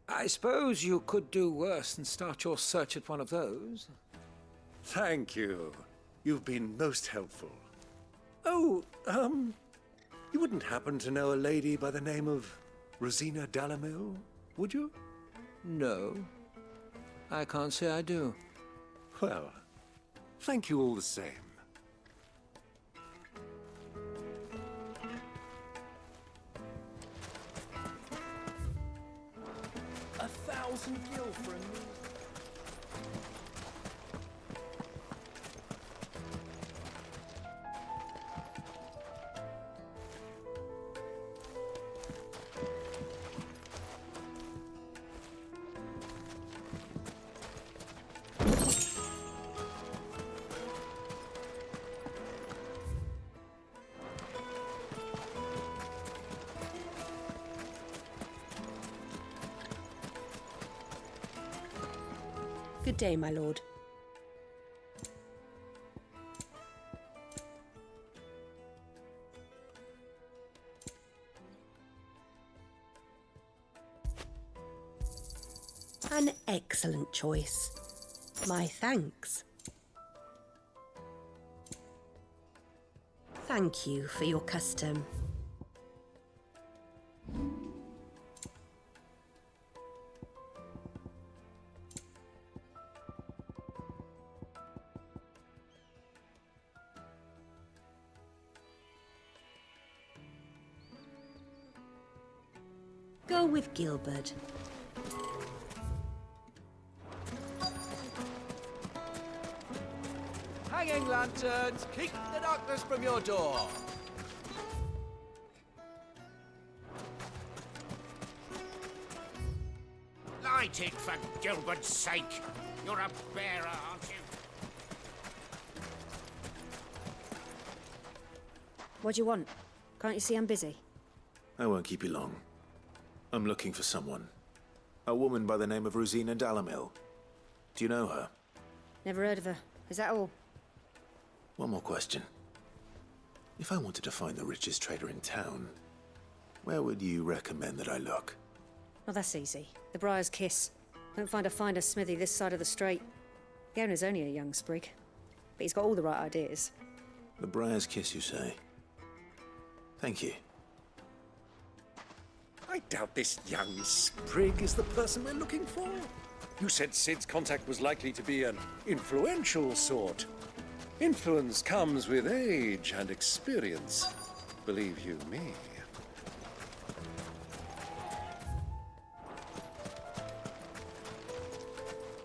I suppose you could do worse than start your search at one of those. Thank you. You've been most helpful. Oh, you wouldn't happen to know a lady by the name of Rosina Dalamil, would you? No, I can't say I do. Well, thank you all the same. A 1,000 gil for a new... Good day, my lord. An excellent choice. My thanks. Thank you for your custom. Go with Gilbert. Hanging lanterns, keep the darkness from your door. Light it, for Gilbert's sake. You're a bearer, aren't you? What do you want? Can't you see I'm busy? I won't keep you long. I'm looking for someone. A woman by the name of Rosina Dalamil. Do you know her? Never heard of her. Is that all? One more question. If I wanted to find the richest trader in town, where would you recommend that I look? Oh, that's easy. The Briar's Kiss. Don't find a finer smithy this side of the strait. The owner's only a young sprig, but he's got all the right ideas. The Briar's Kiss, you say? Thank you. I doubt this young sprig is the person we're looking for. You said Sid's contact was likely to be an influential sort. Influence comes with age and experience. Believe you me.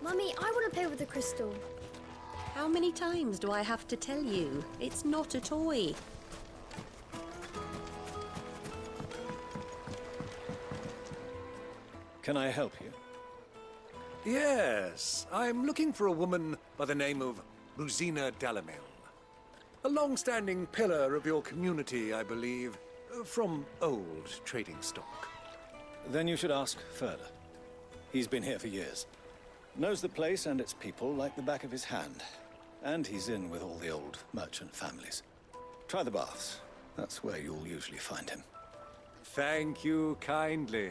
Mummy, I want to play with the crystal. How many times do I have to tell you? It's not a toy. Can I help you? Yes, I'm looking for a woman by the name of Rosina Dalamil. A long-standing pillar of your community, I believe, from old trading stock. Then you should ask further. He's been here for years. Knows the place and its people like the back of his hand. And he's in with all the old merchant families. Try the baths. That's where you'll usually find him. Thank you kindly.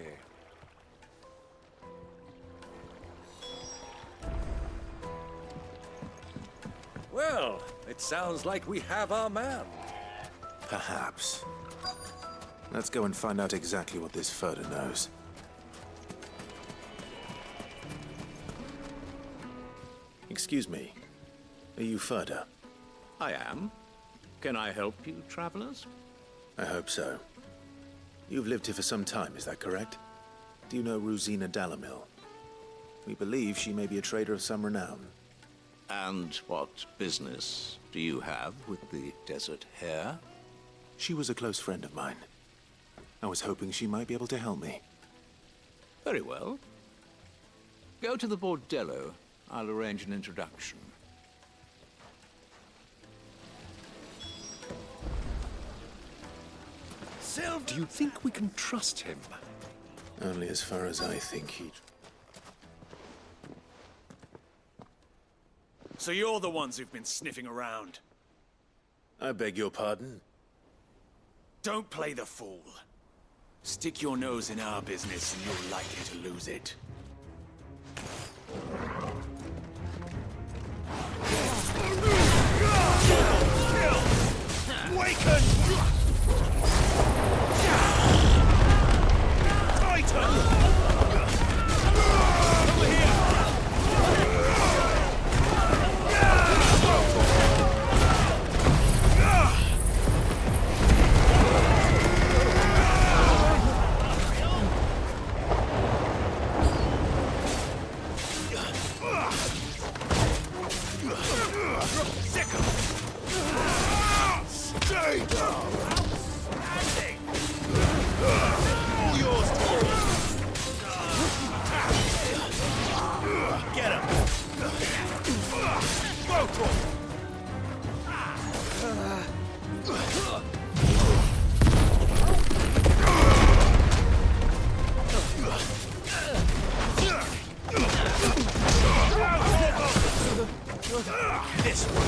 Well, it sounds like we have our man. Perhaps. Let's go and find out exactly what this Furder knows. Excuse me. Are you Furder? I am. Can I help you, travelers? I hope so. You've lived here for some time, is that correct? Do you know Rosina Dalamil? We believe she may be a trader of some renown. And what business do you have with the Desert Hare? She was a close friend of mine. I was hoping she might be able to help me. Very well. Go to the Bordello. I'll arrange an introduction. Sylv, do you think we can trust him? Only as far as I think he'd... So you're the ones who've been sniffing around? I beg your pardon? Don't play the fool. Stick your nose in our business and you're likely to lose it. Waken! Titan! Over here! Stay down! Outstanding! All yours, get him! Go, Tor! This one!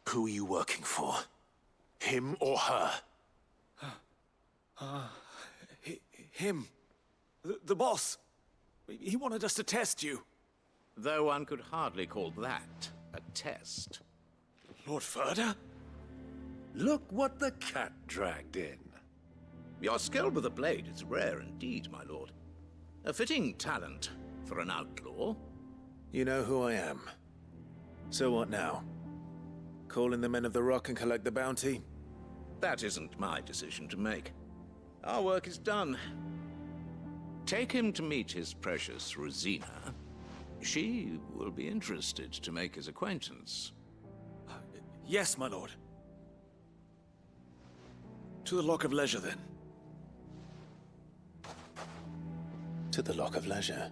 Who are you working for? Him or her? Him. The boss. He wanted us to test you. Though one could hardly call that a test. Lord Furder? Look what the cat dragged in. Your skill with the blade is rare indeed, my lord. A fitting talent for an outlaw. You know who I am. So what now? Call in the Men of the Rock and collect the bounty? That isn't my decision to make. Our work is done. Take him to meet his precious Rosina. She will be interested to make his acquaintance. Yes, my lord. To the Lock of Leisure, then. To the Lock of Leisure.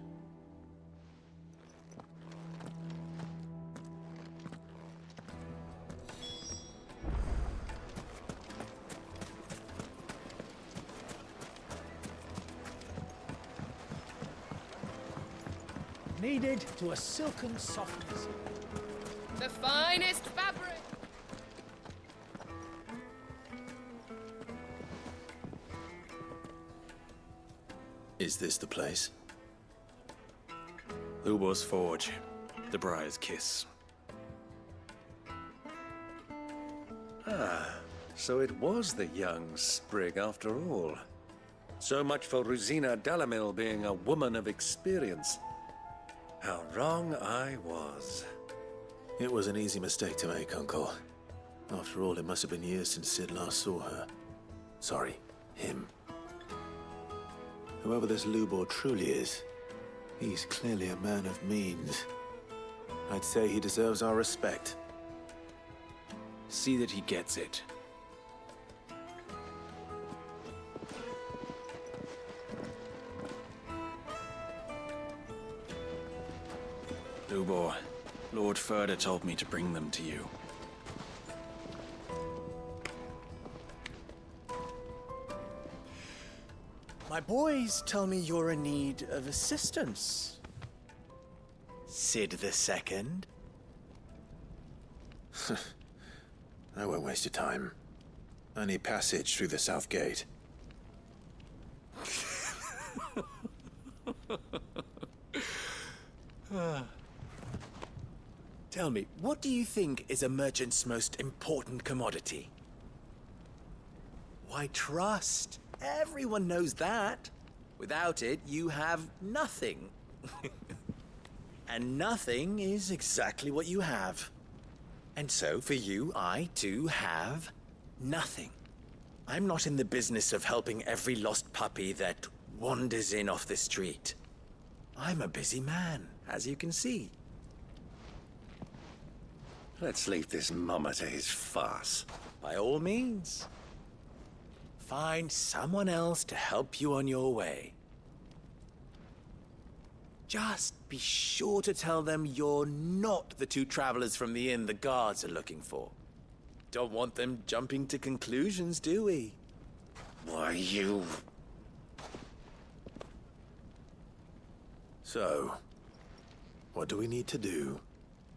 Kneaded to a silken softness. The finest fabric! Is this the place? Lubor's Forge. The Briar's Kiss. Ah, so it was the young sprig after all. So much for Rosina Dalamil being a woman of experience. How wrong I was. It was an easy mistake to make, Uncle. After all, it must have been years since Sid last saw her. Sorry, him. Whoever this Lubor truly is, he's clearly a man of means. I'd say he deserves our respect. See that he gets it. Lubor, Lord Furder told me to bring them to you. My boys tell me you're in need of assistance. Sid the Second. I won't waste your time. I need passage through the south gate. Tell me, what do you think is a merchant's most important commodity? Why, trust. Everyone knows that. Without it, you have nothing. And nothing is exactly what you have. And so, for you, I, too, have nothing. I'm not in the business of helping every lost puppy that wanders in off the street. I'm a busy man, as you can see. Let's leave this mummer to his farce. By all means. Find someone else to help you on your way. Just be sure to tell them you're not the two travelers from the inn the guards are looking for. Don't want them jumping to conclusions, do we? Why, you... So, what do we need to do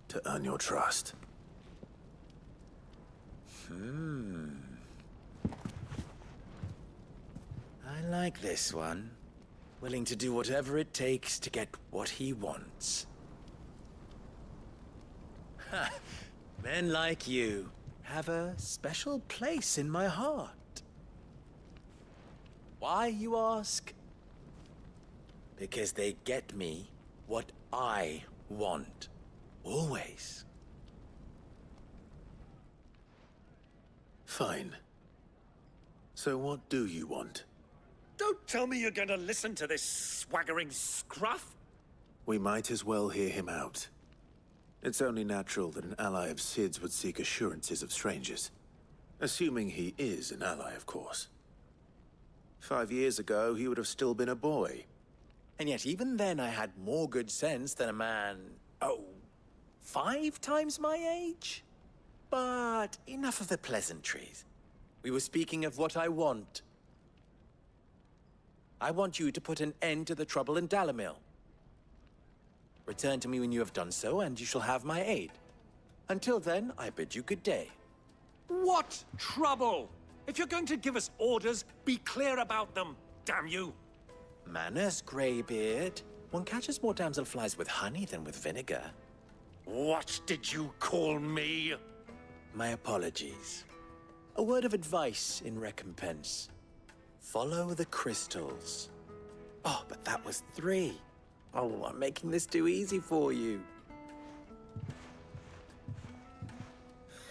to earn your trust? I like this one. Willing to do whatever it takes to get what he wants. Ha! Men like you have a special place in my heart. Why, you ask? Because they get me what I want. Always. Fine. So what do you want? Don't tell me you're going to listen to this swaggering scruff! We might as well hear him out. It's only natural that an ally of Sid's would seek assurances of strangers. Assuming he is an ally, of course. 5 years ago, he would have still been a boy. And yet even then I had more good sense than a man, 5 times my age? But enough of the pleasantries. We were speaking of what I want. I want you to put an end to the trouble in Dalamil. Return to me when you have done so, and you shall have my aid. Until then, I bid you good day. What trouble? If you're going to give us orders, be clear about them, damn you! Manners, Greybeard. One catches more damselflies with honey than with vinegar. What did you call me? My apologies. A word of advice in recompense. Follow the crystals. Oh, but that was 3. Oh, I'm making this too easy for you.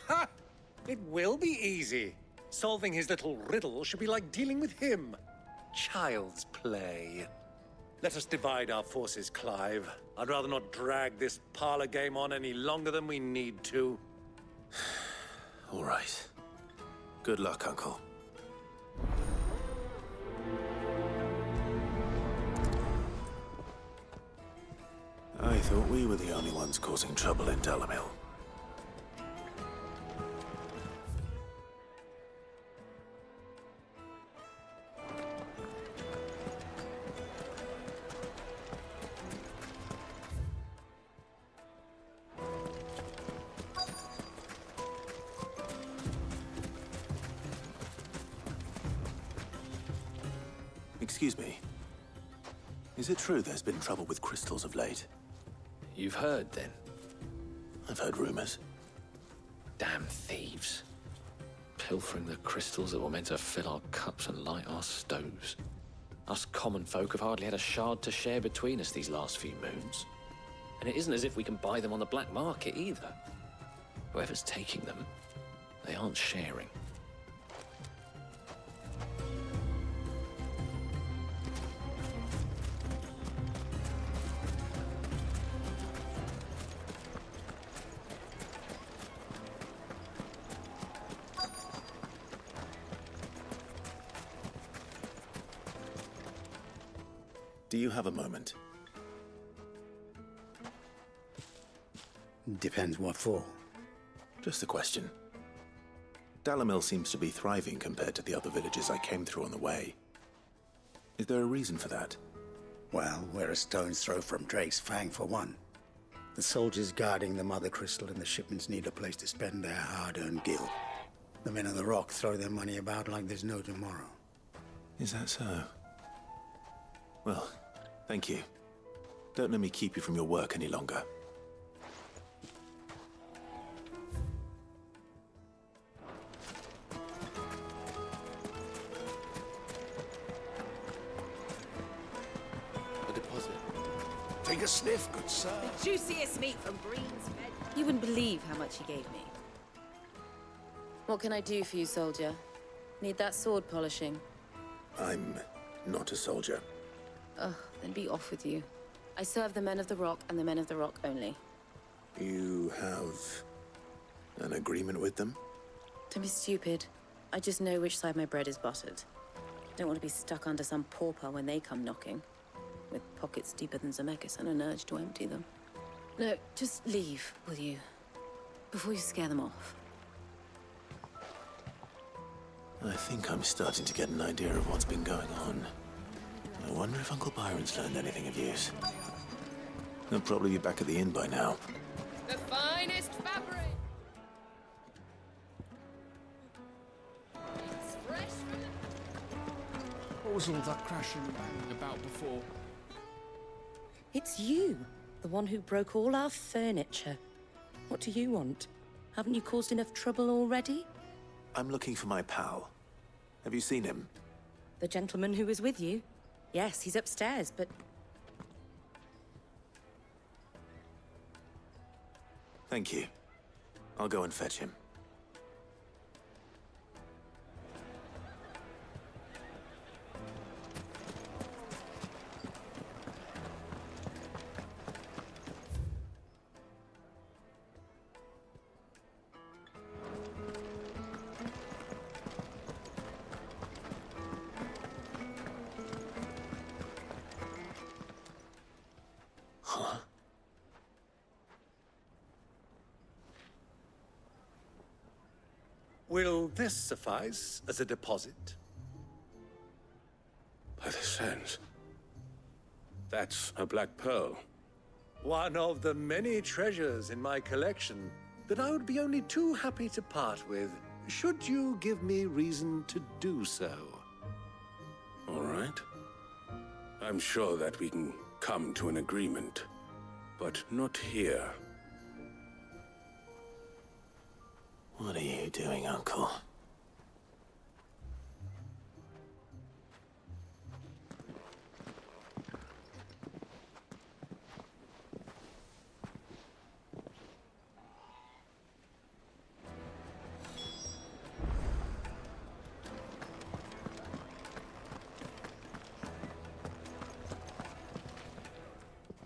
Ha! It will be easy. Solving his little riddle should be like dealing with him. Child's play. Let us divide our forces, Clive. I'd rather not drag this parlor game on any longer than we need to. All right. Good luck, Uncle. I thought we were the only ones causing trouble in Dalamil. Excuse me. Is it true there's been trouble with crystals of late? You've heard, then? I've heard rumors. Damn thieves. Pilfering the crystals that were meant to fill our cups and light our stoves. Us common folk have hardly had a shard to share between us these last few moons. And it isn't as if we can buy them on the black market either. Whoever's taking them, they aren't sharing. Do you have a moment? Depends what for. Just a question. Dalamil seems to be thriving compared to the other villages I came through on the way. Is there a reason for that? Well, we're a stone's throw from Drake's Fang for one. The soldiers guarding the Mother Crystal and the shipments need a place to spend their hard-earned gil. The men of the Rock throw their money about like there's no tomorrow. Is that so? Well, thank you. Don't let me keep you from your work any longer. A deposit. Take a sniff, good sir. The juiciest meat from Green's Fed. You wouldn't believe how much he gave me. What can I do for you, soldier? Need that sword polishing? I'm not a soldier. Ugh, then be off with you. I serve the men of the Rock and the men of the Rock only. You have an agreement with them? Don't be stupid. I just know which side my bread is buttered. Don't want to be stuck under some pauper when they come knocking. With pockets deeper than Zemeckis and an urge to empty them. No, just leave, will you? Before you scare them off. I think I'm starting to get an idea of what's been going on. I wonder if Uncle Byron's learned anything of use. He'll probably be back at the inn by now. The finest fabric! It's fresh from the... What was all that crashing and banging about before? It's you, the one who broke all our furniture. What do you want? Haven't you caused enough trouble already? I'm looking for my pal. Have you seen him? The gentleman who was with you? Yes, he's upstairs, but... Thank you. I'll go and fetch him. Will this suffice as a deposit? By the sands. That's a black pearl. One of the many treasures in my collection that I would be only too happy to part with, should you give me reason to do so. All right. I'm sure that we can come to an agreement, but not here. What are you doing, Uncle?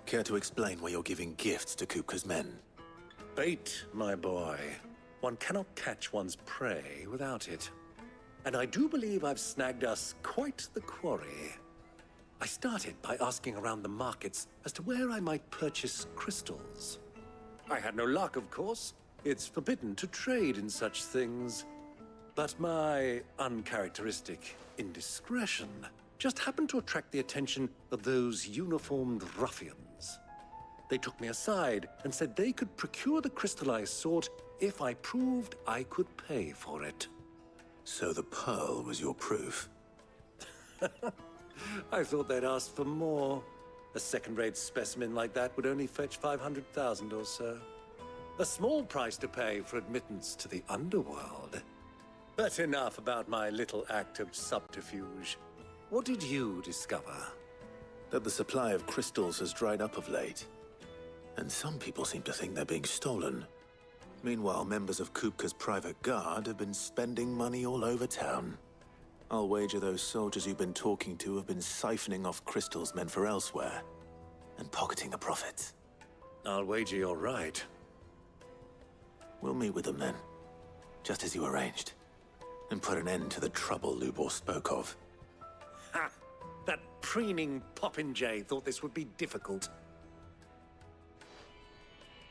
Care to explain why you're giving gifts to Kupka's men? Bait, my boy. One cannot catch one's prey without it. And I do believe I've snagged us quite the quarry. I started by asking around the markets as to where I might purchase crystals. I had no luck, of course. It's forbidden to trade in such things. But my uncharacteristic indiscretion just happened to attract the attention of those uniformed ruffians. They took me aside and said they could procure the crystal I sought if I proved I could pay for it. So the pearl was your proof? I thought they'd asked for more. A second-rate specimen like that would only fetch 500,000 or so. A small price to pay for admittance to the underworld. But enough about my little act of subterfuge. What did you discover? That the supply of crystals has dried up of late. And some people seem to think they're being stolen. Meanwhile, members of Kupka's private guard have been spending money all over town. I'll wager those soldiers you've been talking to have been siphoning off crystals meant for elsewhere, and pocketing the profits. I'll wager you're right. We'll meet with them then, just as you arranged, and put an end to the trouble Lubor spoke of. Ha! That preening popinjay thought this would be difficult.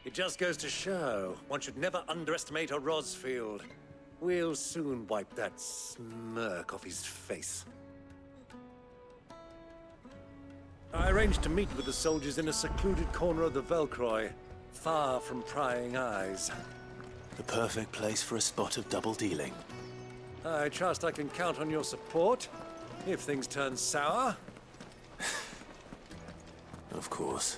It just goes to show, one should never underestimate a Rosfield. We'll soon wipe that smirk off his face. I arranged to meet with the soldiers in a secluded corner of the Velcroy, far from prying eyes. The perfect place for a spot of double dealing. I trust I can count on your support, if things turn sour. Of course.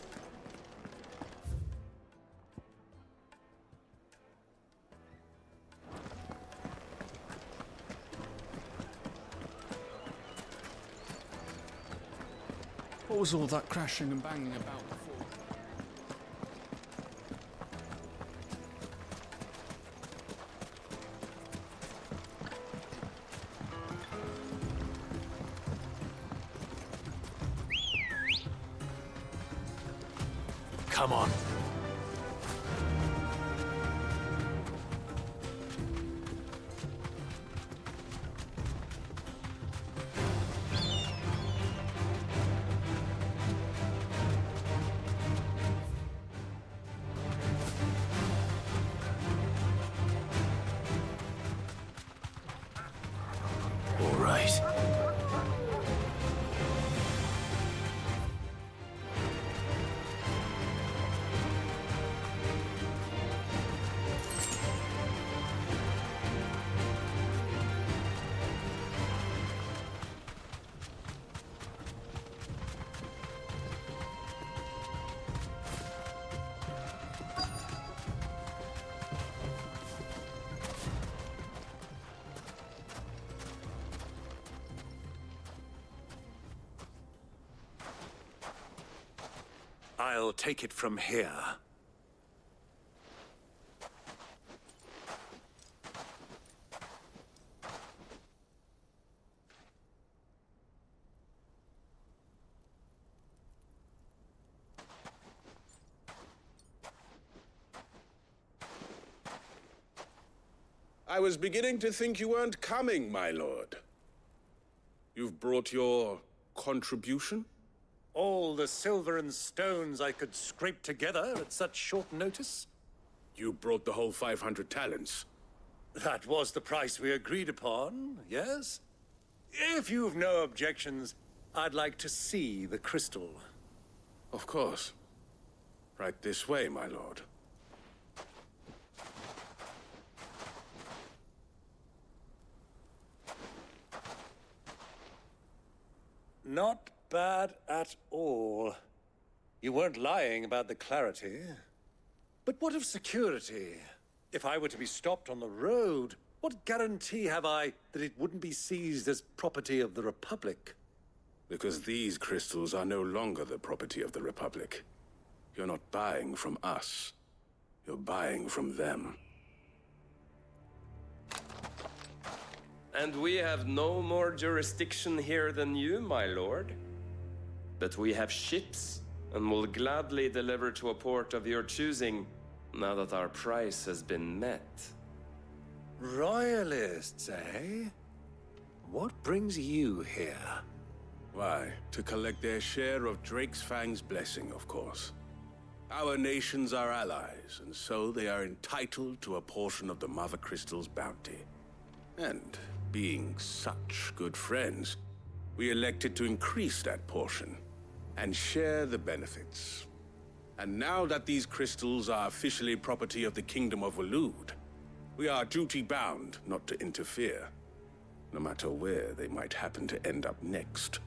What was all that crashing and banging about before? Come on. All right. I'll take it from here. I was beginning to think you weren't coming, my lord. You've brought your contribution? All the silver and stones I could scrape together at such short notice? You brought the whole 500 talents. That was the price we agreed upon, yes? If you've no objections, I'd like to see the crystal. Of course. Right this way, my lord. Not bad at all. You weren't lying about the clarity. But what of security? If I were to be stopped on the road, what guarantee have I that it wouldn't be seized as property of the Republic? Because these crystals are no longer the property of the Republic. You're not buying from us. You're buying from them. And we have no more jurisdiction here than you, my lord. But we have ships, and will gladly deliver to a port of your choosing, now that our price has been met. Royalists, eh? What brings you here? Why, to collect their share of Drake's Fang's blessing, of course. Our nations are allies, and so they are entitled to a portion of the Mother Crystal's bounty. And being such good friends, we elected to increase that portion and share the benefits. And now that these crystals are officially property of the Kingdom of Waloed, we are duty-bound not to interfere, no matter where they might happen to end up next.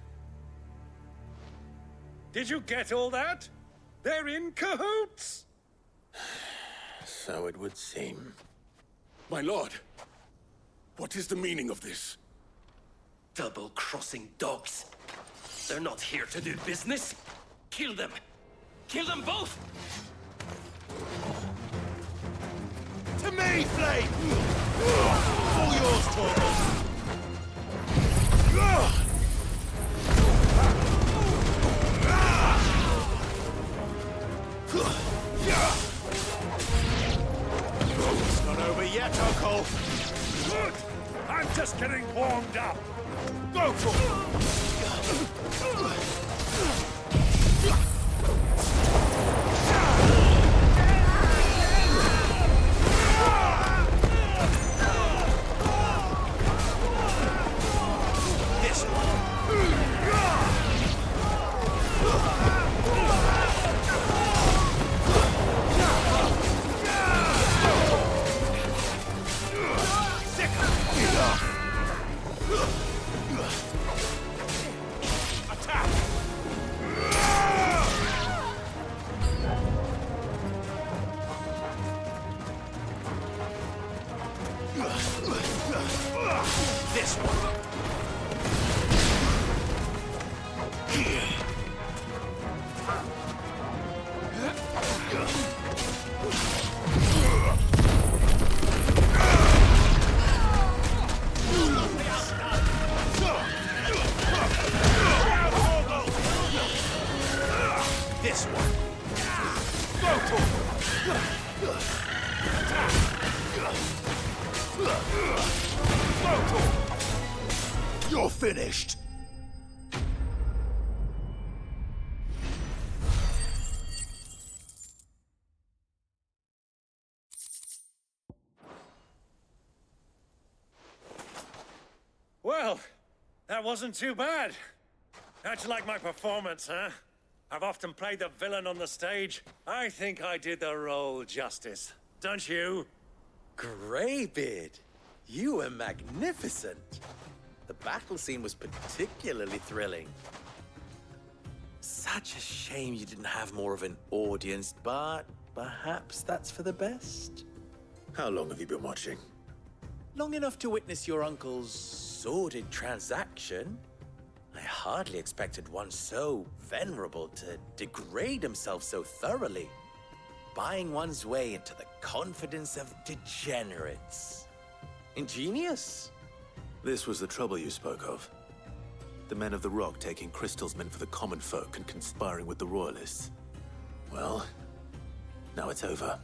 Did you get all that? They're in cahoots! So it would seem. My lord, what is the meaning of this? Double-crossing dogs. They're not here to do business. Kill them. Kill them both! To me, Flame! All yours, Torvald! It's not over yet, Uncle. Good! I'm just getting warmed up. Go for it! This one. This one. This one. Go for it. You're finished. Well, that wasn't too bad. How'd you like my performance, huh? I've often played the villain on the stage. I think I did the role justice. Don't you? Greybeard, you were magnificent. The battle scene was particularly thrilling. Such a shame you didn't have more of an audience, but perhaps that's for the best. How long have you been watching? Long enough to witness your uncle's sordid transaction. I hardly expected one so venerable to degrade himself so thoroughly, buying one's way into the confidence of degenerates. Ingenious. This was the trouble you spoke of. The men of the Rock taking Crystal's men for the common folk and conspiring with the Royalists. Well, now it's over.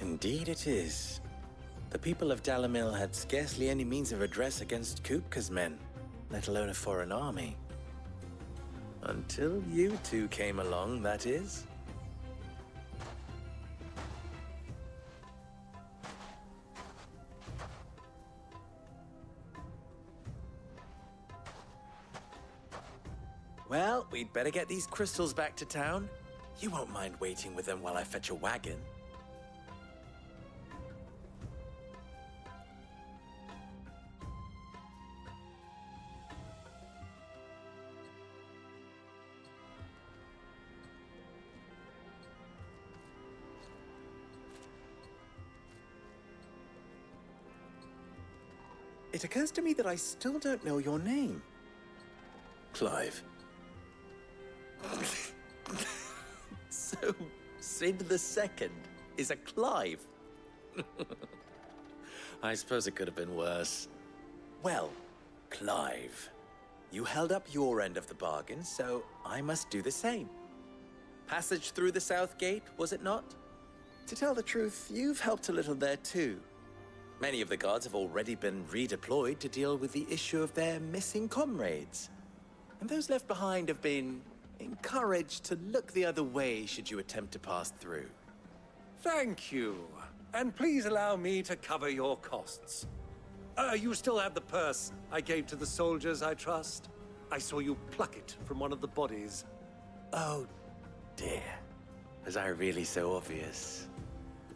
Indeed it is. The people of Dalamil had scarcely any means of redress against Kupka's men, let alone a foreign army. Until you two came along, that is. Well, we'd better get these crystals back to town. You won't mind waiting with them while I fetch a wagon. It occurs to me that I still don't know your name. Clive. So, Sid the Second is a Clive? I suppose it could have been worse. Well, Clive, you held up your end of the bargain, so I must do the same. Passage through the South Gate, was it not? To tell the truth, you've helped a little there too. Many of the guards have already been redeployed to deal with the issue of their missing comrades. And those left behind have been encouraged to look the other way should you attempt to pass through. Thank you. And please allow me to cover your costs. You still have the purse I gave to the soldiers, I trust? I saw you pluck it from one of the bodies. Oh, dear. Was I really so obvious?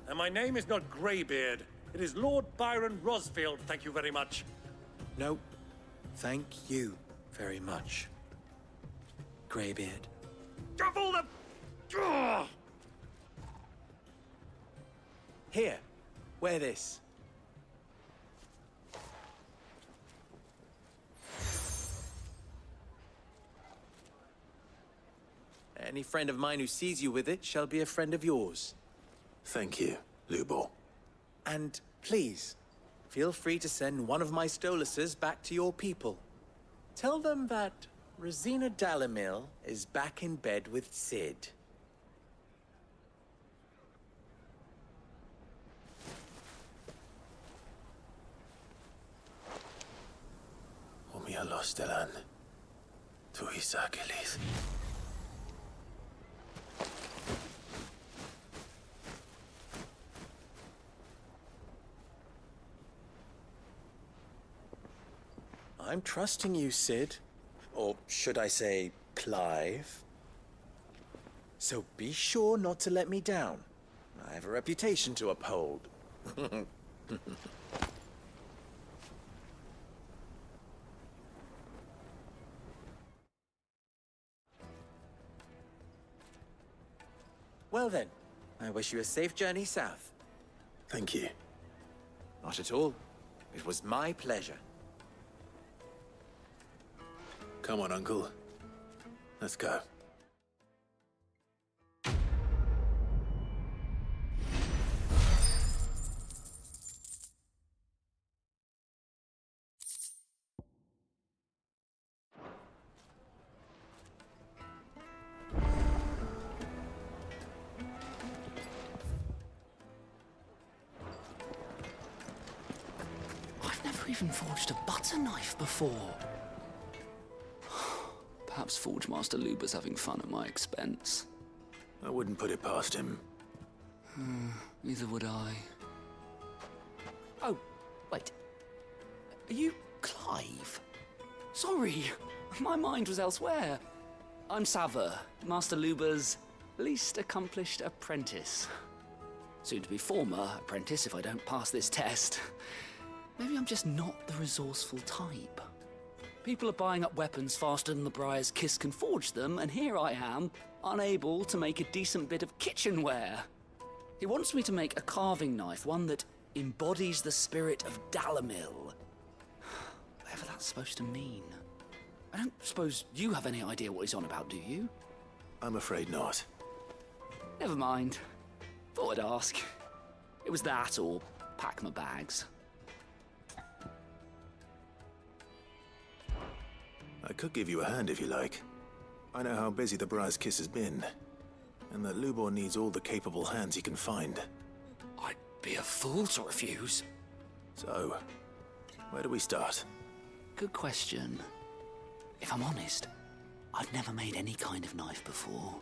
And my name is not Greybeard. It is Lord Byron Rosfield, thank you very much. No, thank you very much. Greybeard. Of all the... Ugh! Here, wear this. Any friend of mine who sees you with it shall be a friend of yours. Thank you, Lubor. And please, feel free to send one of my Stoluses back to your people. Tell them that Rosina Dalamil is back in bed with Sid. Omia Lostelan. Tuisa Kelith. I'm trusting you, Sid. Or should I say, Clive? So be sure not to let me down. I have a reputation to uphold. Well then, I wish you a safe journey south. Thank you. Not at all. It was my pleasure. Come on, Uncle. Let's go. I've never even forged a butter knife before. Perhaps Forge Master Luber's having fun at my expense. I wouldn't put it past him. Neither would I. Oh, wait. Are you Clive? Sorry, my mind was elsewhere. I'm Sava, Master Luber's least accomplished apprentice. Soon to be former apprentice if I don't pass this test. Maybe I'm just not the resourceful type. People are buying up weapons faster than the Briar's Kiss can forge them, and here I am, unable to make a decent bit of kitchenware. He wants me to make a carving knife, one that embodies the spirit of Dalamil. Whatever that's supposed to mean. I don't suppose you have any idea what he's on about, do you? I'm afraid not. Never mind. Thought I'd ask. It was that or pack my bags. I could give you a hand if you like. I know how busy the Briar's Kiss has been, and that Lubor needs all the capable hands he can find. I'd be a fool to refuse. So, where do we start? Good question. If I'm honest, I've never made any kind of knife before.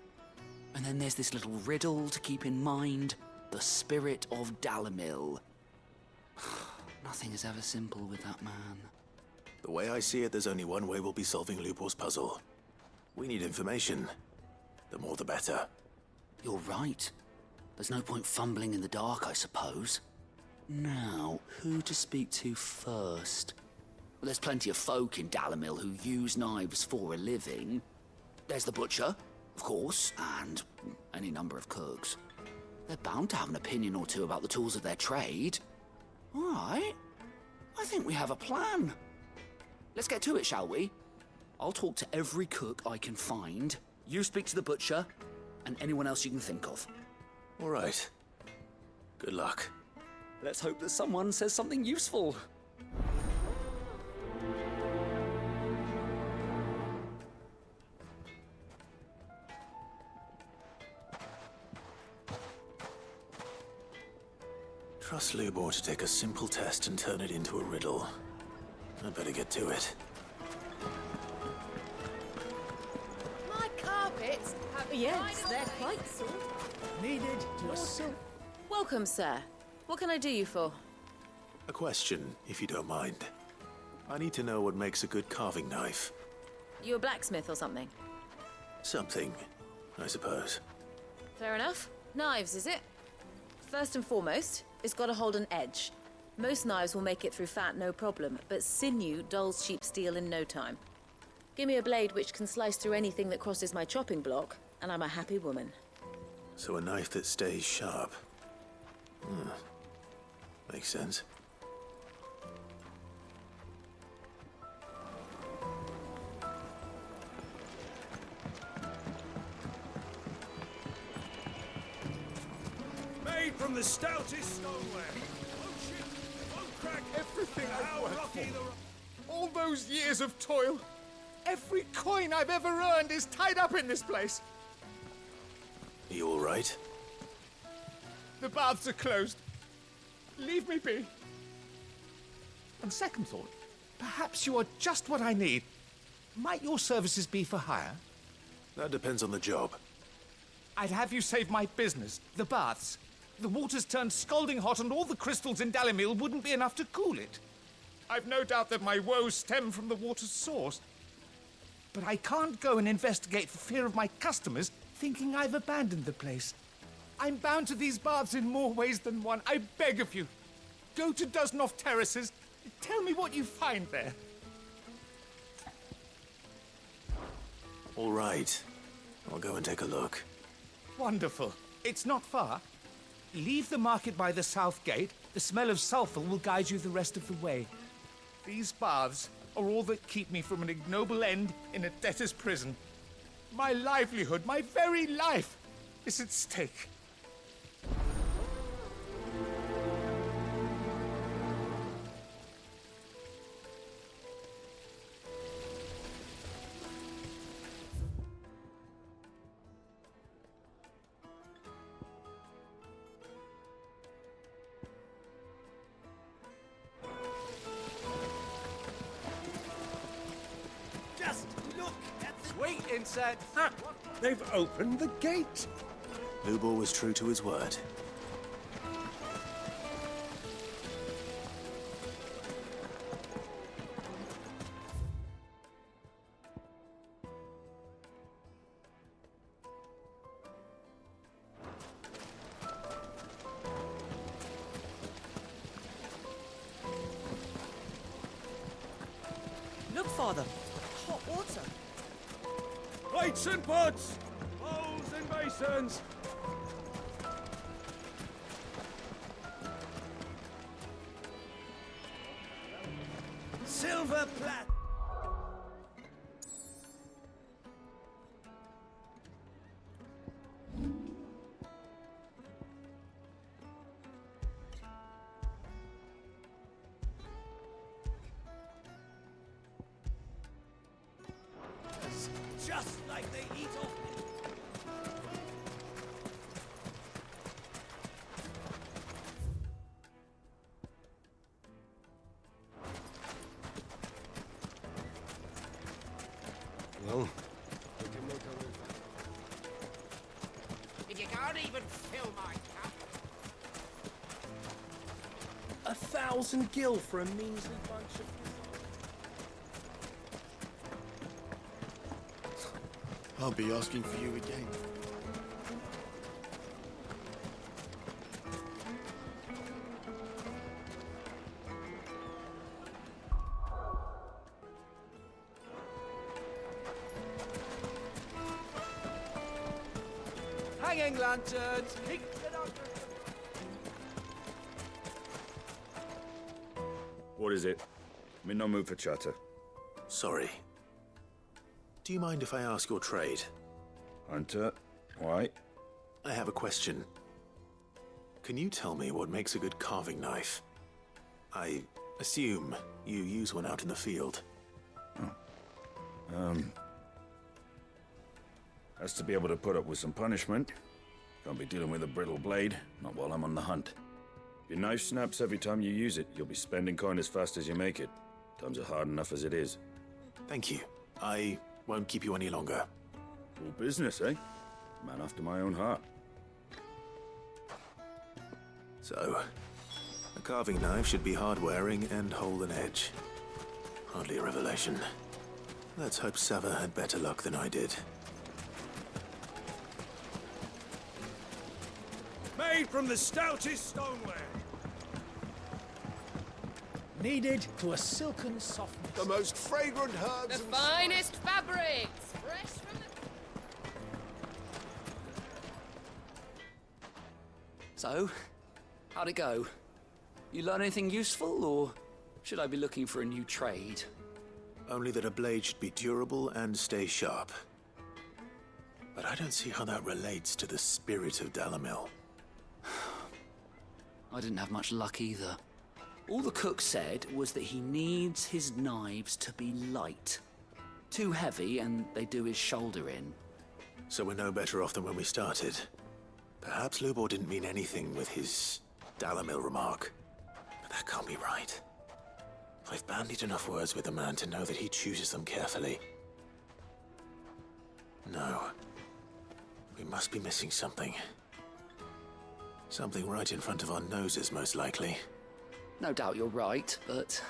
And then there's this little riddle to keep in mind. The spirit of Dalamil. Nothing is ever simple with that man. The way I see it, there's only one way we'll be solving Lubor's puzzle. We need information. The more the better. You're right. There's no point fumbling in the dark, I suppose. Now, who to speak to first? Well, there's plenty of folk in Dalamil who use knives for a living. There's the butcher, of course, and any number of cooks. They're bound to have an opinion or two about the tools of their trade. All right. I think we have a plan. Let's get to it, shall we? I'll talk to every cook I can find. You speak to the butcher, and anyone else you can think of. All right. Good luck. Let's hope that someone says something useful. Trust Lubor to take a simple test and turn it into a riddle. I'd better get to it. My carpets have Yes, they're quite soft. Needed yourself. Welcome, sir. What can I do you for? A question, if you don't mind. I need to know what makes a good carving knife. You a blacksmith or something? Something, I suppose. Fair enough. Knives, is it? First and foremost, it's got to hold an edge. Most knives will make it through fat, no problem, but sinew dulls cheap steel in no time. Give me a blade which can slice through anything that crosses my chopping block, And I'm a happy woman. So a knife that stays sharp. Makes sense. Made from the stoutest stoneware. Won't crack Everything I've worked rocky for. All those years of toil. Every coin I've ever earned is tied up in this place. You all right? The baths are closed. Leave me be. On second thought, perhaps you are just what I need. Might your services be for hire? That depends on the job. I'd have you save my business, the baths. The water's turned scalding hot and all the crystals in Dalimil wouldn't be enough to cool it. I've no doubt that my woes stem from the water's source. But I can't go and investigate for fear of my customers thinking I've abandoned the place. I'm bound to these baths in more ways than one. I beg of you, go to Dusnoff Terraces. Tell me what you find there. All right. I'll go and take a look. Wonderful. It's not far. Leave the market by the south gate. The smell of sulphur will guide you the rest of the way. These baths are all that keep me from an ignoble end in a debtor's prison. My livelihood, my very life, is at stake. Wait, insect! They've opened the gate! Lubor was true to his word. Look, Father. Hot water. Plates and pots! Bowls and basins! Silver plat! Just like they eat off me. Well, If you can't even fill my cup. 1,000 gil for a measly bunch of... I'll be asking for you again. Hanging lanterns! What is it? I'm in no mood for chatter. Sorry. Do you mind if I ask your trade? Hunter, why? I have a question. Can you tell me what makes a good carving knife? I assume you use one out in the field. Has to be able to put up with some punishment. Can't be dealing with a brittle blade, not while I'm on the hunt. If your knife snaps every time you use it, you'll be spending coin as fast as you make it. Times are hard enough as it is. Thank you. I won't keep you any longer. All business, eh? Man after my own heart. So, a carving knife should be hard-wearing and hold an edge. Hardly a revelation. Let's hope Sava had better luck than I did. Made from the stoutest stoneware. Kneaded to a silken softness. The most fragrant herbs The finest fabrics, fresh from So, how'd it go? You learn anything useful, or should I be looking for a new trade? Only that a blade should be durable and stay sharp. But I don't see how that relates to the spirit of Dalamil. I didn't have much luck either. All the cook said was that he needs his knives to be light. Too heavy and they do his shoulder in. So we're no better off than when we started. Perhaps Lubor didn't mean anything with his Dalamil remark. But that can't be right. I've bandied enough words with the man to know that he chooses them carefully. No. We must be missing something. Something right in front of our noses, most likely. No doubt you're right, but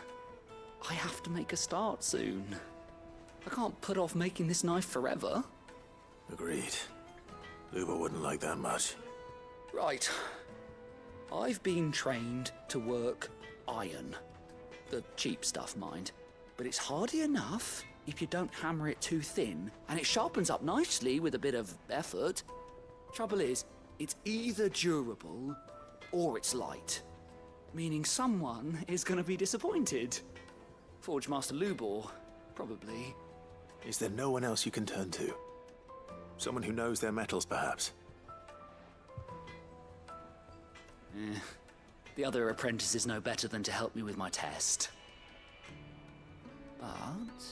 I have to make a start soon. I can't put off making this knife forever. Agreed. Lubor wouldn't like that much. Right. I've been trained to work iron. The cheap stuff, mind. But it's hardy enough if you don't hammer it too thin, and it sharpens up nicely with a bit of effort. Trouble is, it's either durable or it's light. Meaning someone is going to be disappointed. Forge Master Lubor, probably. Is there no one else you can turn to? Someone who knows their metals, perhaps? The other apprentices know better than to help me with my test. But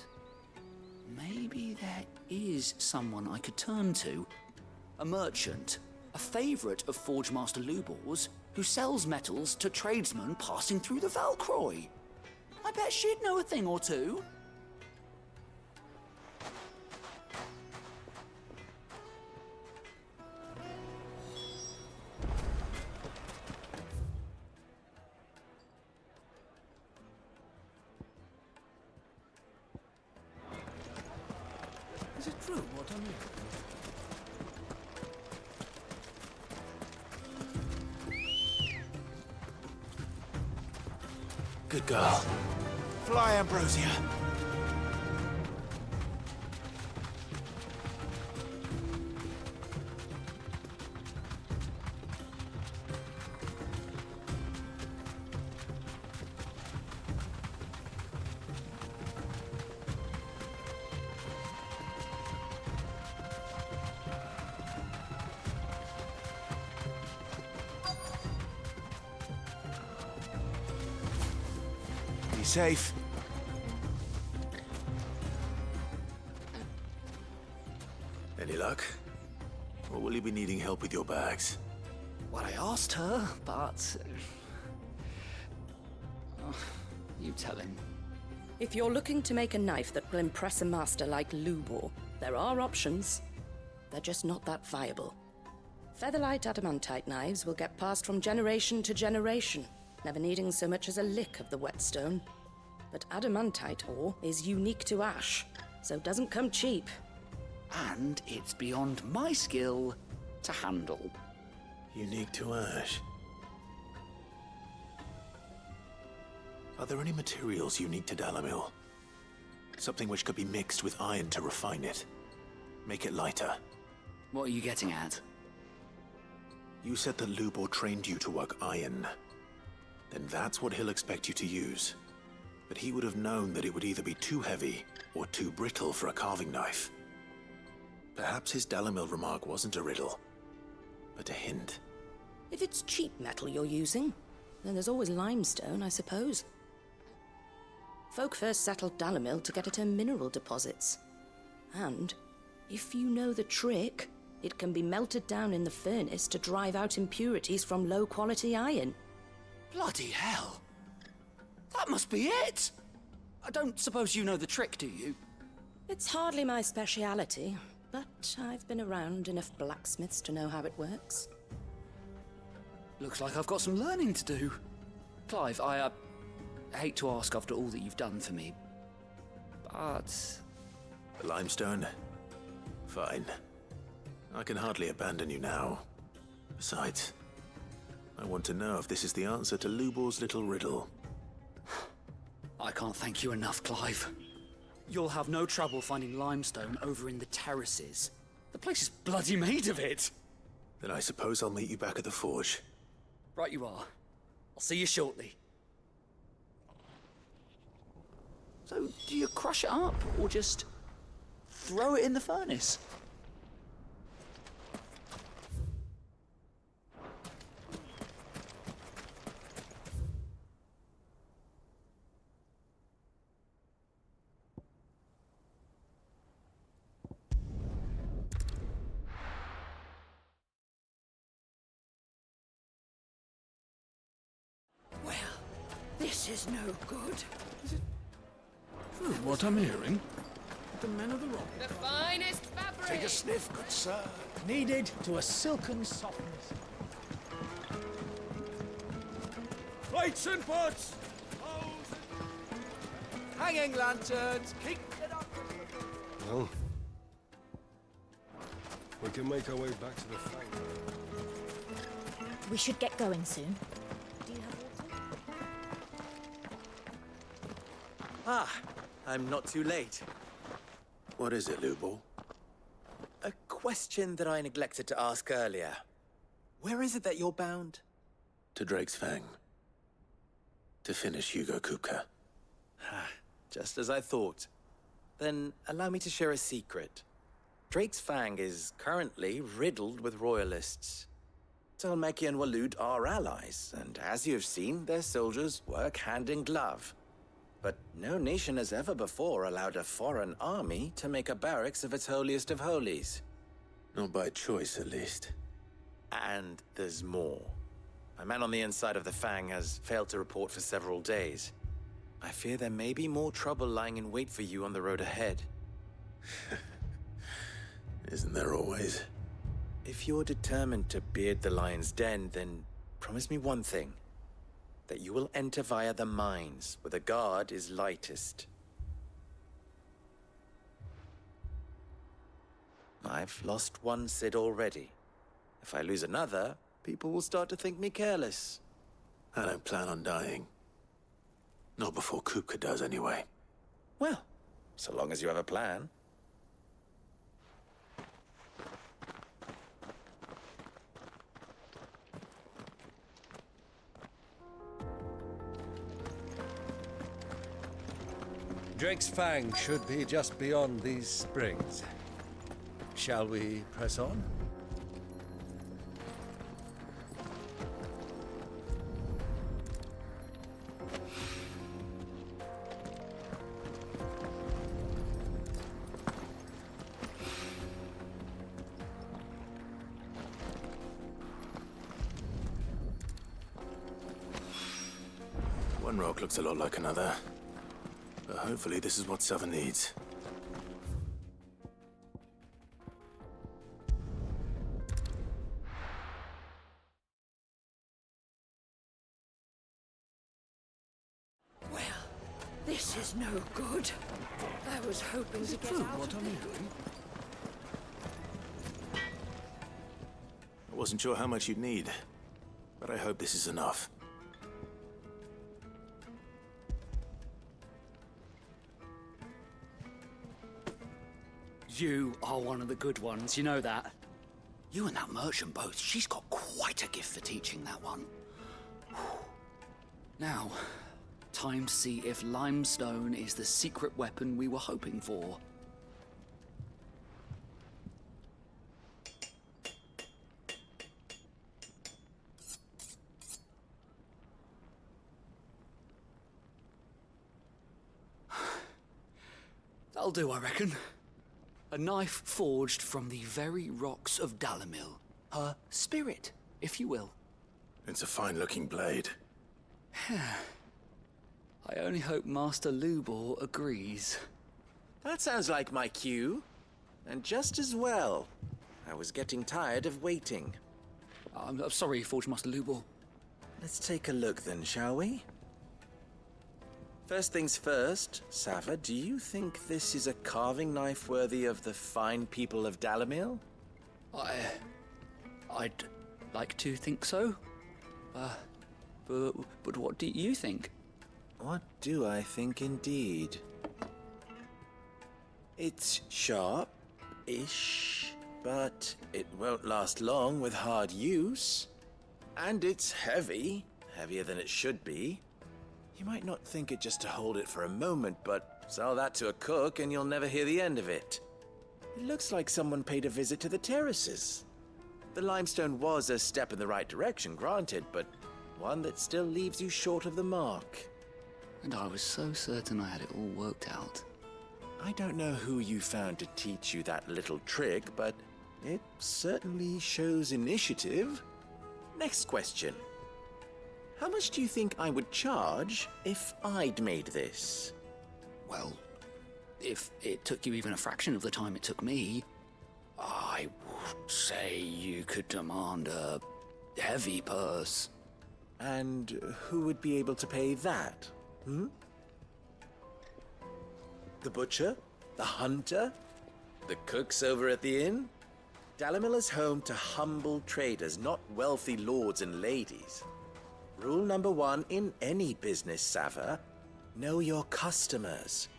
maybe there is someone I could turn to. A merchant, a favourite of Forge Master Lubor's, who sells metals to tradesmen passing through the Valcroy. I bet she'd know a thing or two. Is it true what I mean? Good girl. Fly, Ambrosia. Safe. Any luck? Or will you be needing help with your bags? Well, I asked her, but... you tell him. If you're looking to make a knife that will impress a master like Lubor, there are options. They're just not that viable. Featherlight adamantite knives will get passed from generation to generation, never needing so much as a lick of the whetstone. But adamantite ore is unique to ash, so doesn't come cheap. And it's beyond my skill to handle. Unique to ash? Are there any materials unique to Dalamil? Something which could be mixed with iron to refine it. Make it lighter. What are you getting at? You said that Lubor trained you to work iron. Then that's what he'll expect you to use. But he would have known that it would either be too heavy or too brittle for a carving knife. Perhaps his Dalamil remark wasn't a riddle, but a hint. If it's cheap metal you're using, then there's always limestone, I suppose. Folk first settled Dalamil to get at her mineral deposits. And, if you know the trick, it can be melted down in the furnace to drive out impurities from low-quality iron. Bloody hell! That must be it! I don't suppose you know the trick, do you? It's hardly my speciality, but I've been around enough blacksmiths to know how it works. Looks like I've got some learning to do. Clive, I hate to ask after all that you've done for me, but... The limestone? Fine. I can hardly abandon you now. Besides, I want to know if this is the answer to Lubor's little riddle. I can't thank you enough, Clive. You'll have no trouble finding limestone over in the terraces. The place is bloody made of it. Then I suppose I'll meet you back at the forge. Right you are. I'll see you shortly. So, do you crush it up, or just throw it in the furnace? This is no good. True, what I'm hearing. The men of the rock. The finest fabric! Take a sniff, good sir. Kneaded to a silken softness. Plates and pots! Hanging lanterns! Keep it up! Well, we can make our way back to the Fang. We should get going soon. Ah, I'm not too late. What is it, Lubo? A question that I neglected to ask earlier. Where is it that you're bound? To Drake's Fang. To finish Hugo Kupka. Just as I thought. Then allow me to share a secret. Drake's Fang is currently riddled with royalists. Talmeki and Waloed are allies, and as you have seen, their soldiers work hand in glove. But no nation has ever before allowed a foreign army to make a barracks of its holiest of holies. Not by choice, at least. And there's more. A man on the inside of the Fang has failed to report for several days. I fear there may be more trouble lying in wait for you on the road ahead. Isn't there always? If you're determined to beard the lion's den, then promise me one thing. That you will enter via the mines, where the guard is lightest. I've lost one Cid already. If I lose another, people will start to think me careless. I don't plan on dying. Not before Kupka does, anyway. Well, so long as you have a plan. Drake's Fang should be just beyond these springs. Shall we press on? One rock looks a lot like another. But hopefully this is what Southern needs. Well, this is no good. I was hoping to get out what of I'm it. hearing. I wasn't sure how much you'd need, but I hope this is enough. You are one of the good ones, you know that. You and that merchant both, she's got quite a gift for teaching, that one. Now, time to see if limestone is the secret weapon we were hoping for. That'll do, I reckon. A knife forged from the very rocks of Dalimil. Her spirit, if you will. It's a fine-looking blade. I only hope Master Lubor agrees. That sounds like my cue. And just as well. I was getting tired of waiting. I'm sorry, Forge Master Lubor. Let's take a look then, shall we? First things first, Sava, do you think this is a carving knife worthy of the fine people of Dalimil? I'd like to think so. But what do you think? What do I think indeed? It's sharp-ish, but it won't last long with hard use. And it's heavy. Heavier than it should be. You might not think it just to hold it for a moment, but sell that to a cook and you'll never hear the end of it. It looks like someone paid a visit to the terraces. The limestone was a step in the right direction, granted, but one that still leaves you short of the mark. And I was so certain I had it all worked out. I don't know who you found to teach you that little trick, but it certainly shows initiative. Next question. How much do you think I would charge if I'd made this? Well, if it took you even a fraction of the time it took me, I would say you could demand a heavy purse. And who would be able to pay that? The butcher? The hunter? The cooks over at the inn? Dalimil is home to humble traders, not wealthy lords and ladies. Rule number 1 in any business, Sava: know your customers.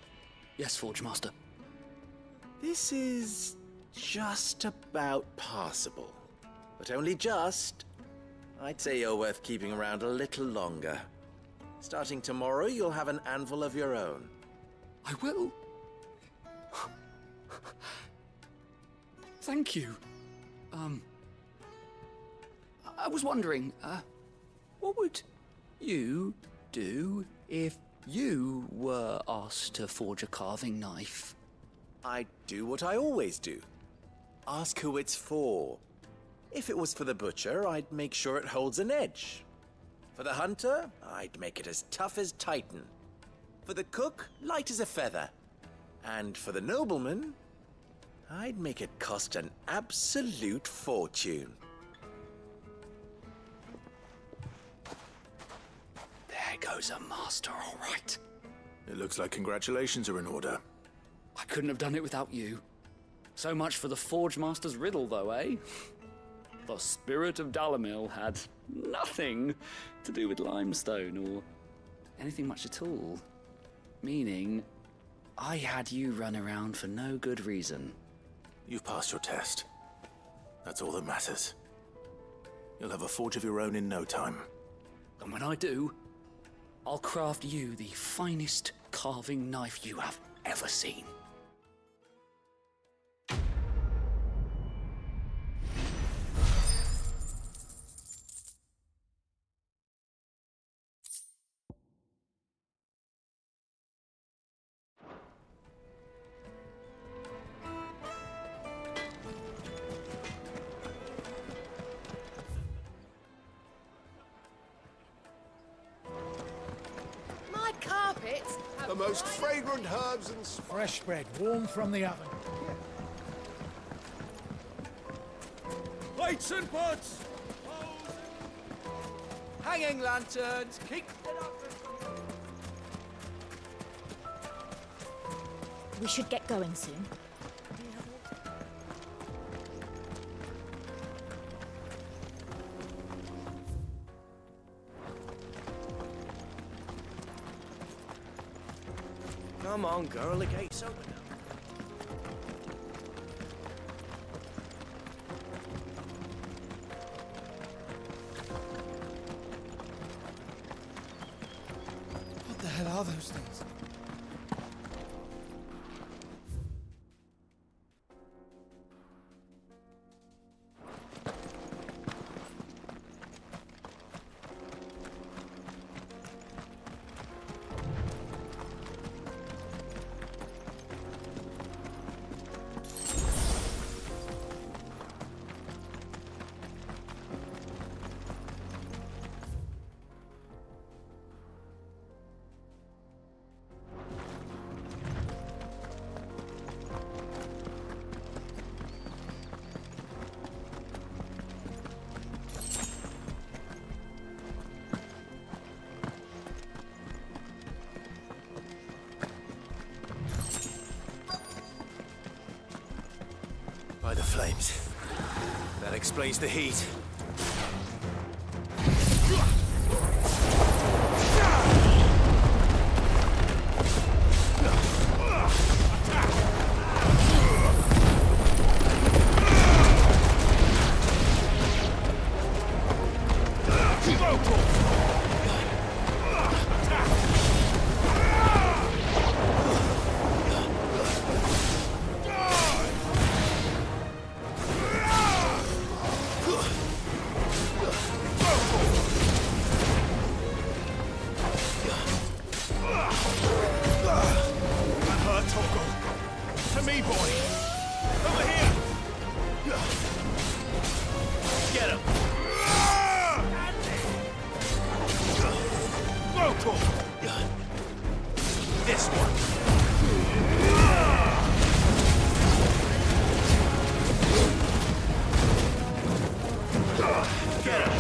Yes, Forge Master. This is just about passable. But only just. I'd say you're worth keeping around a little longer. Starting tomorrow, you'll have an anvil of your own. I will. Thank you. I was wondering, what would you do if you were asked to forge a carving knife? I'd do what I always do. Ask who it's for. If it was for the butcher, I'd make sure it holds an edge. For the hunter, I'd make it as tough as Titan. For the cook, light as a feather. And for the nobleman, I'd make it cost an absolute fortune. There goes a master, all right. It looks like congratulations are in order. I couldn't have done it without you. So much for the Forge Master's riddle, though, eh? The spirit of Dalimil had nothing to do with limestone or anything much at all. Meaning, I had you run around for no good reason. You've passed your test. That's all that matters. You'll have a forge of your own in no time. And when I do, I'll craft you the finest carving knife you have ever seen. The most fragrant herbs and fresh bread, warm from the oven. Plates and pots! Hanging lanterns, keep it up. We should get going soon. Come on, girl, the gate's open now. What the hell are those things? By the flames. That explains the heat. Get him!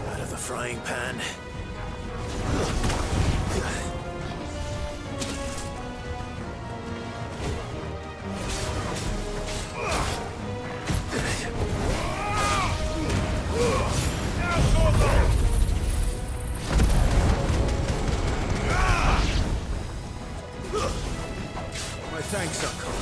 Out of the frying pan. My thanks, Uncle.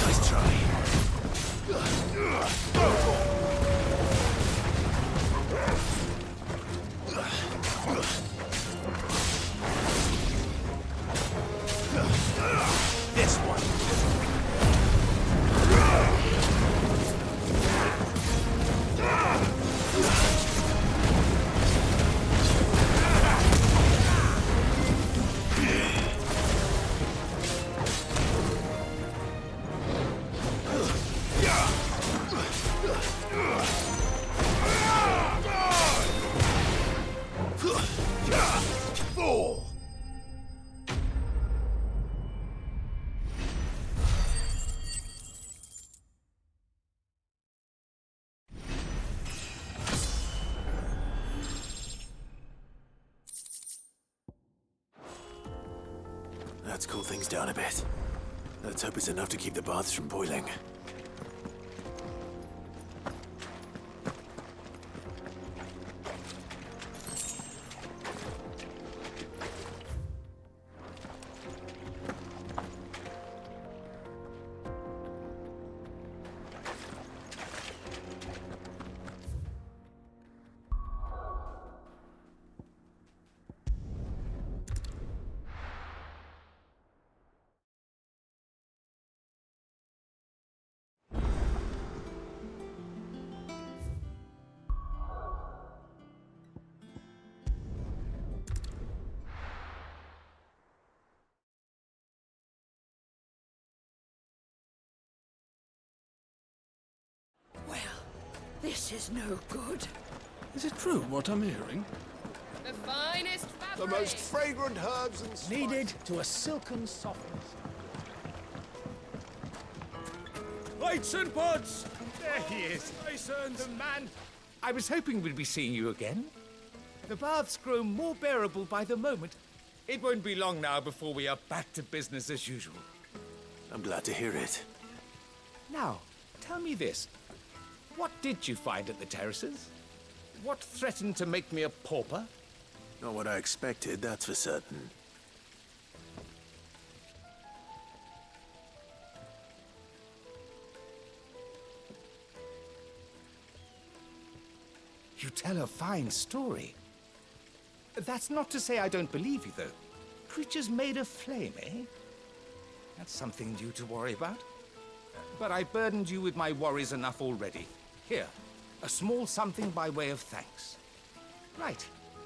Nice try. This one. Fool! Let's cool things down a bit. Let's hope it's enough to keep the baths from boiling. This is no good. Is it true what I'm hearing? The finest fabric. The most fragrant herbs and spices. Needed to a silken softness. Lights and pods! There he is. The man. I was hoping we'd be seeing you again. The baths grow more bearable by the moment. It won't be long now before we are back to business as usual. I'm glad to hear it. Now, tell me this. What did you find at the terraces? What threatened to make me a pauper? Not what I expected, that's for certain. You tell a fine story. That's not to say I don't believe you, though. Creatures made of flame, eh? That's something new to worry about. But I burdened you with my worries enough already. Here, a small something by way of thanks. Right.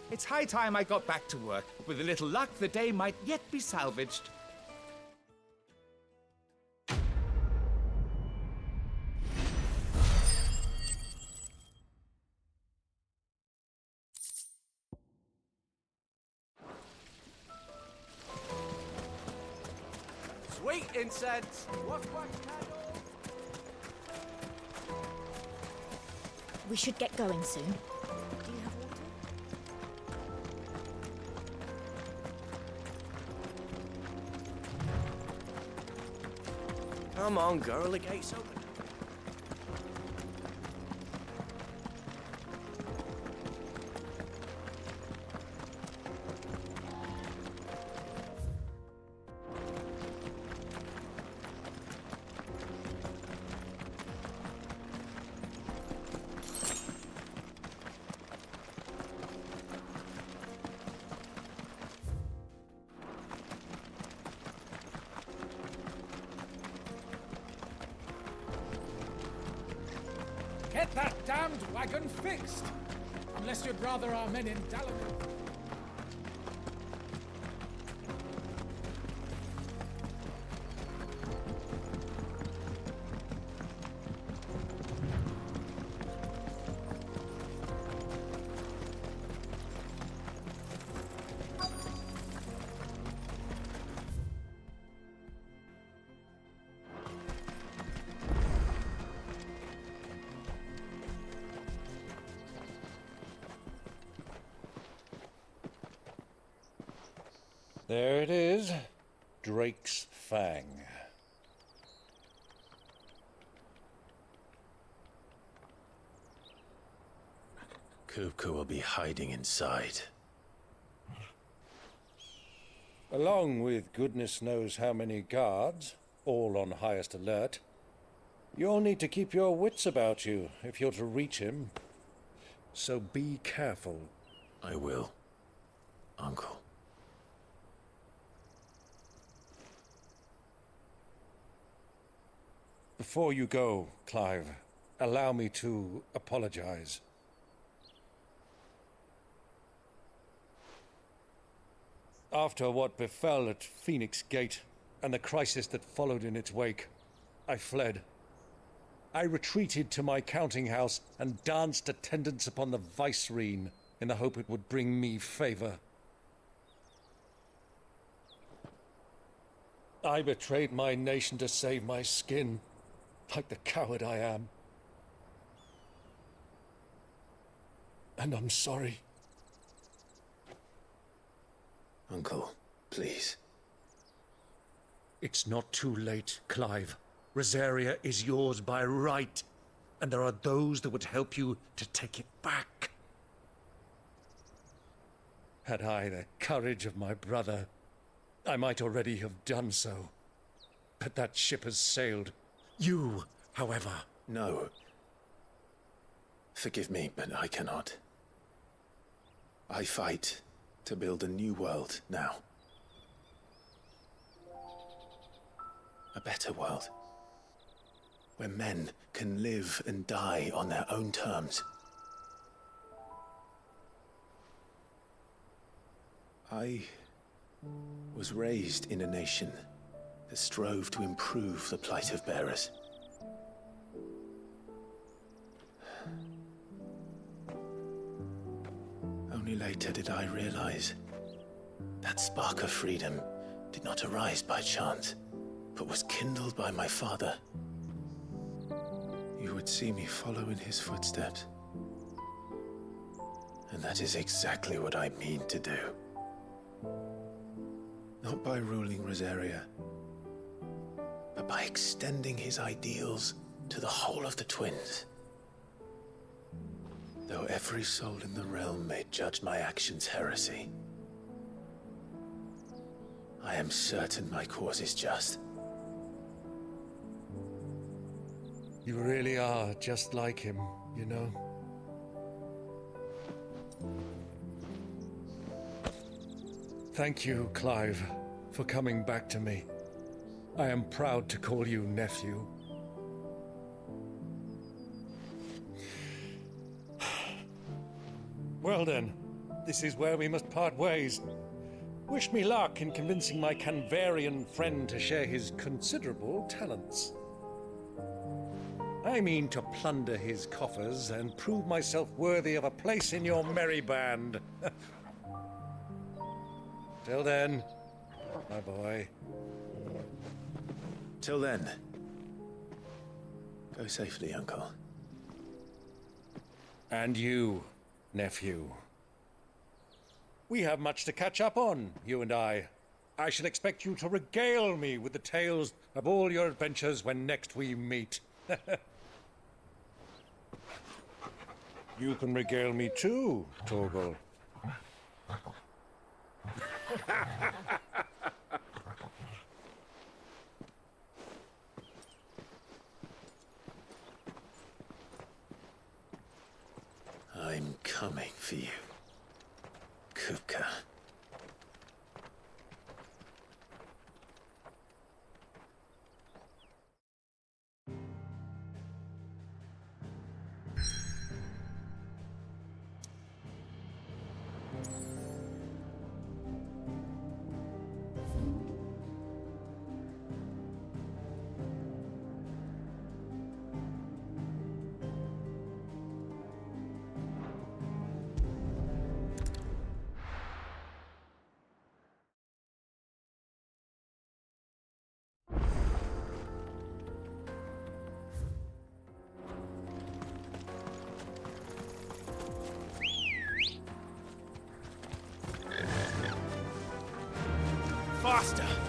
It's high time I got back to work. With a little luck, the day might yet be salvaged. Sweet incense. What's wax candle? We should get going soon. Do you have water? Come on, girl, the gate's open. get that damned wagon fixed. Unless you'd rather our men in Dalamir. There it is. Drake's Fang. Kupka will be hiding inside. Along with goodness knows how many guards, all on highest alert. You'll need to keep your wits about you if you're to reach him. So be careful. I will, Uncle. Before you go, Clive, allow me to apologize. After what befell at Phoenix Gate and the crisis that followed in its wake, I fled. I retreated to my counting house and danced attendance upon the vicereine in the hope it would bring me favor. I betrayed my nation to save my skin, like the coward I am. And I'm sorry. Uncle, please. It's not too late, Clive. Rosaria is yours by right, and there are those that would help you to take it back. Had I the courage of my brother, I might already have done so. But that ship has sailed. You, however... No. Forgive me, but I cannot. I fight to build a new world now. A better world. Where men can live and die on their own terms. I was raised in a nation that strove to improve the plight of bearers. Only later did I realize that spark of freedom did not arise by chance, but was kindled by my father. You would see me follow in his footsteps. And that is exactly what I mean to do. Not by ruling Rosaria, but by extending his ideals to the whole of the twins. Though every soul in the realm may judge my actions heresy, I am certain my cause is just. You really are just like him, you know? Thank you, Clive, for coming back to me. I am proud to call you nephew. Well then, this is where we must part ways. Wish me luck in convincing my Canvarian friend to share his considerable talents. I mean to plunder his coffers and prove myself worthy of a place in your merry band. Till then, my boy. Till then, go safely, Uncle. And you, nephew. We have much to catch up on, you and I. I shall expect you to regale me with the tales of all your adventures when next we meet. You can regale me too, Torgal. I'm coming for you, Kupka. Master!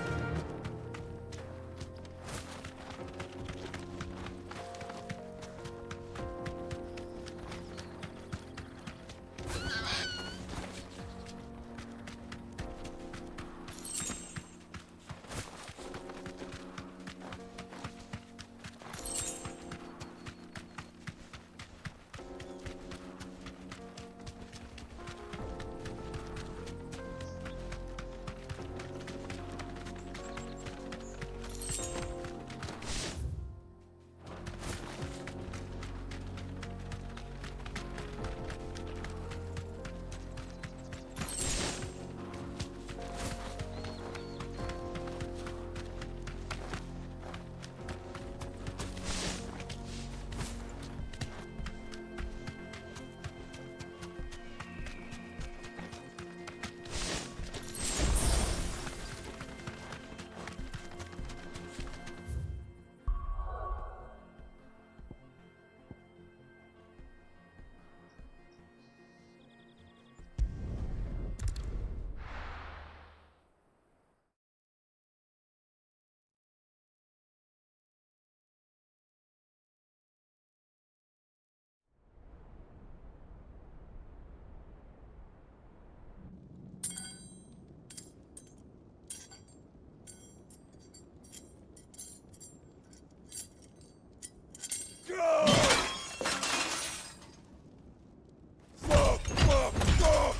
Fuck!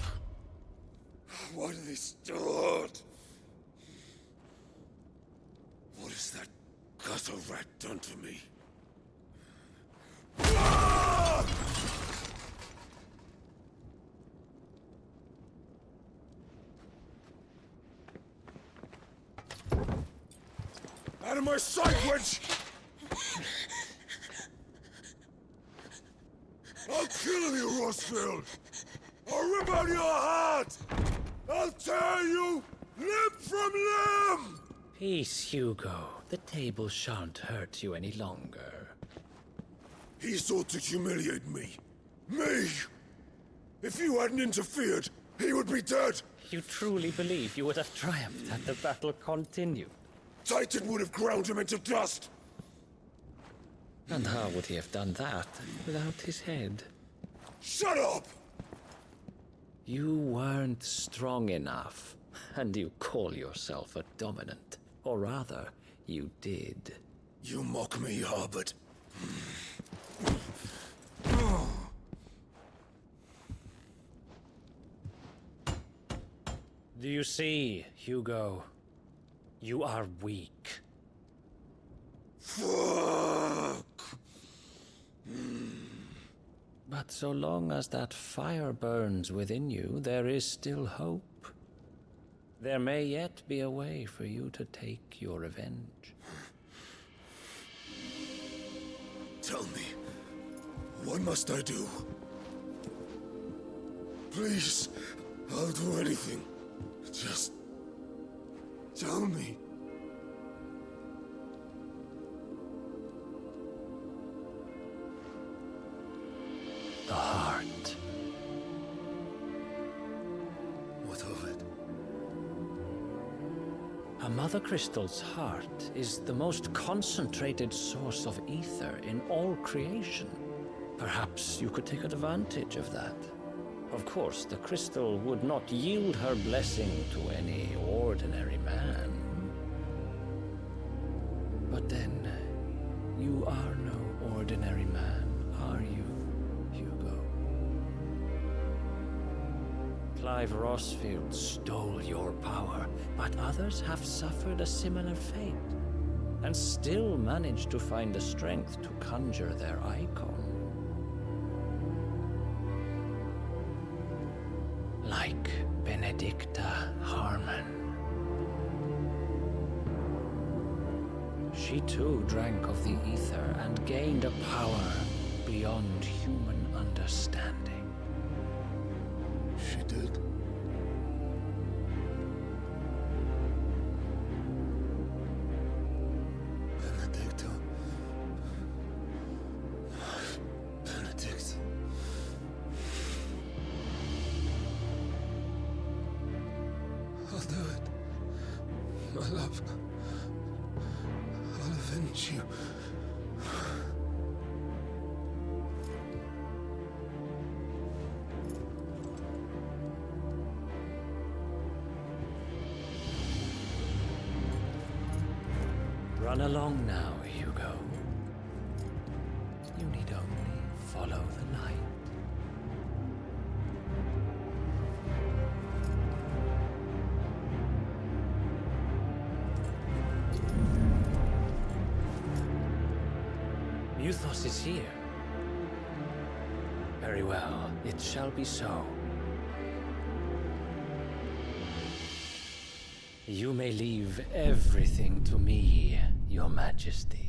Why do they still hurt? What has that gutter rat done to me? Out of my sight, witch! I'll kill you, Rossfield! I'll rip out your heart! I'll tear you limb from limb! Peace, Hugo. The table shan't hurt you any longer. He sought to humiliate me. Me! If you hadn't interfered, he would be dead! You truly believe you would have triumphed had the battle continued? Titan would have ground him into dust! And how would he have done that without his head? Shut up! You weren't strong enough, and you call yourself a dominant. Or rather, you did. You mock me, Harbert. Do you see, Hugo? You are weak. Fuck! But so long as that fire burns within you, there is still hope. There may yet be a way for you to take your revenge. Tell me, what must I do? Please, I'll do anything. Just tell me. The heart. What of it? A mother crystal's heart is the most concentrated source of ether in all creation. Perhaps you could take advantage of that. Of course, the crystal would not yield her blessing to any ordinary man. But then, you are no ordinary man, are you, Hugo? Clive Rossfield stole your power, but others have suffered a similar fate, and still managed to find the strength to conjure their icon. Like Benedicta Harmon. She too drank of the ether and gained a power beyond human understanding. She did. Benedicta. Benedict. I'll do it. My love, I'll avenge you. Run along now, Hugo. You need only follow the light. Muthos is here. Very well, it shall be so. You may leave everything to me, Your Majesty.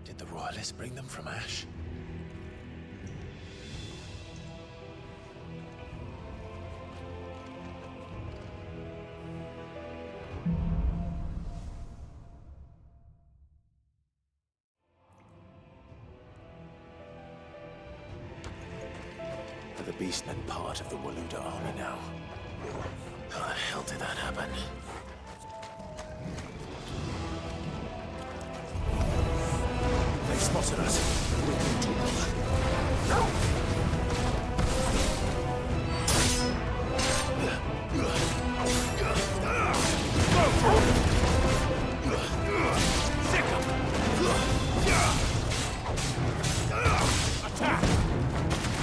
Did the Royalists bring them from Ash? Are the Beastmen part of the Waluda army now? How the hell did that happen? They spotted us. We can do them. Attack!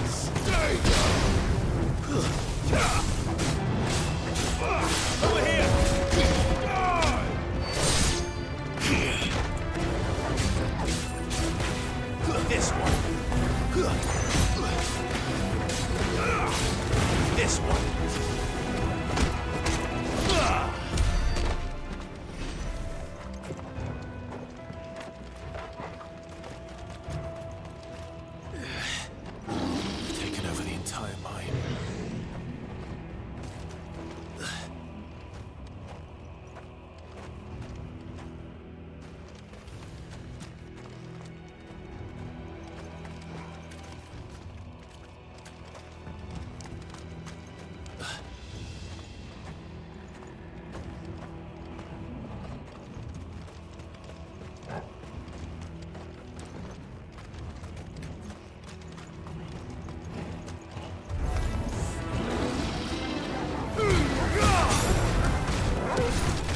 Stay down! Over here! This one. This one. Taken over the entire mine.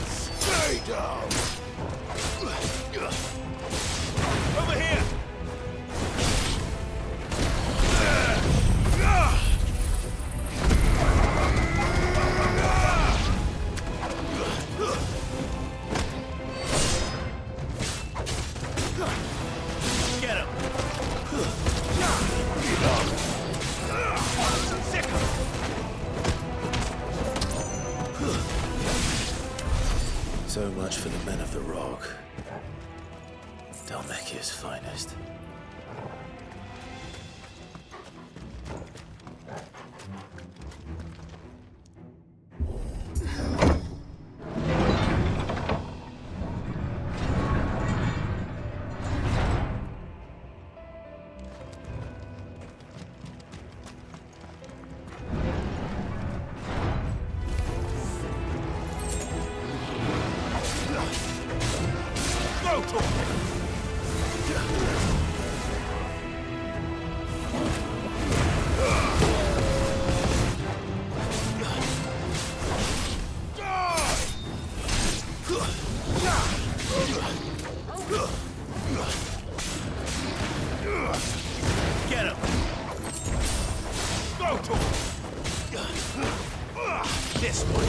Stay down! Over here! Get him! Sick him! So much for the men of the Rock. Dalmekia's finest. Get him! Go to him! This way!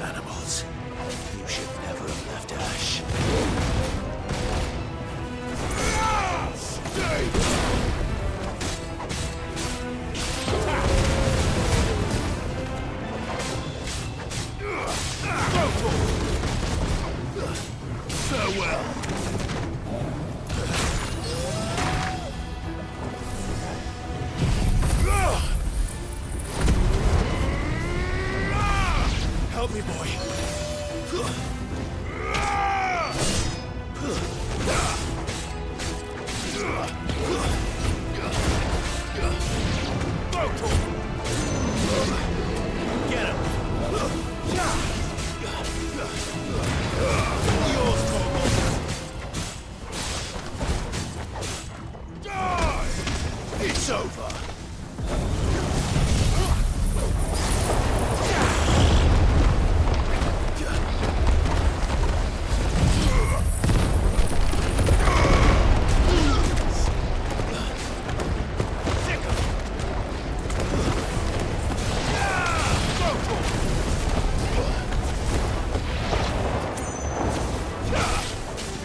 Animals, you should never have left Ash. Stay! Farewell! Help me, boy. Get him! Yours, Torgal! Die! It's over!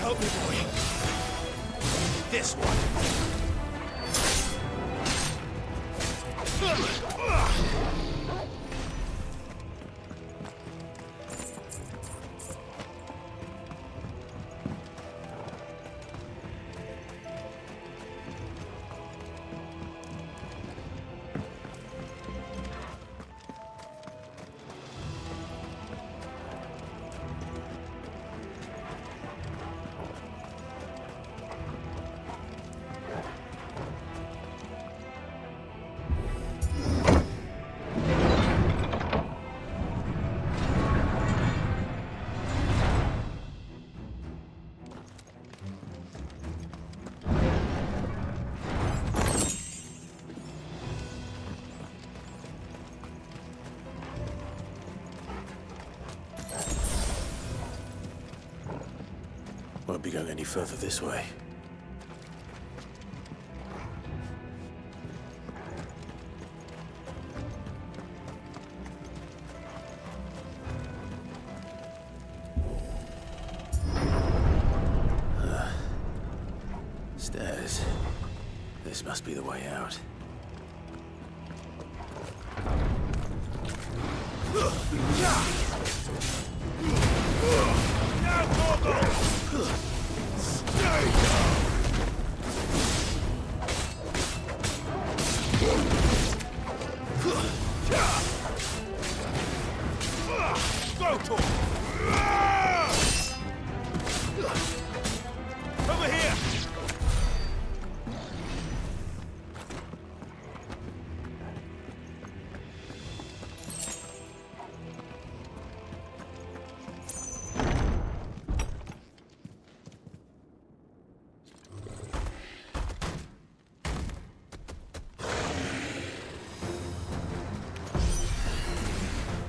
Help me, boy. This one. Won't be going any further this way. Stairs. This must be the way out. Now, Torgal! Stay down! Go, Torgal! Over here!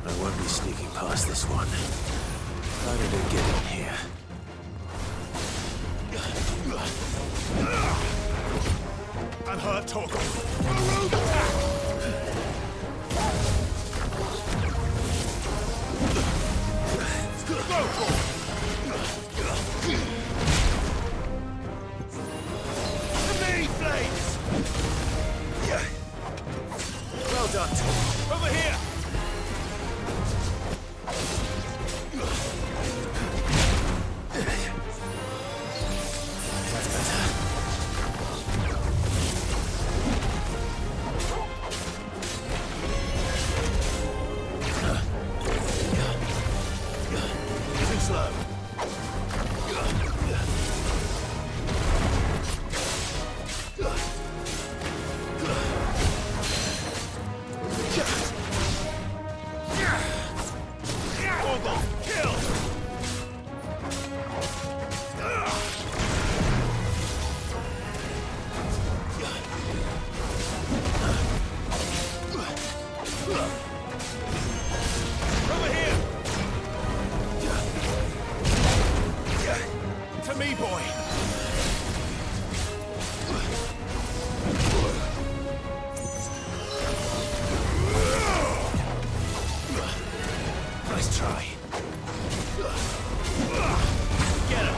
I won't be sneaking past this one. How did it get in here? I'm hurt, Torgal. Go, Torgal! Nice try. Get him!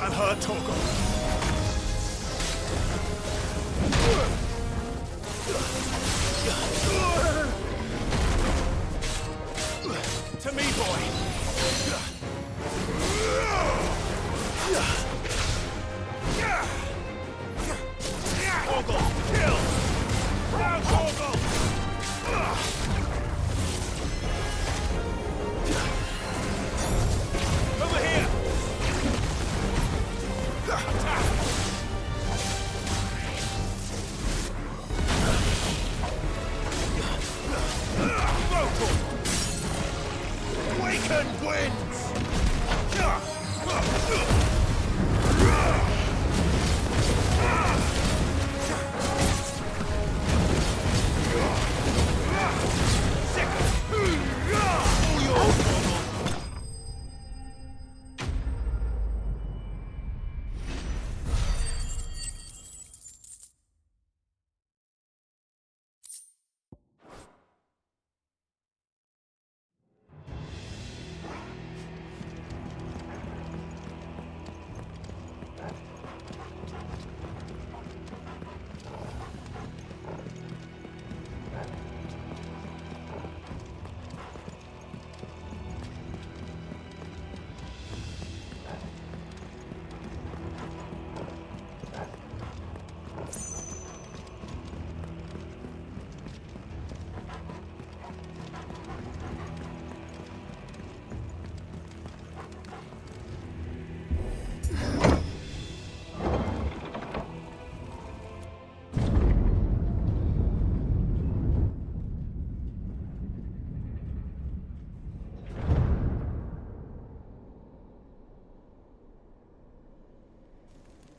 I'm hurt, Torgal. To me, boy. Torgal, kill! Down, Torgal! Over here! Awakened winds!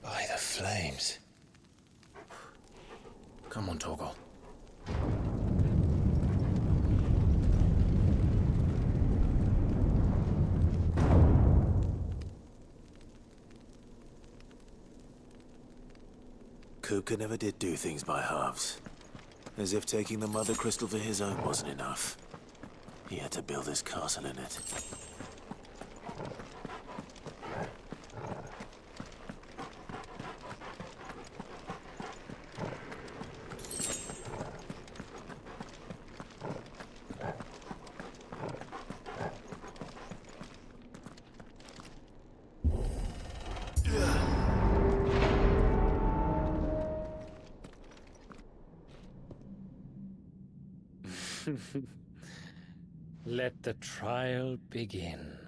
By the flames. Come on, Torgal. Kupka never did do things by halves. As if taking the Mother Crystal for his own wasn't enough. He had to build his castle in it. Let the trial begin.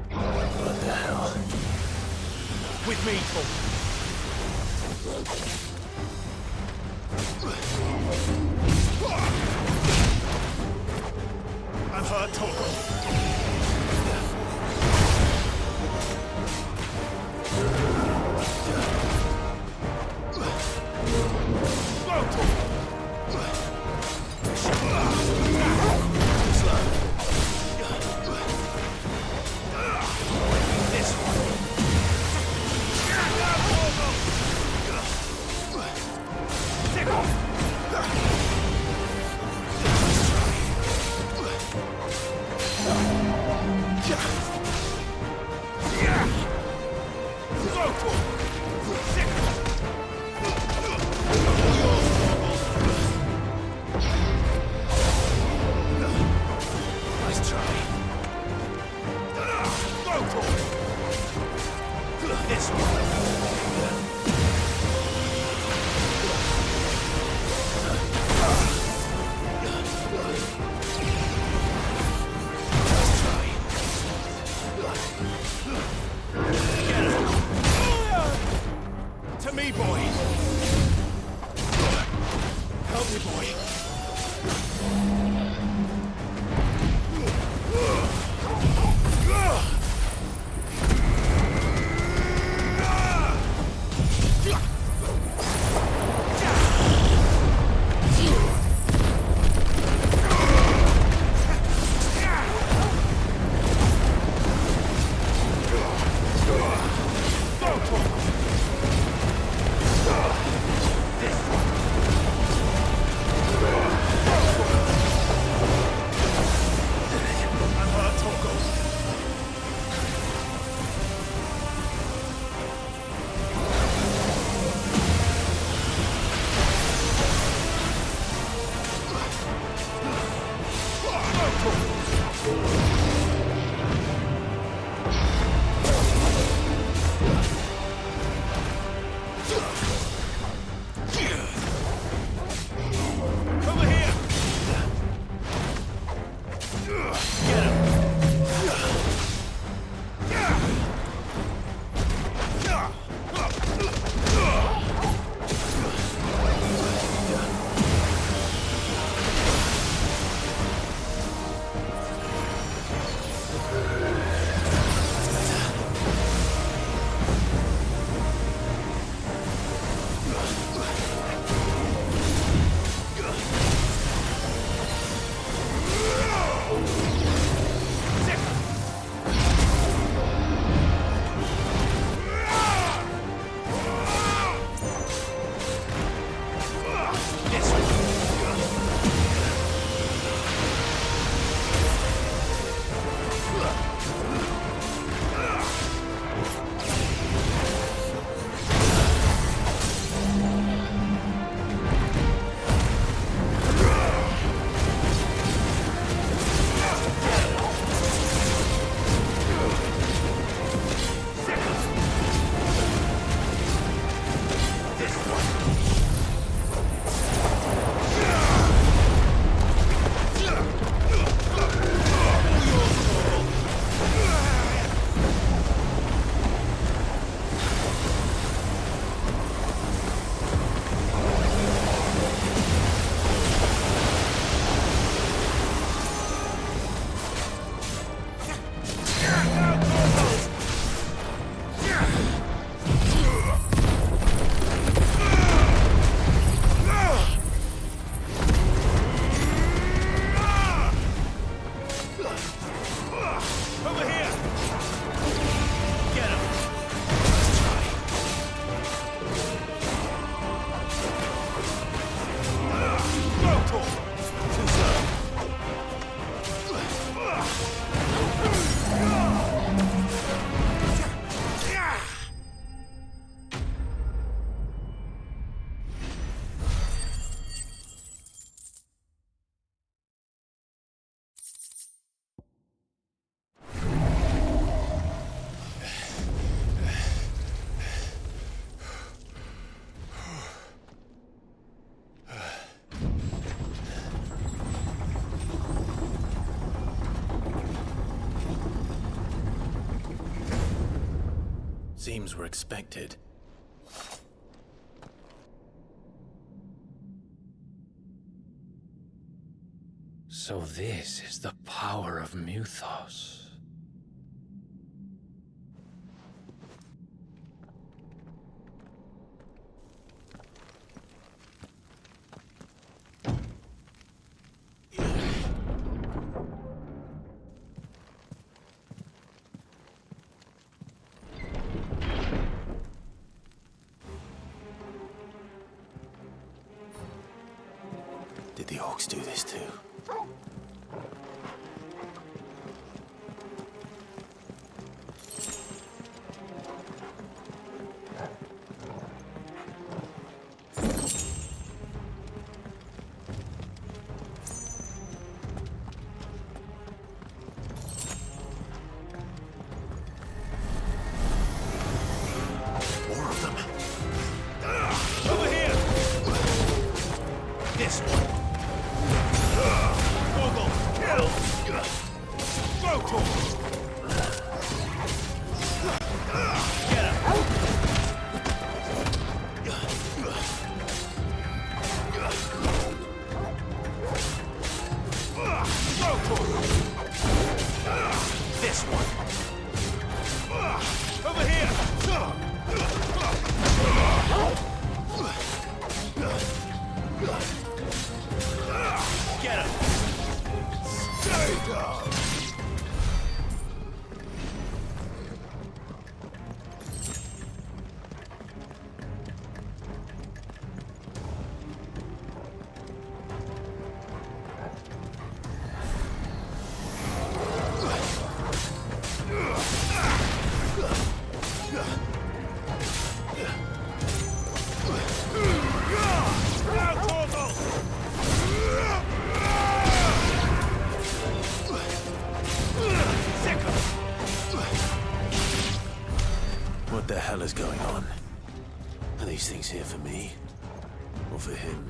What the hell? With me, Torgal. I'm hurt, Torgal. Nice try. This one. To me, boy. Help me, boy. Seems we're expected. So this is the power of Muthos. Did the orcs do this too? This one. Over here! Get him! Stay down! What the hell is going on? Are these things here for me? Or for him?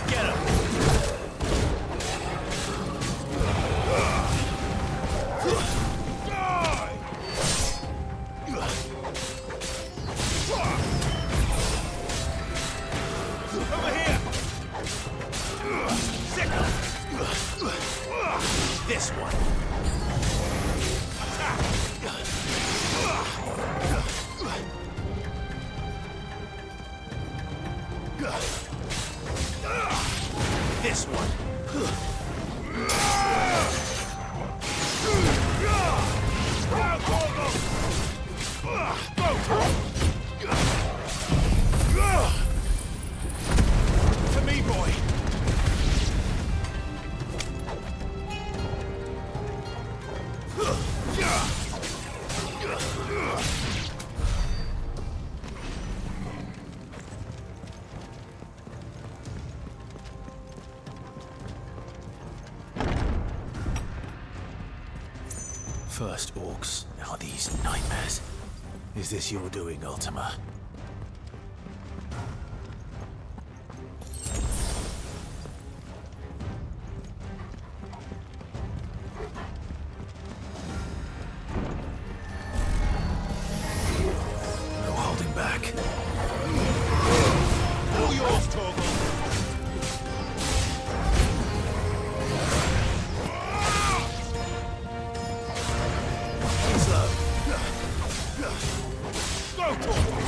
Get him! Over here! This one. This one. To me, boy! First orcs, now these nightmares. Is this your doing, Ultima? No holding back. All yours, Torgal! Go, Torgal!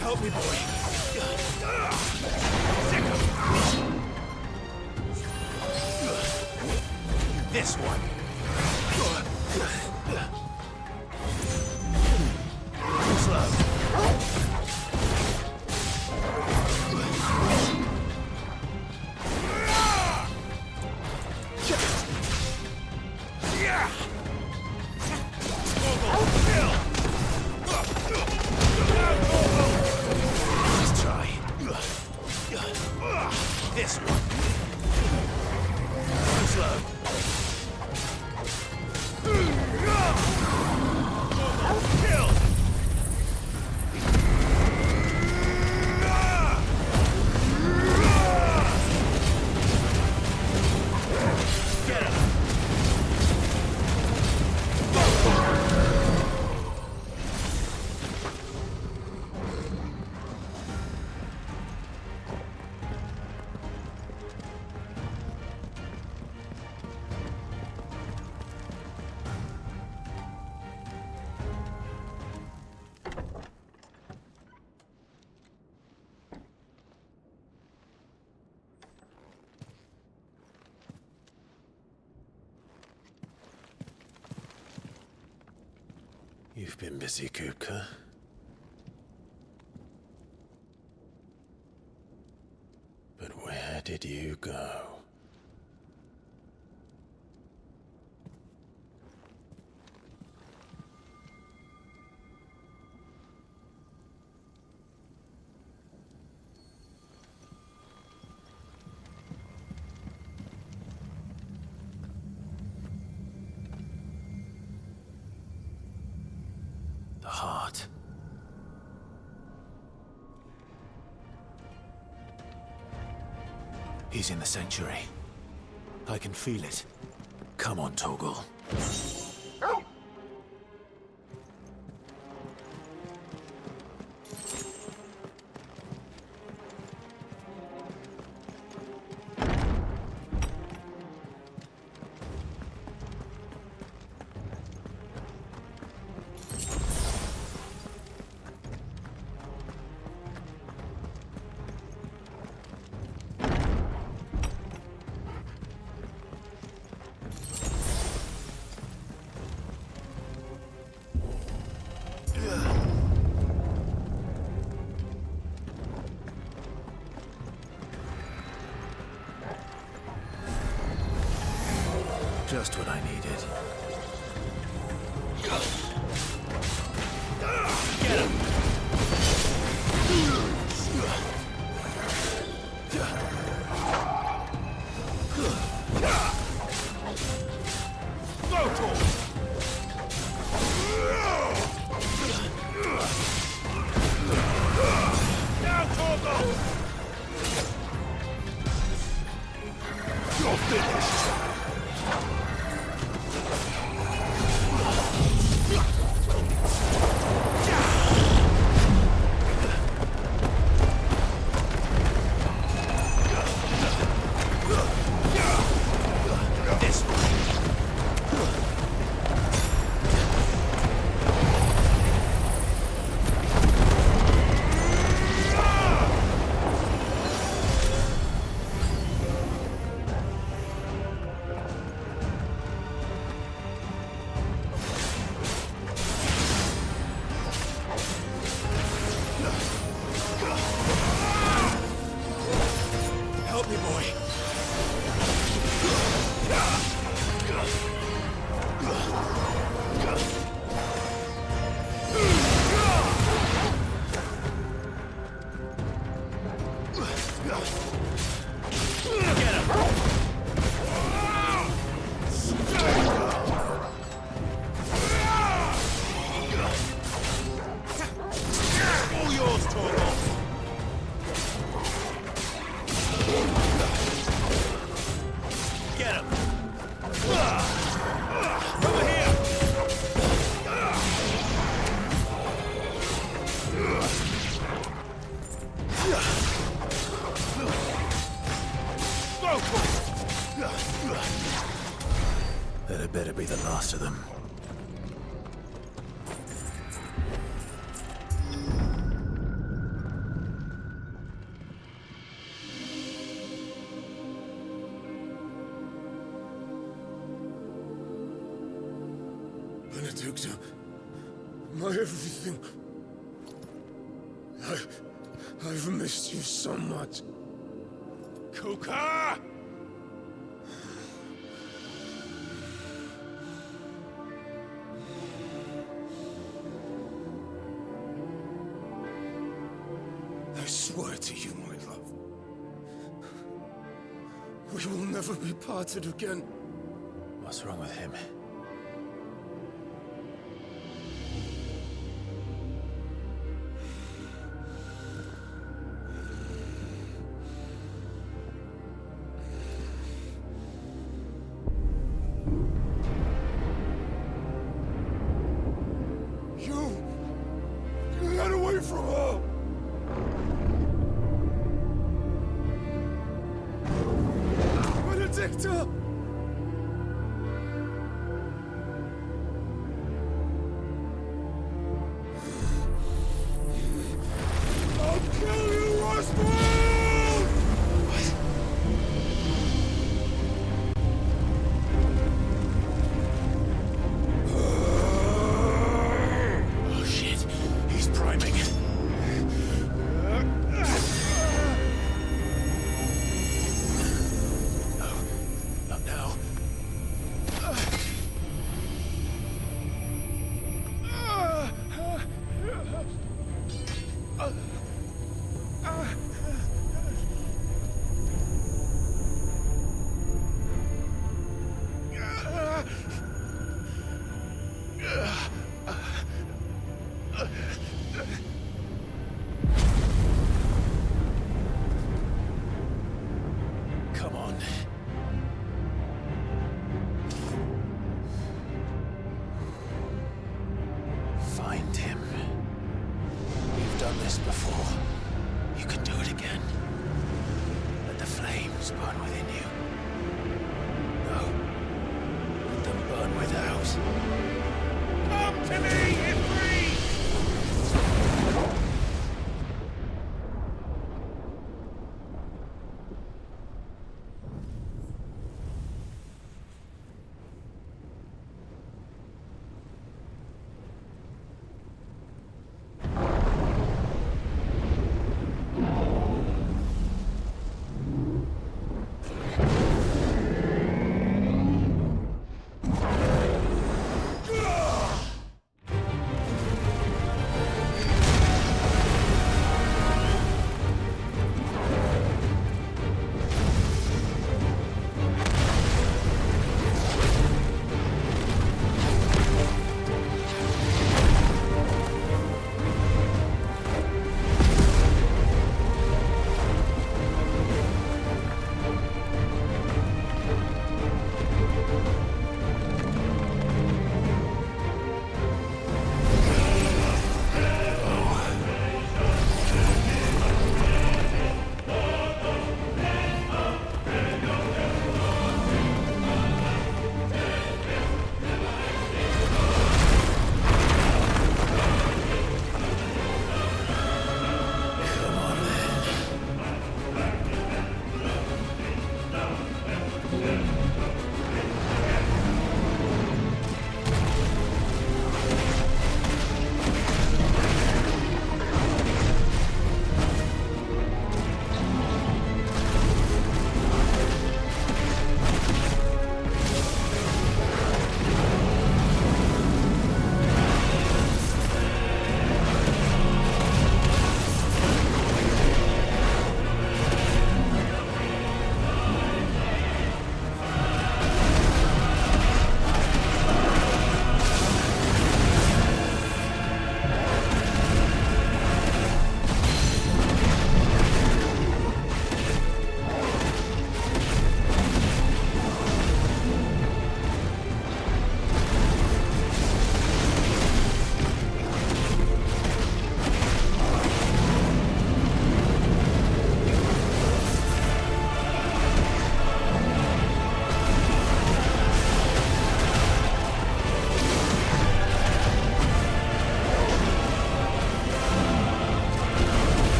Help me, boy. This one. Let's try. This one. Slow. Kill! You've been busy, Kupka. But where did you go? The heart. He's in the sanctuary. I can feel it. Come on, Torgal. Just what I needed. Get him! Now, Torgal! You're finished! Help me, boy. Get him! All yours, Torgal. Get him! Over here! Go for it! That had better be the last of them. Benedicta, my everything. I've missed you so much. Kuka! I swear to you, my love, we will never be parted again. What's wrong with him? Get away from her! Benedicta! I'll kill you, Roswell! What?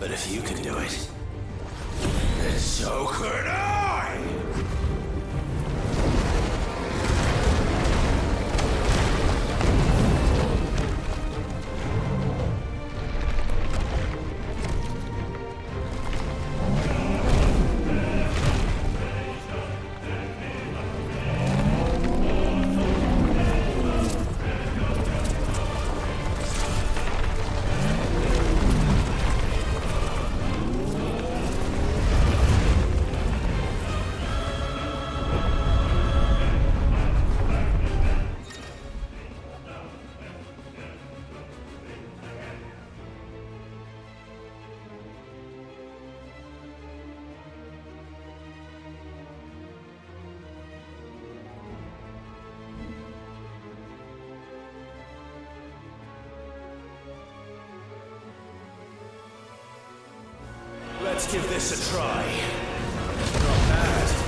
But if you can do it, then so could I! Let's give this a try. Not bad.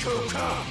Kuka!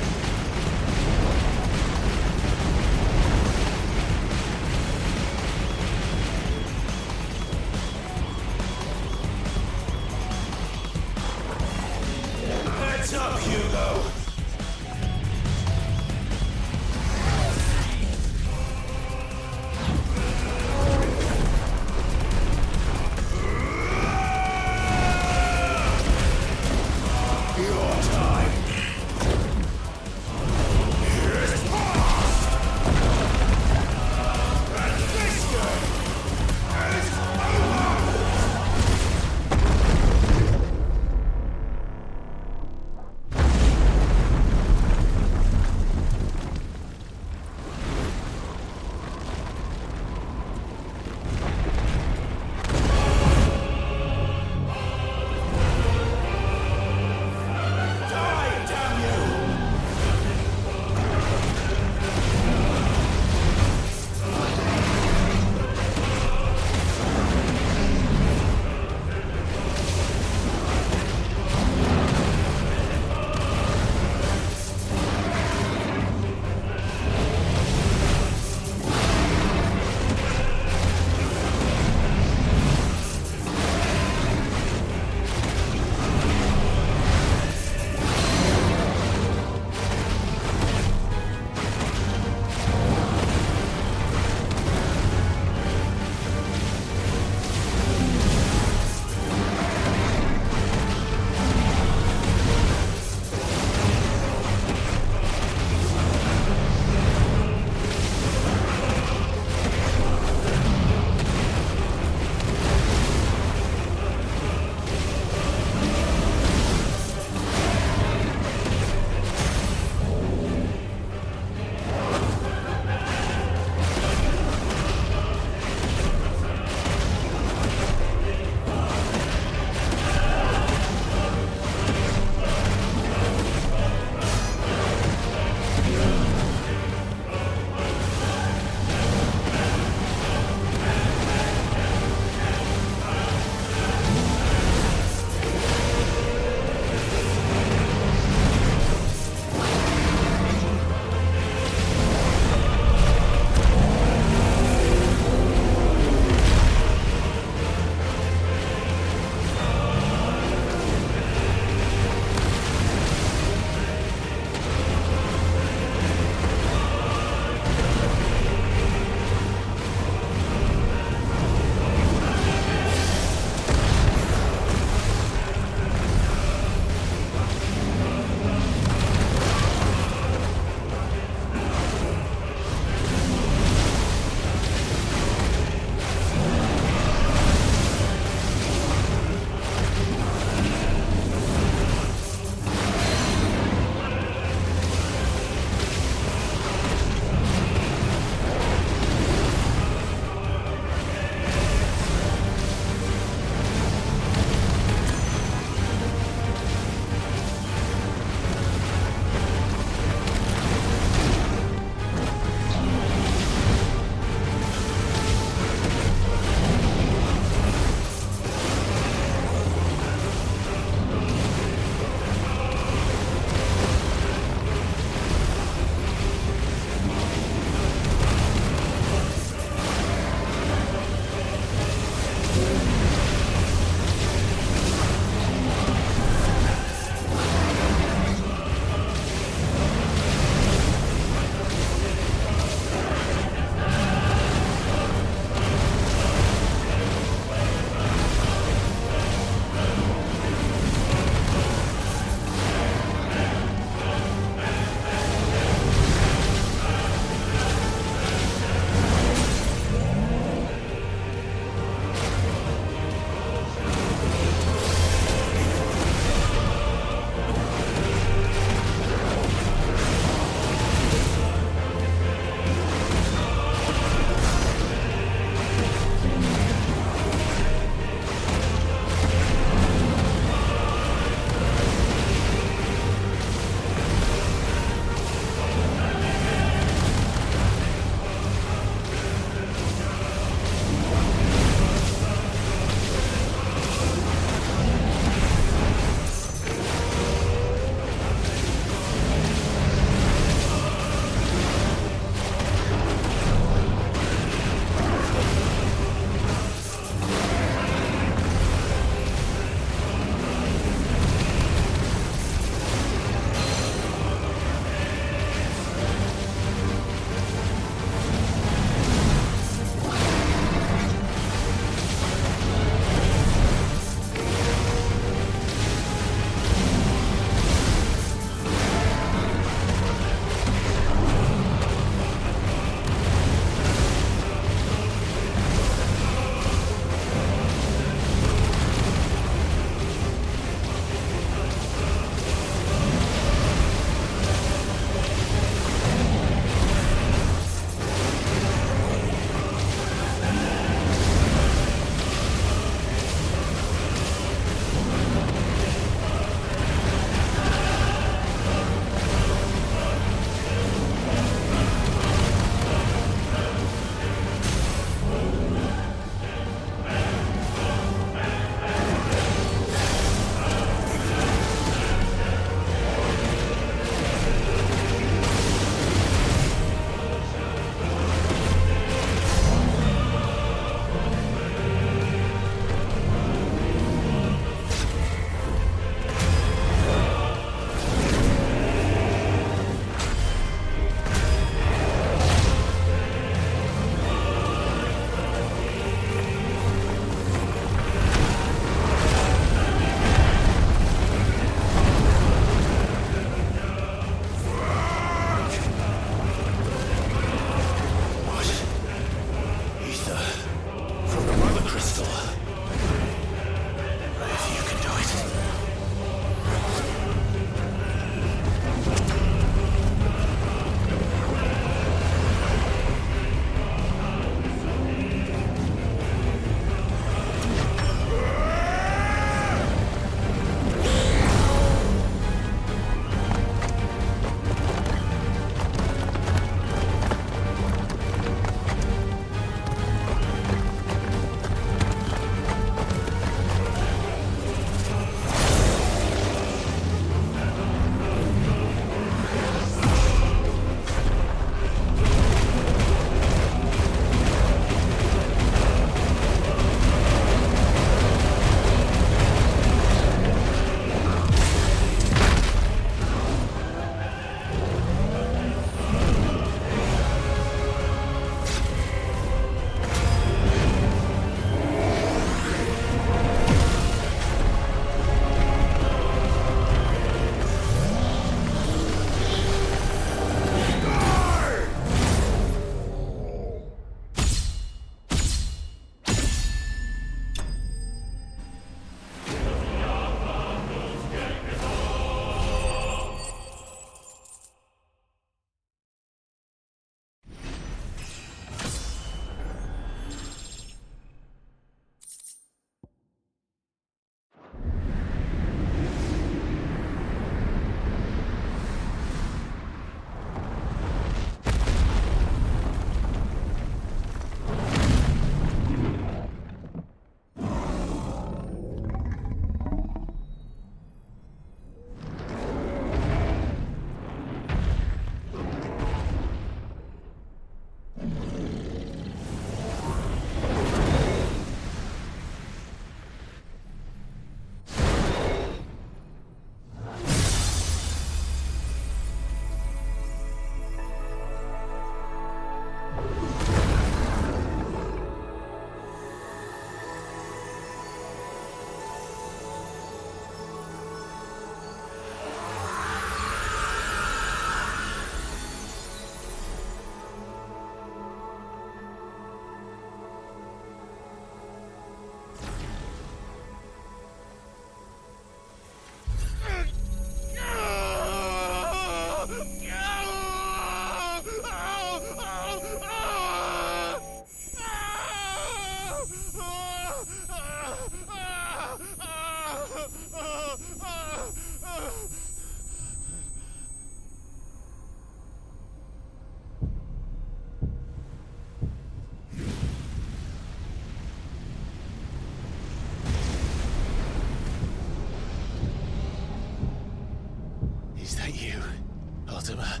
Sorcerer.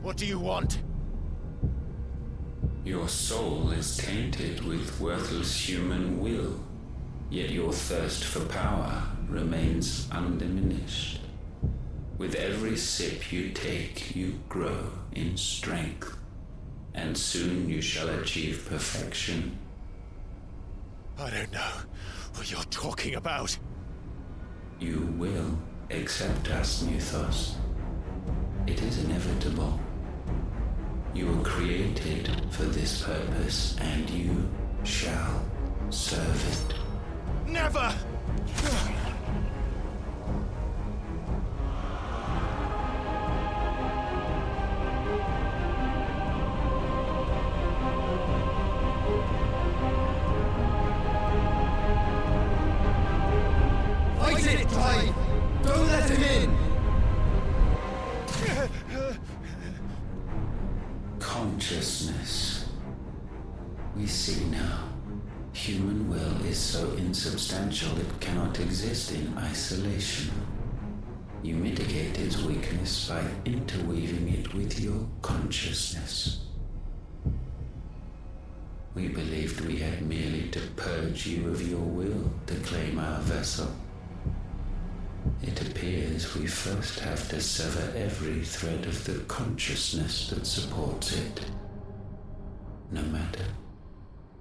What do you want? Your soul is tainted with worthless human will, yet your thirst for power remains undiminished. With every sip you take, you grow in strength, and soon you shall achieve perfection. I don't know what you're talking about. You will accept us, Mythos. It is inevitable. You were created for this purpose, and you shall serve it. Never! Fight it, Clive! Don't let him in! Consciousness. We see now. Human will is so insubstantial it cannot exist in isolation. You mitigate its weakness by interweaving it with your consciousness. We believed we had merely to purge you of your will to claim our vessel. It appears we first have to sever every thread of the consciousness that supports it. No matter.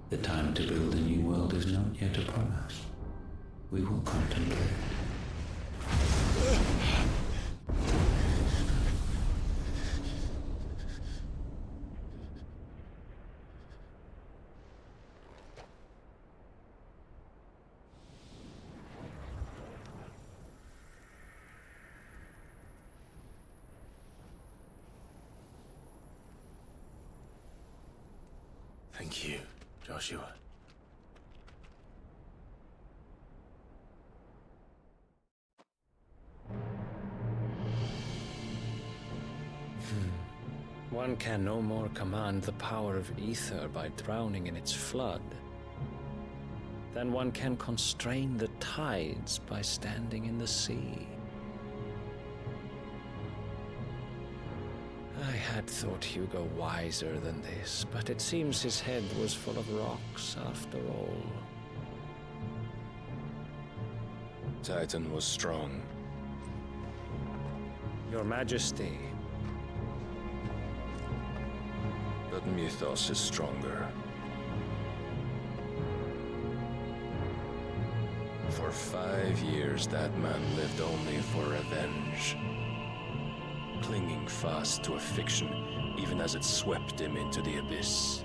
The time to build a new world is not yet upon us. We will contemplate. Thank you, Joshua. One can no more command the power of ether by drowning in its flood than one can constrain the tides by standing in the sea. I had thought Hugo wiser than this, but it seems his head was full of rocks after all. Titan was strong. Your Majesty. But Mythos is stronger. For 5 years, that man lived only for revenge. Clinging fast to a fiction, even as it swept him into the abyss.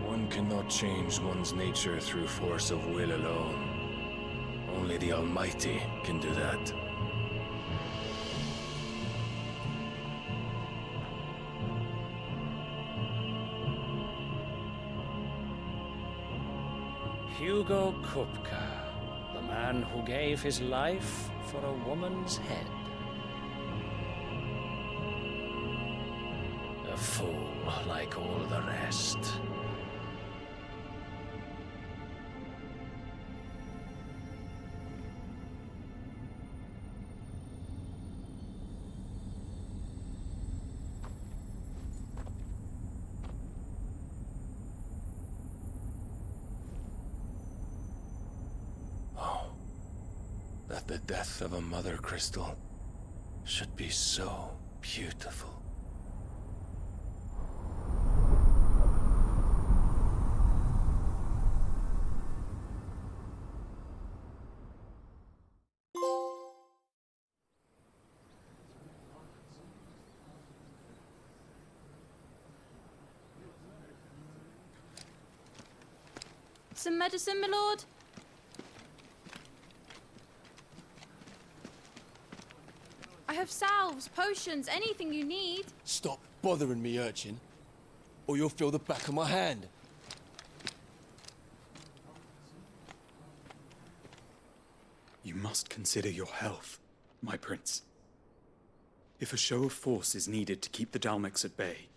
One cannot change one's nature through force of will alone. Only the Almighty can do that. Hugo Kupka, the man who gave his life for a woman's head. A fool like all the rest. That the death of a mother crystal should be so beautiful. Some medicine, my lord? I have salves, potions, anything you need. Stop bothering me, urchin, or you'll feel the back of my hand. You must consider your health, my prince. If a show of force is needed to keep the Dalmex at bay,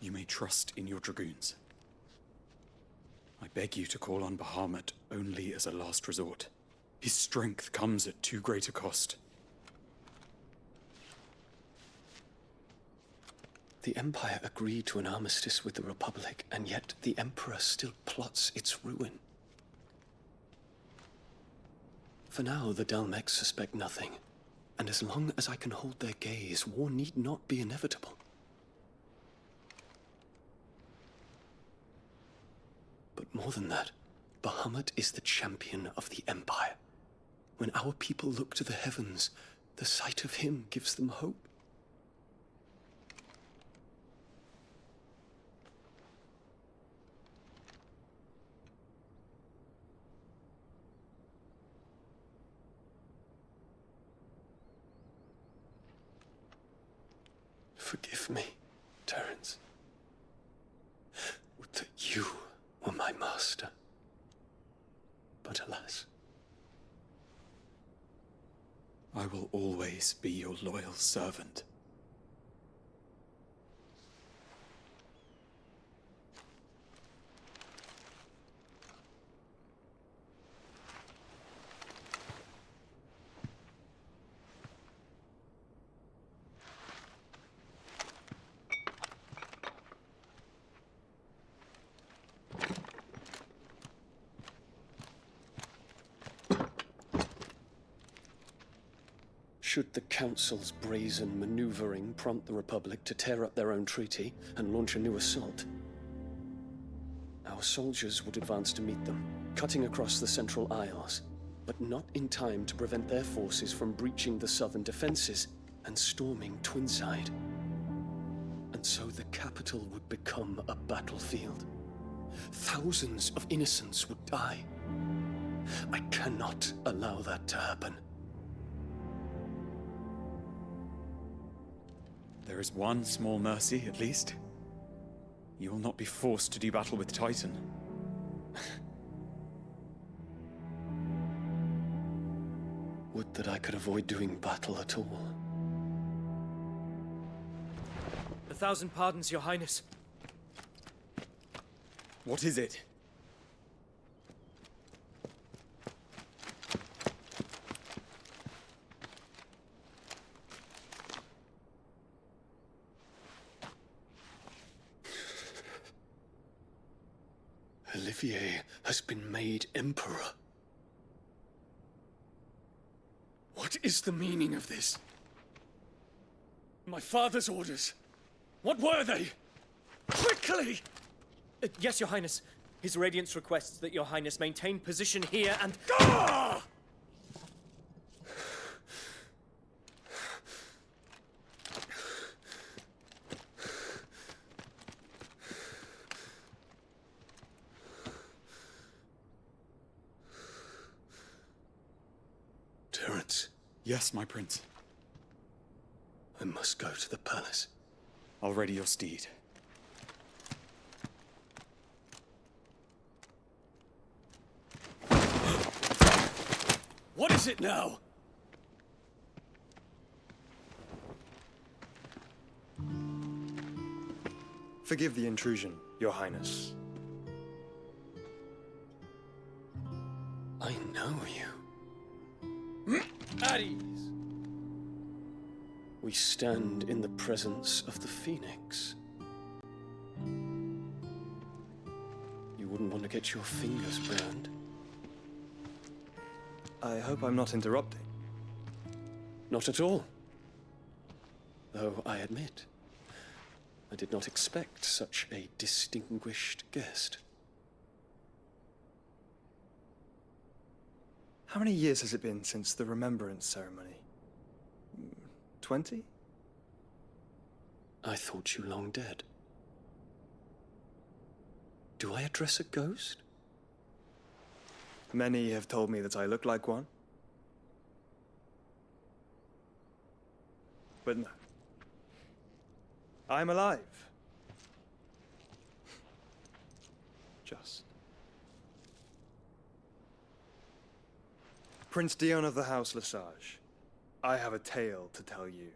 you may trust in your dragoons. I beg you to call on Bahamut only as a last resort. His strength comes at too great a cost. The Empire agreed to an armistice with the Republic, and yet the Emperor still plots its ruin. For now, the Dalmex suspect nothing, and as long as I can hold their gaze, war need not be inevitable. But more than that, Bahamut is the champion of the Empire. When our people look to the heavens, the sight of him gives them hope. Forgive me, Terence. Would that you were my master. But alas. I will always be your loyal servant. Should the Council's brazen maneuvering prompt the Republic to tear up their own treaty and launch a new assault, our soldiers would advance to meet them, cutting across the Central Isles, but not in time to prevent their forces from breaching the southern defenses and storming Twinside. And so the capital would become a battlefield. Thousands of innocents would die. I cannot allow that to happen. There is one small mercy, at least. You will not be forced to do battle with Titan. Would that I could avoid doing battle at all. 1,000 pardons, Your Highness. What is it? Olivier has been made Emperor. What is the meaning of this? My father's orders. What were they? Quickly! Yes, Your Highness. His Radiance requests that Your Highness maintain position here and... Ah! Terence. Yes, my prince. I must go to the palace. I'll ready your steed. What is it now? Forgive the intrusion, Your Highness. I know you. At ease. We stand in the presence of the Phoenix. You wouldn't want to get your fingers burned. I hope I'm not interrupting. Not at all. Though I admit, I did not expect such a distinguished guest. How many years has it been since the Remembrance ceremony? 20? I thought you long dead. Do I address a ghost? Many have told me that I look like one. But no. I'm alive. Just. Prince Dion of the House Lesage, I have a tale to tell you.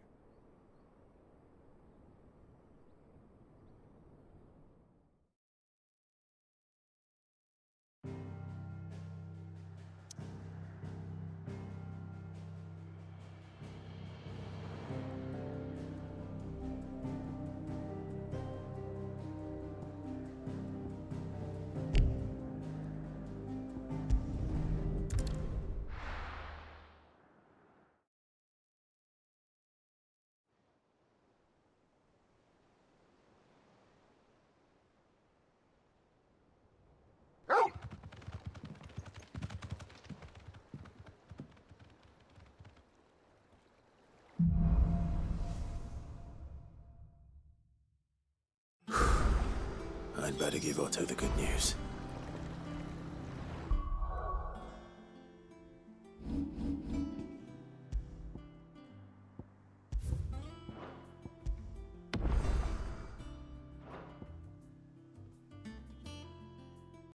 I'd better give Otto the good news.